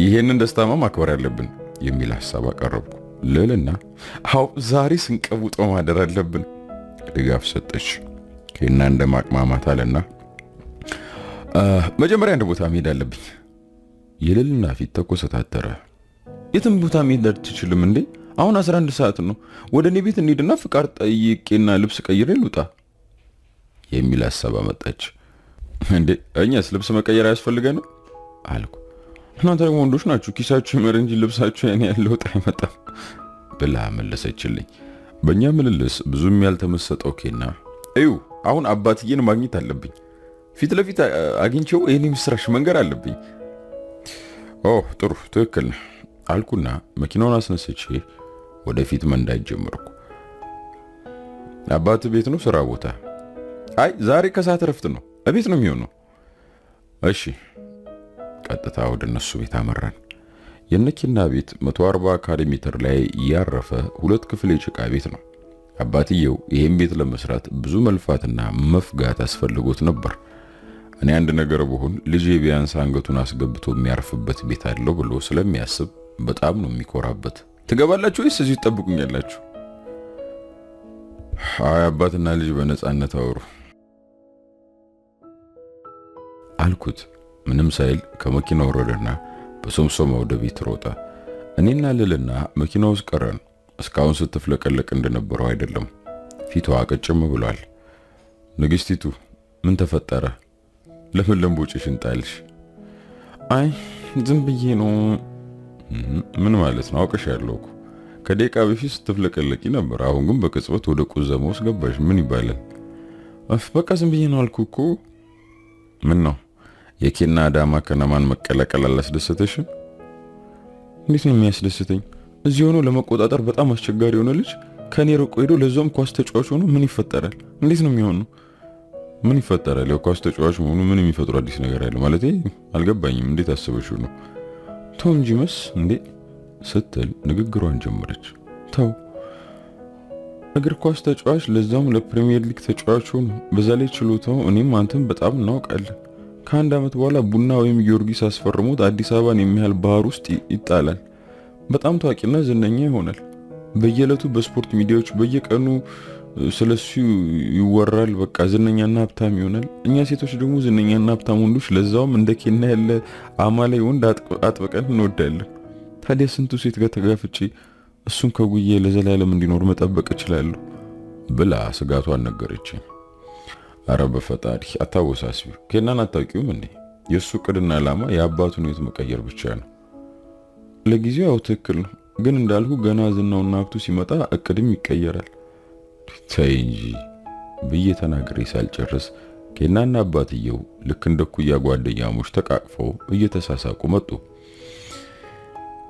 ይሄንን ደስታማ ማክበር ያለብን የሚል ሐሳብ አቀረብኩ። ልዕልና አው ዛሬ ስንቀውጦ ማደር አለብን ድጋፍ ሰጠች። ኬና እንደማቅማማት አለና መጀመሪያ አንድ ቦታ መሄድ አለብኝ። የልዕልና ፊት ተኮሰታተረ። የትም ቦታ መሄድ አትችልም እንዴ? አሁን 11 ሰዓት ነው። ወደ እኔ ቤት እንሂድና ፍቃድ ጠይቄና ልብስ ቀይሬ ልውጣ የሚል ሐሳብ አመጣች። እንዴ እኛስ ልብስ መቀየር አያስፈልገንም አልኩ። እናንተ ደግሞ ወንዶች ናችሁ፣ ኪሳችሁ ይመር እንጂ ልብሳችሁ ያኔ ያለው ወጣ አይመጣም ብላ መለሰችልኝ። በእኛ ምልልስ ብዙም ያልተመሰጠው ኬና እዩ አሁን አባትዬን ማግኘት አለብኝ፣ ፊት ለፊት አግኝቼው ይሄን ምስራች መንገር አለብኝ። ጥሩ ትክክል አልኩና መኪናውን አስነስቼ ወደፊት መንዳት ጀመርኩ። አባት ቤት ነው ስራ ቦታ? አይ ዛሬ ከሰዓት ረፍት ነው፣ እቤት ነው የሚሆነው። እሺ። ቀጥታ ወደ እነሱ ቤት አመራን። የነኪና ቤት 140 ካሬ ሜትር ላይ ያረፈ 2 ክፍል የጭቃ ቤት ነው። አባትየው ይሄን ቤት ለመስራት ብዙ መልፋትና መፍጋት አስፈልጎት ነበር። እኔ አንድ ነገር ብሆን ልጄ ቢያንስ አንገቱን አስገብቶ የሚያርፍበት ቤት አለው ብሎ ስለሚያስብ በጣም ነው የሚኮራበት። ትገባላችሁ ወይስ እዚሁ ትጠብቁኛላችሁ? አይ አባትና ልጅ በነፃነት አወሩ አልኩት። ምንም ሳይል ከመኪናው ወረደና በሶምሶማ ወደ ቤት ሮጠ። እኔና ልልና መኪናው ውስጥ ቀረን። እስካሁን ስትፍለቀለቅ እንደነበረው አይደለም። ፊቷ ቅጭም ብሏል። ንግስቲቱ ምን ተፈጠረ? ለምን ለምቦጭሽን ጣልሽ? አይ ዝም ብዬ ነው። ምን ማለት ነው? አውቀሻለሁ እኮ ከደቂቃ በፊት ስትፍለቀለቂ ነበር። አሁን ግን በቅጽበት ወደ ቁዘማ ውስጥ ገባሽ። ምን ይባላል? በቃ ዝም ብዬ ነው አልኩ እኮ። ምን ነው የኬና አዳማ ከነማን መቀላቀል አላስደሰተሽም? እንዴት ነው የሚያስደስተኝ? እዚህ ሆኖ ለመቆጣጠር በጣም አስቸጋሪ የሆነ ልጅ ከኔ ርቆ ሄዶ ለዛውም ኳስ ተጫዋች ሆኖ ምን ይፈጠራል? እንዴት ነው የሚሆነው? ምን ይፈጠራል? ያው ኳስ ተጫዋች መሆኑ ምን የሚፈጥሩ አዲስ ነገር አለ ማለት አልገባኝም። እንዴት አስበሽው ነው? ተው እንጂ መስ እንዴ ስትል ንግግሯን ጀመረች። ተው እግር ኳስ ተጫዋች ለዛውም ለፕሪሚየር ሊግ ተጫዋች ሆኖ በዛ ላይ ችሎታው እኔም አንተም በጣም እናውቃለን። ከአንድ ዓመት በኋላ ቡና ወይም ጊዮርጊስ አስፈርሞት አዲስ አበባን የሚያህል ባህር ውስጥ ይጣላል። በጣም ታዋቂና ዝነኛ ይሆናል። በየዕለቱ በስፖርት ሚዲያዎች በየቀኑ ስለሱ ይወራል። በቃ ዝነኛና ሀብታም ይሆናል። እኛ ሴቶች ደግሞ ዝነኛና ሀብታም ወንዶች ለዛውም እንደ ኬና ያለ አማላይ ወንድ አጥብቀን እንወዳለን። ታዲያ ስንቱ ሴት ጋር ተጋፍጬ እሱን ከጉዬ ለዘላለም እንዲኖር መጠበቅ እችላለሁ ብላ ስጋቷን ነገረችኝ። አረ በፈጣሪ አታወሳስቢው። ኬናን አታውቂውም እንዴ? የሱ ቅድና ዓላማ የአባቱን ሕይወት መቀየር ብቻ ነው። ለጊዜው ያው ትክክል ነው፣ ግን እንዳልኩ ገና ዝናውና ሀብቱ ሲመጣ እቅድም ይቀየራል። ተይ እንጂ ብዬ ተናግሬ ሳልጨርስ ኬናና አባትየው ልክ እንደ ኩያ ጓደኛሞች ተቃቅፈው እየተሳሳቁ መጡ።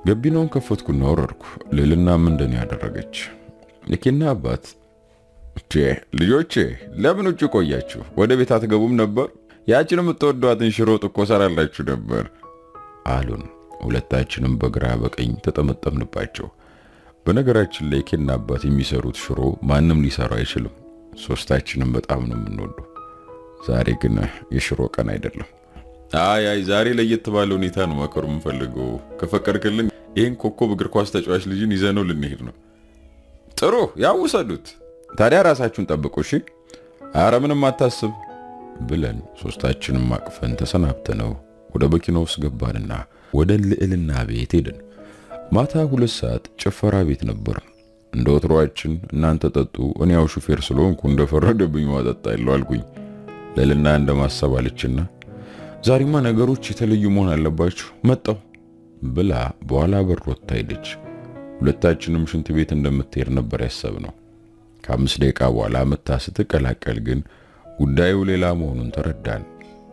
ገቢናውን ከፈትኩና ወረድኩ። ልልና ምንድን ያደረገች? የኬና አባት ልጆቼ ለምን ውጭ ቆያችሁ? ወደ ቤት አትገቡም ነበር? ያችን የምትወዷትን ሽሮ እኮ ሰራላችሁ ነበር አሉን። ሁለታችንም በግራ በቀኝ ተጠመጠምንባቸው። በነገራችን ላይ ኬና አባት የሚሰሩት ሽሮ ማንም ሊሰራው አይችልም። ሶስታችንም በጣም ነው የምንወደው። ዛሬ ግን የሽሮ ቀን አይደለም። አይ ዛሬ ለየት ባለ ሁኔታ ነው ማከሩ የምፈልገው። ከፈቀድክልን ይሄን ኮከብ እግር ኳስ ተጫዋች ልጅን ይዘነው ልንሄድ ነው። ጥሩ ያውሰዱት። ታዲያ ራሳችሁን ጠብቁ እሺ። ኧረ ምንም አታስብ ብለን ሶስታችንም አቅፈን ተሰናብተነው ወደ መኪናው ውስጥ ገባንና ወደ ልዕልና ቤት ሄድን። ማታ 2 ሰዓት ጭፈራ ቤት ነበር። እንደ ወትሮአችን እናንተ ጠጡ፣ እኔ ያው ሹፌር ስለሆንኩ እንደፈረደብኝ ማጠጣለሁ አልኩኝ። ልዕልና እንደማሰብ አለችና ዛሬማ ነገሮች የተለዩ መሆን አለባችሁ መጣው ብላ በኋላ በር ወጥታ ሄደች። ሁለታችንም ሽንት ቤት እንደምትሄድ ነበር ያሰብነው። ከ5 ደቂቃ በኋላ መታ ስትቀላቀል ግን ጉዳዩ ሌላ መሆኑን ተረዳን።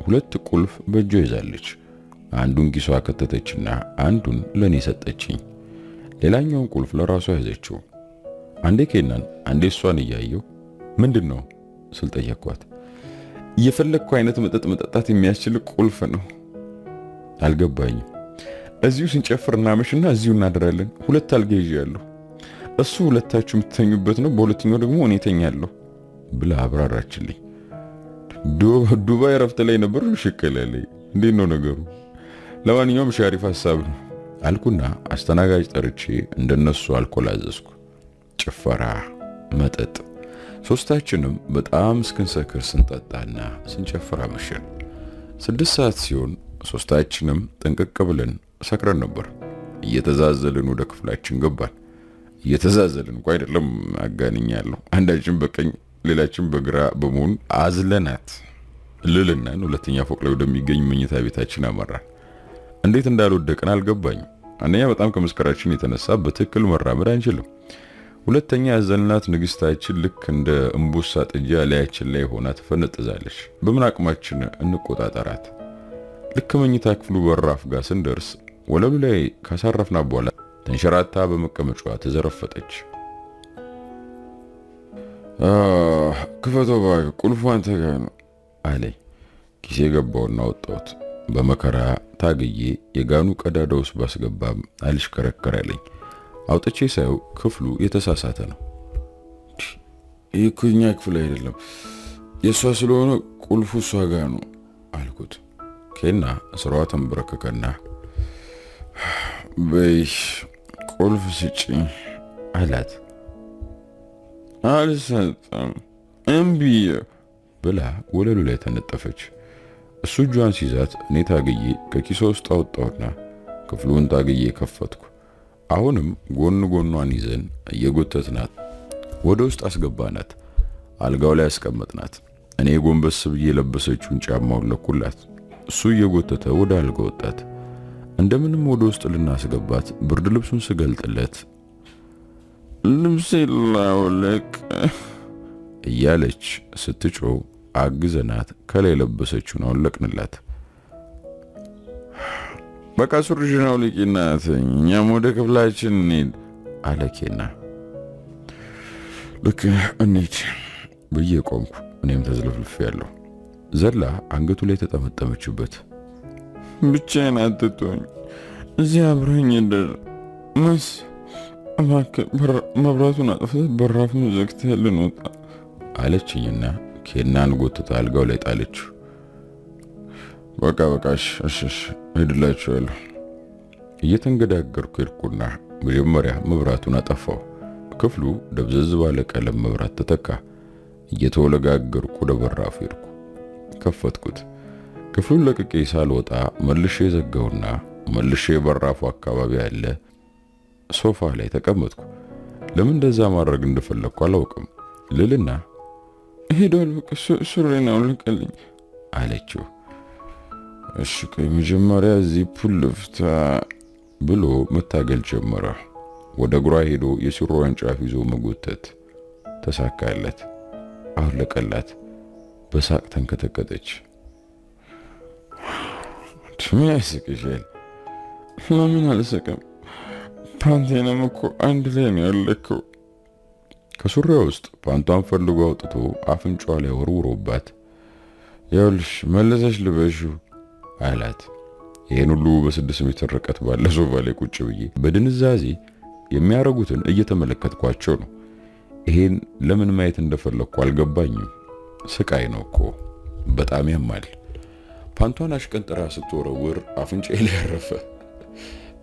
2 ቁልፍ በእጇ ይዛለች። አንዱን ኪሷ ከተተችና አንዱን ለኔ ሰጠችኝ። ሌላኛውን ቁልፍ ለራሷ ያዘችው። አንዴ ኬናን አንዴ እሷን እያየው ምንድነው ስል ጠየቅኳት። እየፈለግኩ አይነት መጠጥ መጠጣት የሚያስችል ቁልፍ ነው። አልገባኝም። እዚሁ ስንጨፍር እናመሽና እዚሁ እናድራለን። 2 አልጋ ይዣለሁ። እሱ ሁለታችሁ የምትተኙበት ነው፣ በሁለተኛው ደግሞ እኔ ተኛለሁ ብላ አብራራችልኝ። ዱባይ ረፍት ላይ ነበር ሽከለለኝ። እንዴት ነው ነገሩ? ለማንኛውም ሻሪፍ ሐሳብ ነው አልኩና አስተናጋጅ ጠርቼ እንደነሱ አልኮል አዘዝኩ። ጭፈራ፣ መጠጥ፣ ሶስታችንም በጣም እስክንሰክር ስንጠጣና ስንጨፍር አመሸን። 6 ሰዓት ሲሆን ሶስታችንም ጥንቅቅ ብለን ሰክረን ነበር። እየተዛዘልን ወደ ክፍላችን ገባን። እየተዛዘልን እንኳን አይደለም አጋንኛለሁ። አንዳችን በቀኝ ሌላችን በግራ በመሆን አዝለናት ልልናን ሁለተኛ ፎቅ ላይ ወደሚገኝ መኝታ ቤታችን አመራን። እንዴት እንዳልወደቅን አልገባኝም። አንደኛ በጣም ከመስከራችን የተነሳ በትክክል መራመድ አንችልም። ሁለተኛ ያዘልናት ንግስታችን ልክ እንደ እምቦሳ ጥጃ ላያችን ላይ ሆና ተፈነጥዛለች። በምን አቅማችን እንቆጣጠራት? ልክ መኝታ ክፍሉ በራፍ ጋር ስንደርስ ወለሉ ላይ ካሳረፍና በኋላ ተንሸራታ በመቀመጫዋ ተዘረፈጠች። ክፈቶ ባክ ቁልፉ አንተ ጋር ነው አለኝ። ኪሴ ገባውና ወጣሁት። በመከራ ታግዬ የጋኑ ቀዳዳ ውስጥ ባስገባም አልሽከረከረልኝ። አውጥቼ ሳየው ክፍሉ የተሳሳተ ነው። ይህ እኮ የኛ ክፍል አይደለም፣ የእሷ ስለሆነ ቁልፉ እሷ ጋር ነው አልኩት። ኬና ስራዋ ተንበረከከና በይ ቁልፍ ስጪኝ አላት። አልሰጠም እምቢ ብላ ወለሉ ላይ ተነጠፈች። እሱ እጇን ሲይዛት እኔ ታግዬ ከኪሷ ውስጥ አወጣሁና ክፍሉን ታግዬ ከፈትኩ። አሁንም ጎን ጎኗን ይዘን እየጎተትናት ወደ ውስጥ አስገባናት። አልጋው ላይ አስቀመጥናት። እኔ ጎንበስ ብዬ የለበሰችውን ጫማውን ለኩላት። እሱ እየጎተተ ወደ አልጋ ወጣት። እንደምንም ወደ ውስጥ ልናስገባት ብርድ ልብሱን ስገልጥለት ልብሴ ላውልቅ እያለች ስትጮህ አግዘናት ከላይ ለበሰችውን አውለቅንላት። በቃ ሱሪሽን አውልቂና ተኝ፣ እኛም ወደ ክፍላችን እንሂድ አለ ኬና። ልክ እንሂድ ብዬ ቆምኩ። እኔም ተዝለፍልፍ ያለው ዘላ አንገቱ ላይ ተጠመጠመችበት። ብቻዬን አትተወኝ፣ እዚህ አብረኝ ደር መስ እባክህ መብራቱን አጥፍተህ በራፉን ዘግተህ ልንወጣ አለችኝና ኬናን ጎትታ አልጋው ላይ ጣለችው። በቃ እሺ ሄድላችኋለሁ። እየተንገዳገርኩ ሄድኩና መጀመሪያ መብራቱን አጠፋው። ክፍሉ ደብዘዝ ባለ ቀለም መብራት ተተካ። እየተወለጋገርኩ ወደ በራፉ ሄድኩ። ከፈትኩት። ክፍሉን ለቅቄ ሳልወጣ መልሼ ዘጋውና መልሼ በራፉ አካባቢ ያለ ሶፋ ላይ ተቀመጥኩ። ለምን እንደዛ ማድረግ እንደፈለግኩ አላውቅም። ልልና ሄዷል፣ በቃ ሱሪን አውልቅልኝ አለችው። እሺ ቆይ መጀመሪያ እዚህ ፑል ልፍታ ብሎ መታገል ጀመረ። ወደ እግሯ ሄዶ የሱሪዋን ጫፍ ይዞ መጎተት ተሳካለት። አውለቀላት። በሳቅ ተንከተከተች። ምን ያስቅሻል? ለምን አልሰቅም? ፓንቴንም እኮ አንድ ላይ ነው ያለከው። ከሱሪያ ውስጥ ፓንቷን ፈልጎ አውጥቶ አፍንጫዋ ላይ ወርውሮባት ያውልሽ መለሰሽ ልበሽው አላት። ይሄን ሁሉ በ6 ሜትር ርቀት ባለ ሶፋ ላይ ቁጭ ብዬ በድንዛዜ የሚያረጉትን እየተመለከትኳቸው ነው። ይሄን ለምን ማየት እንደፈለኩ አልገባኝም። ስቃይ ነው እኮ በጣም ያማል። ፓንቷን አሽቀንጥራ ስትወረውር አፍንጫዬ ላይ ያረፈ።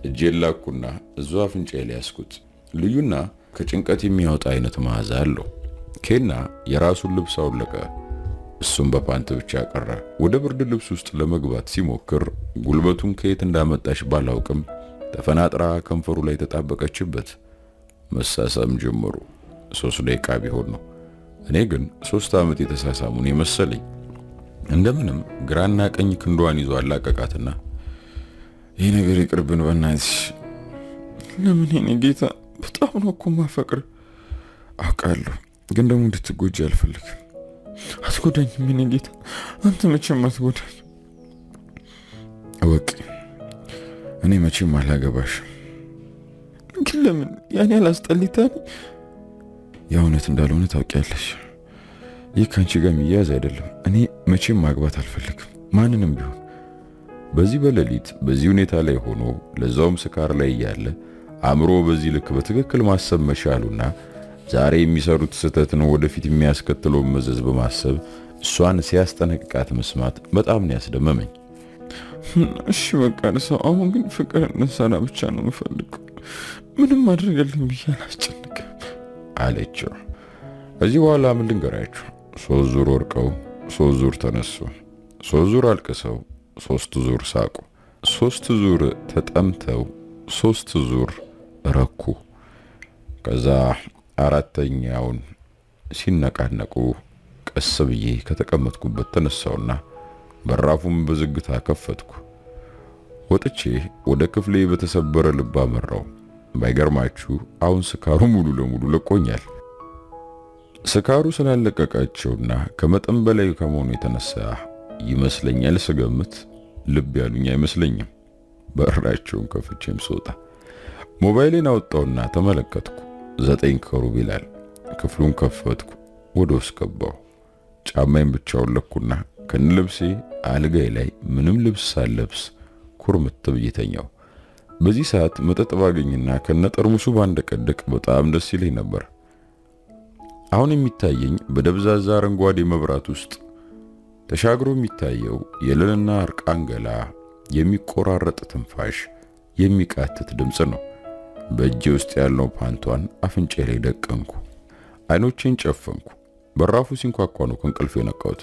እጄን ላኩና እዛው አፍንጫዬ ላይ ያስኩት። ልዩና ከጭንቀት የሚያወጣ አይነት መዓዛ አለው። ኬና የራሱን ልብስ አውለቀ። እሱም በፓንት ብቻ ቀረ። ወደ ብርድ ልብስ ውስጥ ለመግባት ሲሞክር ጉልበቱን ከየት እንዳመጣሽ ባላውቅም ተፈናጥራ ከንፈሩ ላይ ተጣበቀችበት። መሳሳም ጀመሩ። 3 ደቂቃ ቢሆን ነው። እኔ ግን 3 ዓመት የተሳሳሙን የመሰለኝ። እንደምንም ግራና ቀኝ ክንዷን ይዞ አላቀቃትና ይሄ ነገር ይቅርብን በእናትሽ። ለምን የኔ ጌታ? በጣም ነው እኮ ማፈቅር። አውቃለሁ፣ ግን ደግሞ እንድትጎጂ አልፈልግም። አትጎዳኝም የኔ ጌታ፣ አንተ መቼም አትጎዳኝ። እወቂ፣ እኔ መቼም አላገባሽም። ግን ለምን? ያኔ አላስጠሊታኝ። የእውነት እንዳልሆነ ታውቂያለሽ። ይህ ከአንቺ ጋር የሚያያዝ አይደለም። እኔ መቼም ማግባት አልፈልግም፣ ማንንም ቢሆን። በዚህ በሌሊት በዚህ ሁኔታ ላይ ሆኖ ለዛውም ስካር ላይ እያለ አእምሮ በዚህ ልክ በትክክል ማሰብ መቻሉና ዛሬ የሚሰሩት ስህተት ነው ወደፊት የሚያስከትለው መዘዝ በማሰብ እሷን ሲያስጠነቅቃት መስማት በጣም ነው ያስደመመኝ። እሺ በቃ ሰው አሁን ግን ፍቅር እንሰራ ብቻ ነው የምፈልገው። ምንም ማድረግልኝ ብዬ አላስጨንቅም አለችው። ከዚህ በኋላ ምን ልንገራችሁ? 3 ዙር ወርቀው 3 ዙር ተነሱ፣ 3 ዙር አልቅሰው 3 ዙር ሳቁ፣ 3 ዙር ተጠምተው 3 ዙር ረኩ። ከዛ 4ኛውን ሲነቃነቁ ቀስ ብዬ ከተቀመጥኩበት ተነሳውና በራፉን በዝግታ ከፈትኩ። ወጥቼ ወደ ክፍሌ በተሰበረ ልብ አመራው። ባይገርማችሁ አሁን ስካሩ ሙሉ ለሙሉ ለቆኛል። ስካሩ ስላለቀቃቸውና ከመጠን በላይ ከመሆኑ የተነሳ ይመስለኛል ስገምት ልብ ያሉኝ አይመስለኝም። በራቸውን ከፍቼም ስወጣ ሞባይሌን አወጣውና ተመለከትኩ። 9 ከሩብ ይላል። ክፍሉን ከፈትኩ፣ ወደ ውስጥ ገባሁ። ጫማዬን ብቻውን ለኩና ከነልብሴ አልጋዬ ላይ ምንም ልብስ ሳልለብስ ኩርምት ብዬ ተኛሁ። በዚህ ሰዓት መጠጥ ባገኝና ከነጠርሙሱ ባንደቀደቅ በጣም ደስ ይለኝ ነበር። አሁን የሚታየኝ በደብዛዛ አረንጓዴ መብራት ውስጥ ተሻግሮ የሚታየው የልልና እርቃን ገላ፣ የሚቆራረጥ ትንፋሽ፣ የሚቃትት ድምፅ ነው። በእጄ ውስጥ ያለው ፓንቷን አፍንጬ ላይ ደቀንኩ። አይኖቼን ጨፈንኩ። በራፉ ሲንኳኳ ነው ከእንቅልፍ የነቃሁት።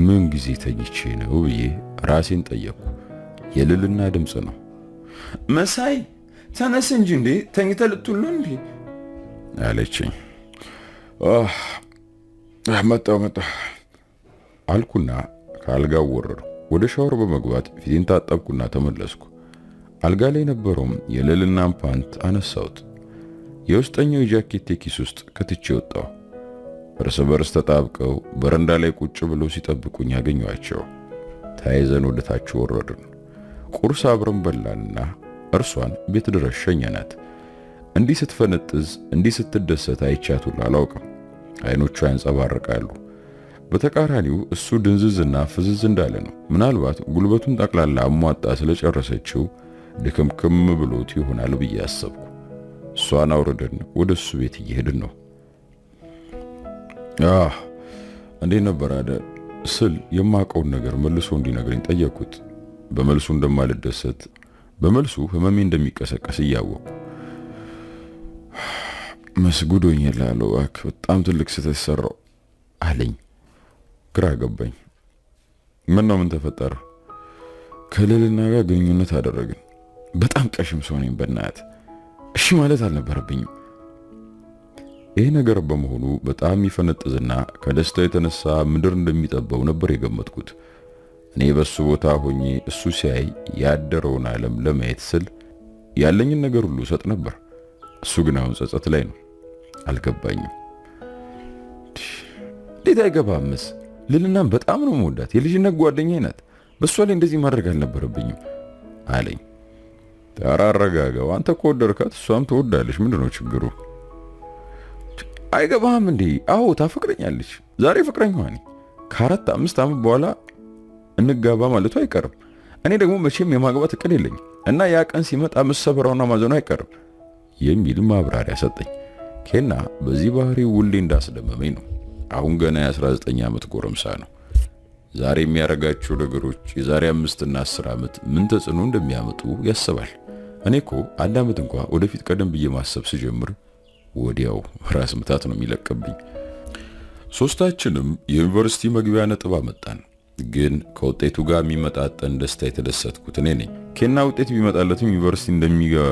ምን ጊዜ ተኝቼ ነው ብዬ ራሴን ጠየቅኩ። የልልና ድምፅ ነው። መሳይ ተነስ እንጂ እንዴ ተኝተህ ልትውል እንዴ አለችኝ። መጣሁ አልኩና ከአልጋው ወረድኩ። ወደ ሻወር በመግባት ፊቴን ታጠብኩና ተመለስኩ። አልጋ ላይ የነበረውም የልልናን ፓንት አነሳሁት። የውስጠኛው የጃኬቴ ኪስ ውስጥ ከትቼ ወጣሁ። እርስ በርስ ተጣብቀው በረንዳ ላይ ቁጭ ብለው ሲጠብቁኝ ያገኘኋቸው። ተያይዘን ወደ ታች ወረድን። ቁርስ አብረን በላንና እርሷን ቤት ድረስ ሸኘናት። እንዲህ ስትፈነጥዝ እንዲህ ስትደሰት አይቻት ሁሉ አላውቅም። አይኖቿ ያንጸባርቃሉ። በተቃራኒው እሱ ድንዝዝና ፍዝዝ እንዳለ ነው። ምናልባት ጉልበቱን ጠቅላላ አሟጣ ስለጨረሰችው ድክምክም ብሎት ይሆናል ብዬ አሰብኩ። እሷን አውርደን ወደ እሱ ቤት እየሄድን ነው። እንዴት ነበር ስል የማውቀውን ነገር መልሶ እንዲነግረኝ ጠየቅኩት። በመልሱ እንደማልደሰት በመልሱ ህመሜ እንደሚቀሰቀስ እያወቅኩ መስጉዶኝ እላለሁ። በጣም ትልቅ ስህተት ሰራው አለኝ። ግራ ገባኝ። ምን ተፈጠረ? ከልልና ጋር ግንኙነት አደረግን። በጣም ቀሽም ሰው ነኝ። በእናትህ እሺ ማለት አልነበረብኝም። ይሄ ነገር በመሆኑ በጣም ይፈነጥዝና ከደስታ የተነሳ ምድር እንደሚጠበው ነበር የገመትኩት። እኔ በሱ ቦታ ሆኜ እሱ ሲያይ ያደረውን ዓለም ለማየት ስል ያለኝን ነገር ሁሉ ሰጥ ነበር። እሱ ግን አሁን ጸጸት ላይ ነው። አልገባኝም። እንዴት አይገባምስ? ልልናም በጣም ነው የምወዳት። የልጅነት ጓደኛዬ ናት። በሷ ላይ እንደዚህ ማድረግ አልነበረብኝም አለኝ። ተራረጋጋው። አንተ ከወደድካት እሷም ትወዳለች። ምንድነው ችግሩ? አይገባህም እንዴ? አዎ ታፈቅረኛለች። ዛሬ ፍቅረኛዋ ነኝ። ከ4 5 ዓመት በኋላ እንጋባ ማለቱ አይቀርም። እኔ ደግሞ መቼም የማግባት እቅድ የለኝም እና ያ ቀን ሲመጣ መሰበራውና ማዘኑ አይቀርም የሚል ማብራሪያ ሰጠኝ። ኬና በዚህ ባህሪው ውሌ እንዳስደመመኝ ነው። አሁን ገና የ19 ዓመት ጎረምሳ ነው። ዛሬ የሚያረጋቸው ነገሮች የዛሬ 5 እና 10 ዓመት ምን ተጽዕኖ እንደሚያመጡ ያስባል። እኔ እኮ 1 ዓመት እንኳን ወደፊት ቀደም ብዬ ማሰብ ስጀምር ወዲያው ራስ ምታት ነው የሚለቅብኝ። ሶስታችንም የዩኒቨርሲቲ መግቢያ ነጥብ አመጣን። ግን ከውጤቱ ጋር የሚመጣጠን ደስታ የተደሰትኩት እኔ ነኝ። ኬና ውጤት ቢመጣለትም ዩኒቨርሲቲ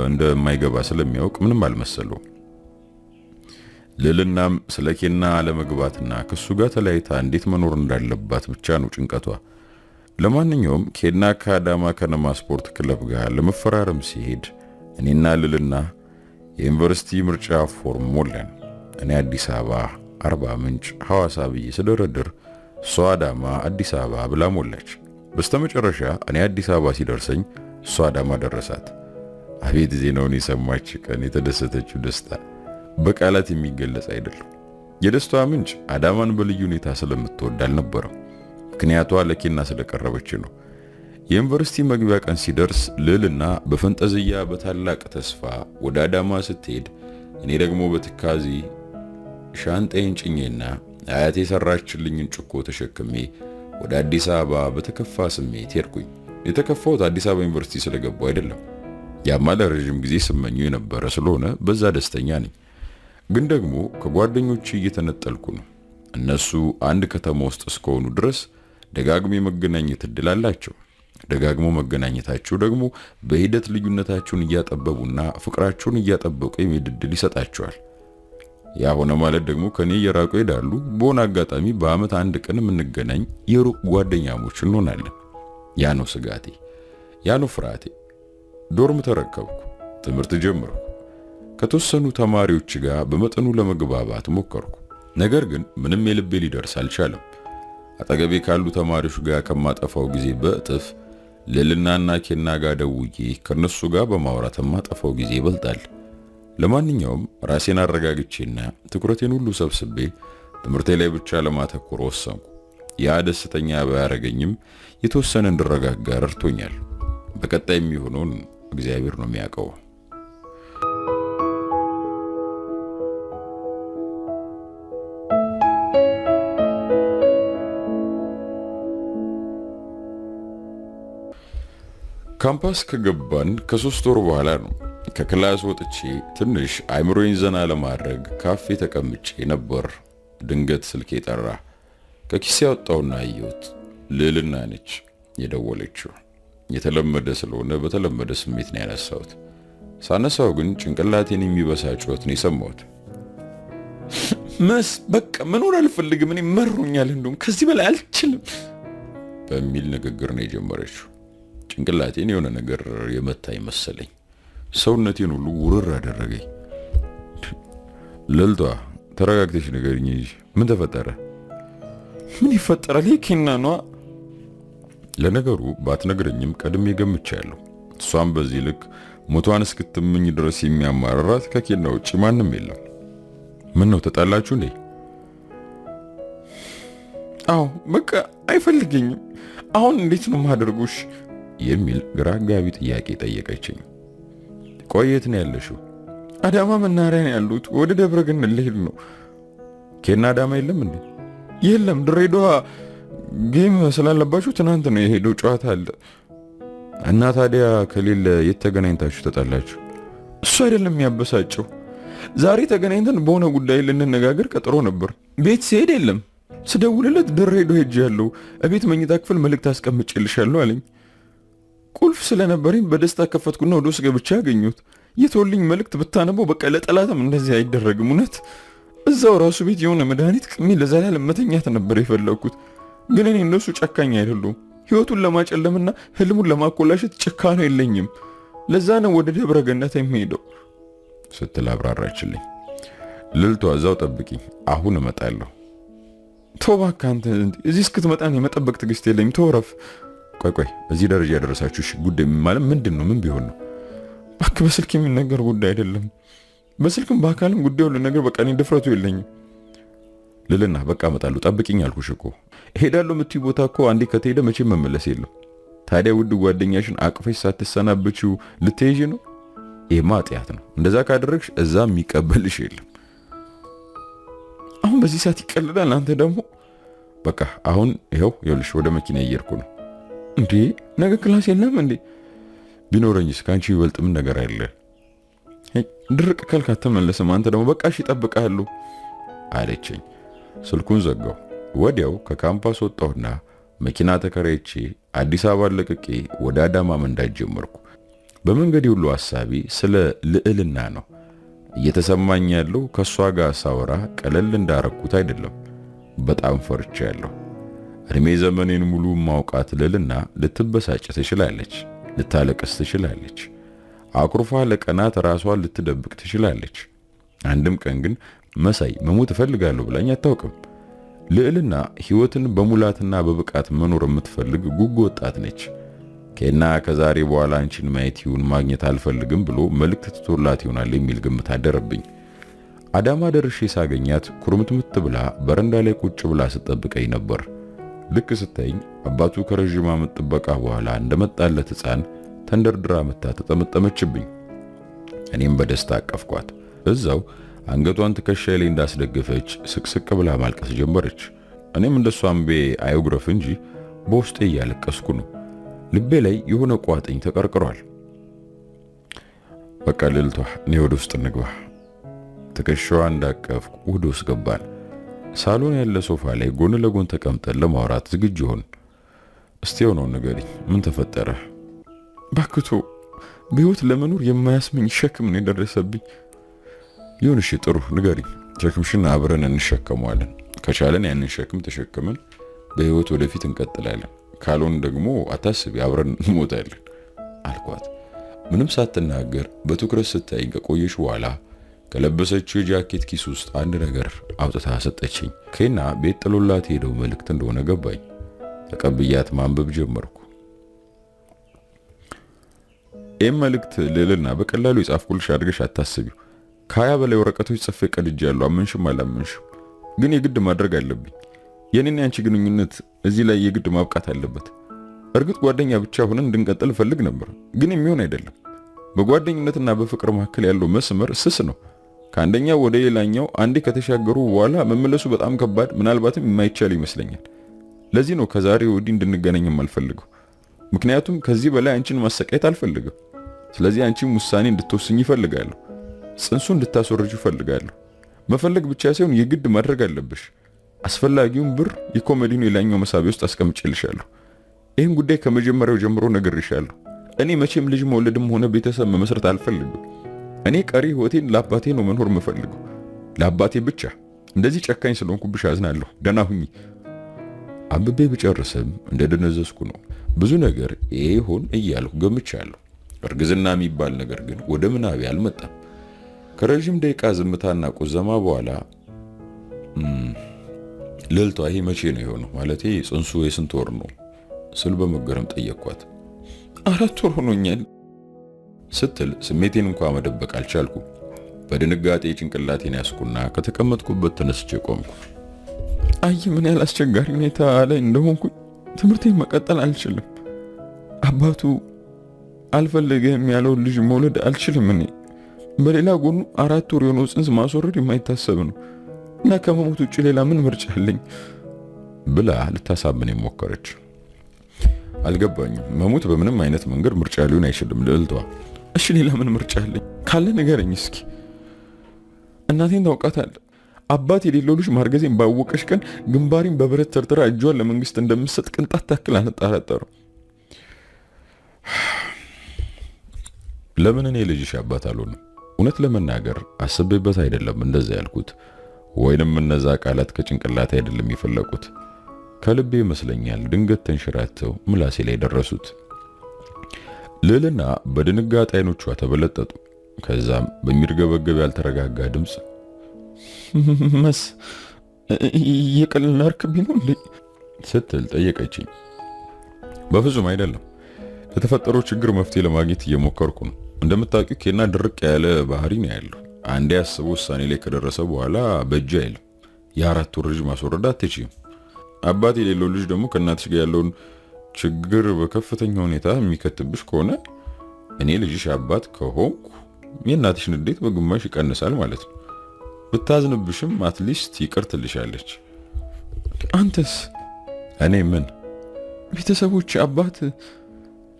እንደማይገባ ስለሚያውቅ ምንም አልመሰለውም። ልልናም ስለ ኬና አለመግባትና ከሱ ጋር ተለያይታ እንዴት መኖር እንዳለባት ብቻ ነው ጭንቀቷ። ለማንኛውም ኬና ከአዳማ ከነማ ስፖርት ክለብ ጋር ለመፈራረም ሲሄድ እኔና ልልና የዩኒቨርሲቲ ምርጫ ፎርም ሞላን። እኔ አዲስ አበባ፣ አርባ ምንጭ፣ ሐዋሳ ብዬ ስደረድር እሷ አዳማ፣ አዲስ አበባ ብላ ሞላች። በስተመጨረሻ እኔ አዲስ አበባ ሲደርሰኝ እሷ አዳማ ደረሳት። አቤት ዜናውን የሰማች ቀን የተደሰተችው ደስታ በቃላት የሚገለጽ አይደለም። የደስታዋ ምንጭ አዳማን በልዩ ሁኔታ ስለምትወድ አልነበረም። ምክንያቷ ለኬና ስለቀረበች ነው። የዩኒቨርሲቲ መግቢያ ቀን ሲደርስ ልልና በፈንጠዝያ በታላቅ ተስፋ ወደ አዳማ ስትሄድ፣ እኔ ደግሞ በትካዜ ሻንጣዬን ጭኜና አያቴ ሰራችልኝን ጭኮ ተሸክሜ ወደ አዲስ አበባ በተከፋ ስሜት ሄድኩኝ። የተከፋሁት አዲስ አበባ ዩኒቨርሲቲ ስለገባው አይደለም። ያማ ለረጅም ጊዜ ስመኘው የነበረ ስለሆነ በዛ ደስተኛ ነኝ። ግን ደግሞ ከጓደኞቼ እየተነጠልኩ ነው። እነሱ አንድ ከተማ ውስጥ እስከሆኑ ድረስ ደጋግሞ የመገናኘት እድል አላቸው። ደጋግሞ መገናኘታቸው ደግሞ በሂደት ልዩነታቸውን እያጠበቡና ፍቅራቸውን እያጠበቁ የሚሄድ እድል ይሰጣቸዋል። ያ ሆነ ማለት ደግሞ ከኔ እየራቁ ይሄዳሉ። በሆነ አጋጣሚ በአመት አንድ ቀን የምንገናኝ የሩቅ ጓደኛሞች እንሆናለን። ያ ነው ስጋቴ፣ ያ ነው ፍርሃቴ። ዶርም ተረከብኩ፣ ትምህርት ጀመርኩ። ከተወሰኑ ተማሪዎች ጋር በመጠኑ ለመግባባት ሞከርኩ። ነገር ግን ምንም የልቤ ሊደርስ አልቻለም። አጠገቤ ካሉ ተማሪዎች ጋር ከማጠፋው ጊዜ በእጥፍ ልዕልናና ኬና ጋር ደውዬ ከነሱ ጋር በማውራት የማጠፋው ጊዜ ይበልጣል። ለማንኛውም ራሴን አረጋግቼና ትኩረቴን ሁሉ ሰብስቤ ትምህርቴ ላይ ብቻ ለማተኮር ወሰንኩ። ያ ደስተኛ ባያረገኝም የተወሰነ እንድረጋጋ ረድቶኛል። በቀጣይ የሚሆነውን እግዚአብሔር ነው የሚያውቀው። ካምፓስ ከገባን ከ3 ወር በኋላ ነው። ከክላስ ወጥቼ ትንሽ አይምሮዬን ዘና ለማድረግ ካፌ ተቀምጬ ነበር። ድንገት ስልኬ ጠራ። ከኪሴ ያወጣውና አየሁት። ልዕልና ነች የደወለችው። የተለመደ ስለሆነ በተለመደ ስሜት ነው ያነሳሁት። ሳነሳው ግን ጭንቅላቴን የሚበሳጭት ነው የሰማሁት። በቃ መኖር አልፈልግም፣ እኔ መሮኛል፣ እንደውም ከዚህ በላይ አልችልም በሚል ንግግር ነው የጀመረችው። ጭንቅላቴን የሆነ ነገር የመታኝ መሰለኝ። ሰውነቴን ሁሉ ውርር አደረገኝ። ልልቷ ተረጋግተሽ ንገሪኝ እንጂ ምን ተፈጠረ? ምን ይፈጠራል? ኬና ነዋ። ለነገሩ ባትነግረኝም ቀድሜ ገምቻለሁ። እሷም በዚህ ልክ ሞቷን እስክትመኝ ድረስ የሚያማርራት ከኬና ውጪ ማንም የለም። ምን ነው ተጣላችሁ እንዴ? አዎ በቃ አይፈልገኝም። አሁን እንዴት ነው ማደርጉሽ? የሚል ግራ አጋቢ ጥያቄ ጠየቀችኝ። ቆየት ነው ያለሽው? አዳማ መናኸሪያ ነው ያሉት። ወደ ደብረ ገነት ልሄድ ነው። ኬና አዳማ የለም እንዴ? የለም፣ ድሬዳዋ ጌም ስላለባችሁ ትናንት ነው የሄደው። ጨዋታ አለ። እና ታዲያ ከሌለ የት ተገናኝታችሁ ተጣላችሁ? እሱ አይደለም የሚያበሳጨው። ዛሬ ተገናኝተን በሆነ ጉዳይ ልንነጋገር ቀጥሮ ነበር። ቤት ሲሄድ የለም። ስደውልለት ድሬዳዋ ሄጃለሁ፣ እቤት መኝታ ክፍል መልእክት አስቀምጬልሻለሁ አለኝ። ቁልፍ ስለነበረኝ በደስታ ከፈትኩና ወደ ውስጥ ገብቼ አገኘሁት። የተወልኝ መልእክት ብታነበው በቃ ለጠላትም እንደዚህ አይደረግም። እውነት እዛው ራሱ ቤት የሆነ መድኃኒት ቅሚ ለዘላለም መተኛት ነበር የፈለግኩት። ግን እኔ እነሱ ጨካኝ አይደሉም። ህይወቱን ለማጨለምና ህልሙን ለማኮላሸት ጭካኔ የለኝም። ለዛ ነው ወደ ደብረ ገነት የሚሄደው ስትል አብራራችልኝ። ልልቷ እዛው ጠብቂኝ፣ አሁን እመጣለሁ። ተው እባክህ አንተ፣ እዚህ እስክትመጣን የመጠበቅ ትዕግስት የለኝም። ተወረፍ። ቆይ እዚህ ደረጃ ያደረሳችሁሽ ጉዳይ ማለት ምንድን ነው? ምን ቢሆን ነው? እባክህ በስልክ የሚነገር ጉዳይ አይደለም። በስልክም በአካልም ጉዳዩ ልነገር በቃ እኔ ድፍረቱ የለኝም። ልልና በቃ እመጣለሁ፣ ጠብቂኝ አልኩሽ እኮ። እሄዳለሁ የምትይ ቦታ እኮ አንዴ ከተሄደ መቼም መመለስ የለም። ታዲያ ውድ ጓደኛሽን አቅፈሽ ሳትሰናበችው ልትሄጂ ነው? ይሄማ ኃጢአት ነው። እንደዛ ካደረግሽ እዛ የሚቀበልሽ የለም። አሁን በዚህ ሰዓት ይቀልዳል። አንተ ደግሞ በቃ አሁን ይኸውልሽ ወደ መኪና እየሄድኩ ነው። እንዴ ነገ ክላስ የለም እንዴ? ቢኖረኝስ ካንቺ ይበልጥ ምን ነገር አለ? ድርቅ ካልክ አትመለስም። አንተ ደግሞ በቃ እሺ እጠብቅሃለሁ አለችኝ። ስልኩን ዘጋው። ወዲያው ከካምፓስ ወጣሁና መኪና ተከራይቼ አዲስ አበባ ለቅቄ ወደ አዳማ መንዳት ጀመርኩ። በመንገዴ ሁሉ ሐሳቢ ስለ ልዕልና ነው። እየተሰማኝ ያለው ከሷ ጋር ሳወራ ቀለል እንዳረኩት አይደለም። በጣም ፈርቻለሁ። እድሜ ዘመኔን ሙሉ ማውቃት ልዕልና ልትበሳጭ ትችላለች፣ ልታለቅስ ትችላለች፣ አኩርፋ ለቀናት ራሷን ልትደብቅ ትችላለች። አንድም ቀን ግን መሳይ መሞት እፈልጋለሁ ብላኝ አታውቅም። ልዕልና ህይወትን በሙላትና በብቃት መኖር የምትፈልግ ጉጉ ወጣት ነች። ኬና ከዛሬ በኋላ አንቺን ማየት ይሁን ማግኘት አልፈልግም ብሎ መልእክት ትቶላት ይሆናል የሚል ግምት አደረብኝ። አዳማ ደርሼ ሳገኛት ኩርምትምት ብላ በረንዳ ላይ ቁጭ ብላ ስትጠብቀኝ ነበር። ልክ ስታይኝ አባቱ ከረጅም ዓመት ጥበቃ በኋላ እንደመጣለት ሕፃን ተንደርድራ መታ ተጠመጠመችብኝ። እኔም በደስታ አቀፍኳት። እዛው አንገቷን ትከሻዬ ላይ እንዳስደገፈች ስቅስቅ ብላ ማልቀስ ጀመረች። እኔም እንደሷ አምቤ አይውግረፍ እንጂ በውስጤ እያለቀስኩ ነው። ልቤ ላይ የሆነ ቋጥኝ ተቀርቅሯል። በቃ ልልቷ እኔ ወደ ውስጥ እንግባ። ትከሻዋ እንዳቀፍኩ ወደ ውስጥ ገባን። ሳሎን ያለ ሶፋ ላይ ጎን ለጎን ተቀምጠን ለማውራት ዝግጁ ሆን። እስቲ የሆነውን ንገሪኝ፣ ምን ተፈጠረ? ባክቶ በህይወት ለመኖር የማያስመኝ ሸክም ነው የደረሰብኝ። ይሁን እሺ ጥሩ ንገሪኝ። ሸክምሽን አብረን እንሸከመዋለን። ከቻለን ያንን ሸክም ተሸክመን በህይወት ወደፊት እንቀጥላለን። ካልሆነ ደግሞ አታስቢ አብረን እንሞታለን አልኳት። ምንም ሳትናገር በትኩረት ስታይኝ ከቆየሽ በኋላ ከለበሰችው የጃኬት ኪስ ውስጥ አንድ ነገር አውጥታ ሰጠችኝ። ኬና ቤት ጥሎላት ሄደው መልእክት እንደሆነ ገባኝ። ተቀብያት ማንበብ ጀመርኩ። ይህም መልእክት ልዕልና በቀላሉ የጻፍኩልሽ አድርገሽ አታስቢው። ከ20 በላይ ወረቀቶች ጽፌ ቀድጃለሁ። አመንሽም አላመንሽም ግን የግድ ማድረግ አለብኝ። የኔና ያንቺ ግንኙነት እዚህ ላይ የግድ ማብቃት አለበት። እርግጥ ጓደኛ ብቻ ሆነን እንድንቀጥል ፈልግ ነበር፣ ግን የሚሆን አይደለም። በጓደኝነትና በፍቅር መካከል ያለው መስመር ስስ ነው። ከአንደኛው ወደ ሌላኛው አንዴ ከተሻገሩ በኋላ መመለሱ በጣም ከባድ፣ ምናልባትም የማይቻል ይመስለኛል። ለዚህ ነው ከዛሬ ወዲህ እንድንገናኝም አልፈልገው። ምክንያቱም ከዚህ በላይ አንቺን ማሰቃየት አልፈልግም። ስለዚህ አንቺም ውሳኔ እንድትወስኝ ይፈልጋለሁ። ጽንሱ እንድታስወርጅ ይፈልጋለሁ። መፈለግ ብቻ ሳይሆን የግድ ማድረግ አለብሽ። አስፈላጊውን ብር የኮሜዲኑ የላኛው መሳቢያ ውስጥ አስቀምጬልሻለሁ። ይህን ጉዳይ ከመጀመሪያው ጀምሮ ነግሬሻለሁ። እኔ መቼም ልጅ መውለድም ሆነ ቤተሰብ መመስረት አልፈልግም። እኔ ቀሪ ህይወቴን ለአባቴ ነው መኖር የምፈልገው፣ ለአባቴ ብቻ። እንደዚህ ጨካኝ ስለሆንኩብሽ አዝናለሁ። ደህና ሁኚ። አንብቤ ብጨርስም እንደደነዘዝኩ ነው። ብዙ ነገር ይሄ ይሆን እያልኩ ገምቻለሁ። እርግዝና የሚባል ነገር ግን ወደ ምናቤ አልመጣም። ከረጅም ደቂቃ ዝምታና ቁዘማ በኋላ ልዕልቷ ይሄ መቼ ነው የሆነው? ማለቴ ጽንሱ የስንት ወር ነው ስል በመገረም ጠየቅኳት። 4 ወር ሆኖኛል ስትል ስሜቴን እንኳን መደበቅ አልቻልኩም። በድንጋጤ ጭንቅላቴን ያስኩና ከተቀመጥኩበት ተነስቼ ቆምኩ። አይ ምን ያህል አስቸጋሪ ሁኔታ ላይ እንደሆንኩኝ ትምህርቴን መቀጠል አልችልም። አባቱ አልፈለገም ያለው ልጅ መውለድ አልችልም። እኔ በሌላ ጎኑ 4 ወር የሆነው ጽንስ ማስወረድ የማይታሰብ ነው እና ከመሞት ውጭ ሌላ ምን ምርጫ አለኝ ብላ ልታሳምን ሞከረች። አልገባኝም። መሞት በምንም አይነት መንገድ ምርጫ ሊሆን አይችልም ልዕልቷ። እሺ ሌላ ምን ምርጫ አለኝ ካለ ንገረኝ እስኪ። እናቴን ታውቃታለህ። አባት የሌለው ልጅ ማርገዜን ባወቀሽ ቀን ግንባሬን በብረት ተርትራ እጇን ለመንግስት እንደምትሰጥ ቅንጣት ታክል አልጠራጠርም። ለምን እኔ ልጅሽ አባት አልሆንም? እውነት ለመናገር አስቤበት አይደለም እንደዛ ያልኩት፣ ወይንም እነዛ ቃላት ከጭንቅላቴ አይደለም የፈለቁት፣ ከልቤ ይመስለኛል ድንገት ተንሽራተው ምላሴ ላይ ደረሱት። ልዕልና በድንጋጤ አይኖቿ ተበለጠጡ። ከዛም በሚርገበገብ ያልተረጋጋ ድምፅ መስ የቀልናርክብኝ ነው እንዴ ስትል ጠየቀችኝ። በፍጹም አይደለም። ለተፈጠረው ችግር መፍትሄ ለማግኘት እየሞከርኩ ነው። እንደምታውቂው ኬና ድርቅ ያለ ባህሪ ነው ያለው። አንዴ ያሰበው ውሳኔ ላይ ከደረሰ በኋላ በእጅ አይልም። የ4 ወር ልጅ ማስወረድ አትችይም። አባት የሌለው ልጅ ደግሞ ከእናትሽ ጋር ያለውን ችግር በከፍተኛ ሁኔታ የሚከትብሽ ከሆነ እኔ ልጅሽ አባት ከሆንኩ የእናትሽን ንዴት በግማሽ ይቀንሳል ማለት ነው። ብታዝንብሽም አትሊስት ይቅር ትልሻለች። አንተስ? እኔ ምን ቤተሰቦች አባት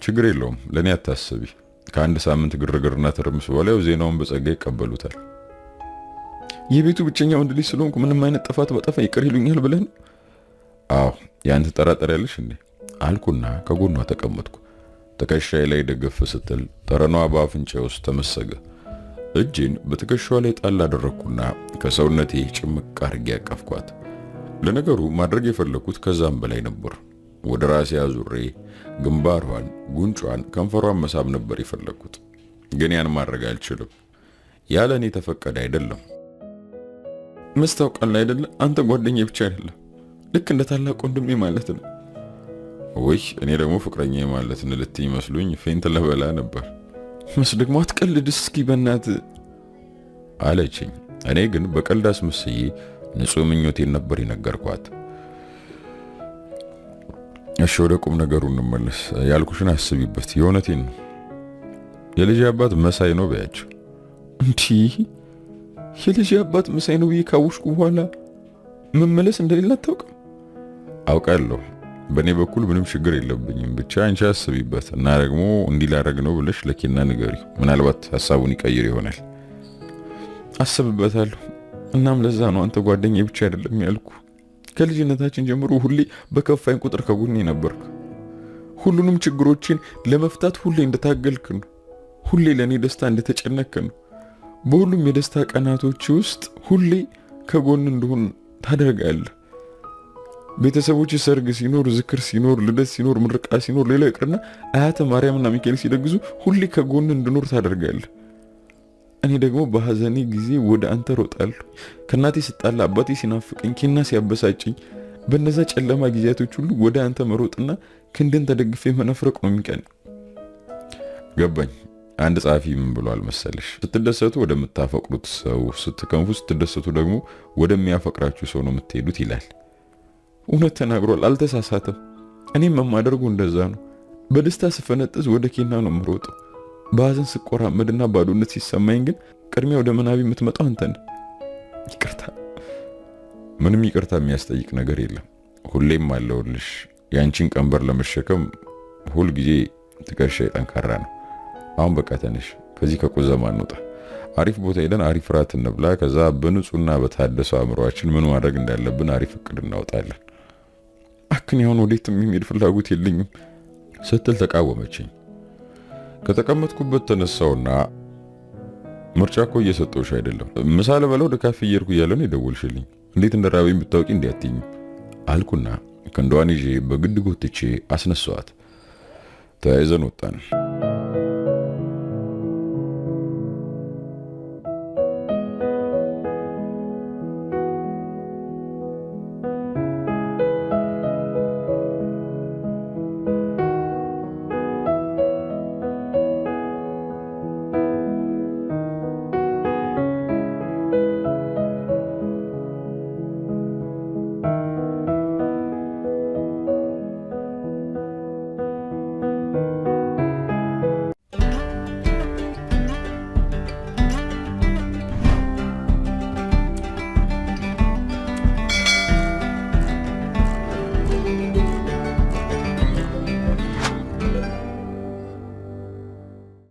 ችግር የለውም ለኔ አታስቢ። ከአንድ ሳምንት ግርግርና ትርምስ በኋላ ዜናውን በጸጋ ይቀበሉታል። የቤቱ ብቸኛ ወንድ ልጅ ስለሆንኩ ምንም አይነት ጥፋት በጠፋ ይቅር ይሉኛል ብለን? አዎ ያን ትጠራጠሪያለሽ እንዴ አልኩና ከጎኗ ተቀመጥኩ። ትከሻዬ ላይ ደገፍ ስትል ጠረኗ በአፍንጫ ውስጥ ተመሰገ። እጄን በትከሻዋ ላይ ጣል አደረኩና ከሰውነቴ ጭምቅ አድርጌ ያቀፍኳት። ለነገሩ ማድረግ የፈለኩት ከዛም በላይ ነበር። ወደ ራሴ አዙሬ ግንባሯን፣ ጉንጯን፣ ከንፈሯን መሳብ ነበር የፈለኩት። ግን ያን ማድረግ አልችልም። ያለ እኔ ተፈቀደ አይደለም። መስታውቃል አይደለ? አንተ ጓደኛዬ ብቻ አይደለም፣ ልክ እንደ ታላቅ ወንድሜ ማለት ነው። ወይ እኔ ደግሞ ፍቅረኛዬ ማለት ነው ልትይ መስሉኝ ፌንት ለበላ ነበር። መስ ደግሞ አትቀልድ እስኪ በእናት አለችኝ። እኔ ግን በቀልድ አስመስዬ ንጹህ ምኞቴን ነበር የነገርኳት። እሺ ወደ ቁም ነገሩ እንመለስ። ያልኩሽን አስቢበት። የእውነቴን ነው። የልጅ አባት መሳይ ነው በያቸው። እንዲህ የልጅ አባት መሳይ ነው ብዬ ካወሽኩ በኋላ መመለስ እንደሌለ አታውቅም? አውቃለሁ። በእኔ በኩል ምንም ችግር የለብኝም። ብቻ አንቺ አስቢበት እና ደግሞ እንዲላረግ ነው ብለሽ ለኪና ንገሪ። ምናልባት ሀሳቡን ይቀይር ይሆናል። አስብበታለሁ። እናም ለዛ ነው አንተ ጓደኛዬ ብቻ አይደለም ያልኩ። ከልጅነታችን ጀምሮ ሁሌ በከፋኝ ቁጥር ከጎኔ ነበርክ። ሁሉንም ችግሮችን ለመፍታት ሁሌ እንደታገልክ ነው። ሁሌ ለኔ ደስታ እንደተጨነክ ነው። በሁሉም የደስታ ቀናቶች ውስጥ ሁሌ ከጎን እንደሆን ታደርጋለህ። ቤተሰቦች ሰርግ ሲኖር፣ ዝክር ሲኖር፣ ልደት ሲኖር፣ ምርቃ ሲኖር፣ ሌላ ይቅርና አያተ ማርያምና ሚካኤል ሲደግዙ ሁሌ ከጎን እንድኖር ታደርጋለህ። እኔ ደግሞ በሐዘኔ ጊዜ ወደ አንተ ሮጣለሁ። ከእናቴ ስጣላ፣ አባቴ ሲናፍቀኝ፣ ኬና ሲያበሳጭኝ፣ በእነዛ ጨለማ ጊዜያቶች ሁሉ ወደ አንተ መሮጥና ክንድን ተደግፌ መነፍረቅ ነው የሚቀን። ገባኝ። አንድ ጸሐፊ ምን ብሏል መሰለሽ? ስትደሰቱ ወደምታፈቅሩት ሰው፣ ስትከንፉ ስትደሰቱ ደግሞ ወደሚያፈቅራችሁ ሰው ነው የምትሄዱት ይላል። እውነት ተናግሯል፣ አልተሳሳተም። እኔም የማደርገው እንደዛ ነው። በደስታ ስፈነጥዝ ወደ ኬና ነው የምሮጠው። በሐዘን ስቆራመድና ባዶነት ሲሰማኝ ግን ቅድሚያ ወደ መናቢ የምትመጣው አንተ ነህ። ይቅርታ። ምንም ይቅርታ የሚያስጠይቅ ነገር የለም። ሁሌም አለሁልሽ። ያንቺን ቀንበር ለመሸከም ሁል ጊዜ ትከሻዬ ጠንካራ ነው። አሁን በቃ ተነሽ፣ ከዚህ ከቁዘማ እንውጣ። አሪፍ ቦታ ሄደን አሪፍ ራት እንብላ። ከዛ በንጹህና በታደሰው አእምሮአችን ምን ማድረግ እንዳለብን አሪፍ እቅድ እናወጣለን። አክን አሁን ወዴትም የሚሄድ ፍላጎት የለኝም ስትል ተቃወመችኝ። ከተቀመጥኩበት ተነሳውና ምርጫ እኮ እየሰጠሁሽ አይደለም፣ ምሳ ልበላ ወደ ካፌ እየሄድኩ እያለ ነው የደወልሽልኝ። እንዴት እንደራበኝ ብታውቂ እንዲያትኝ አልኩና ክንዷን ይዤ በግድ ጎትቼ አስነሳዋት። ተያይዘን ወጣን።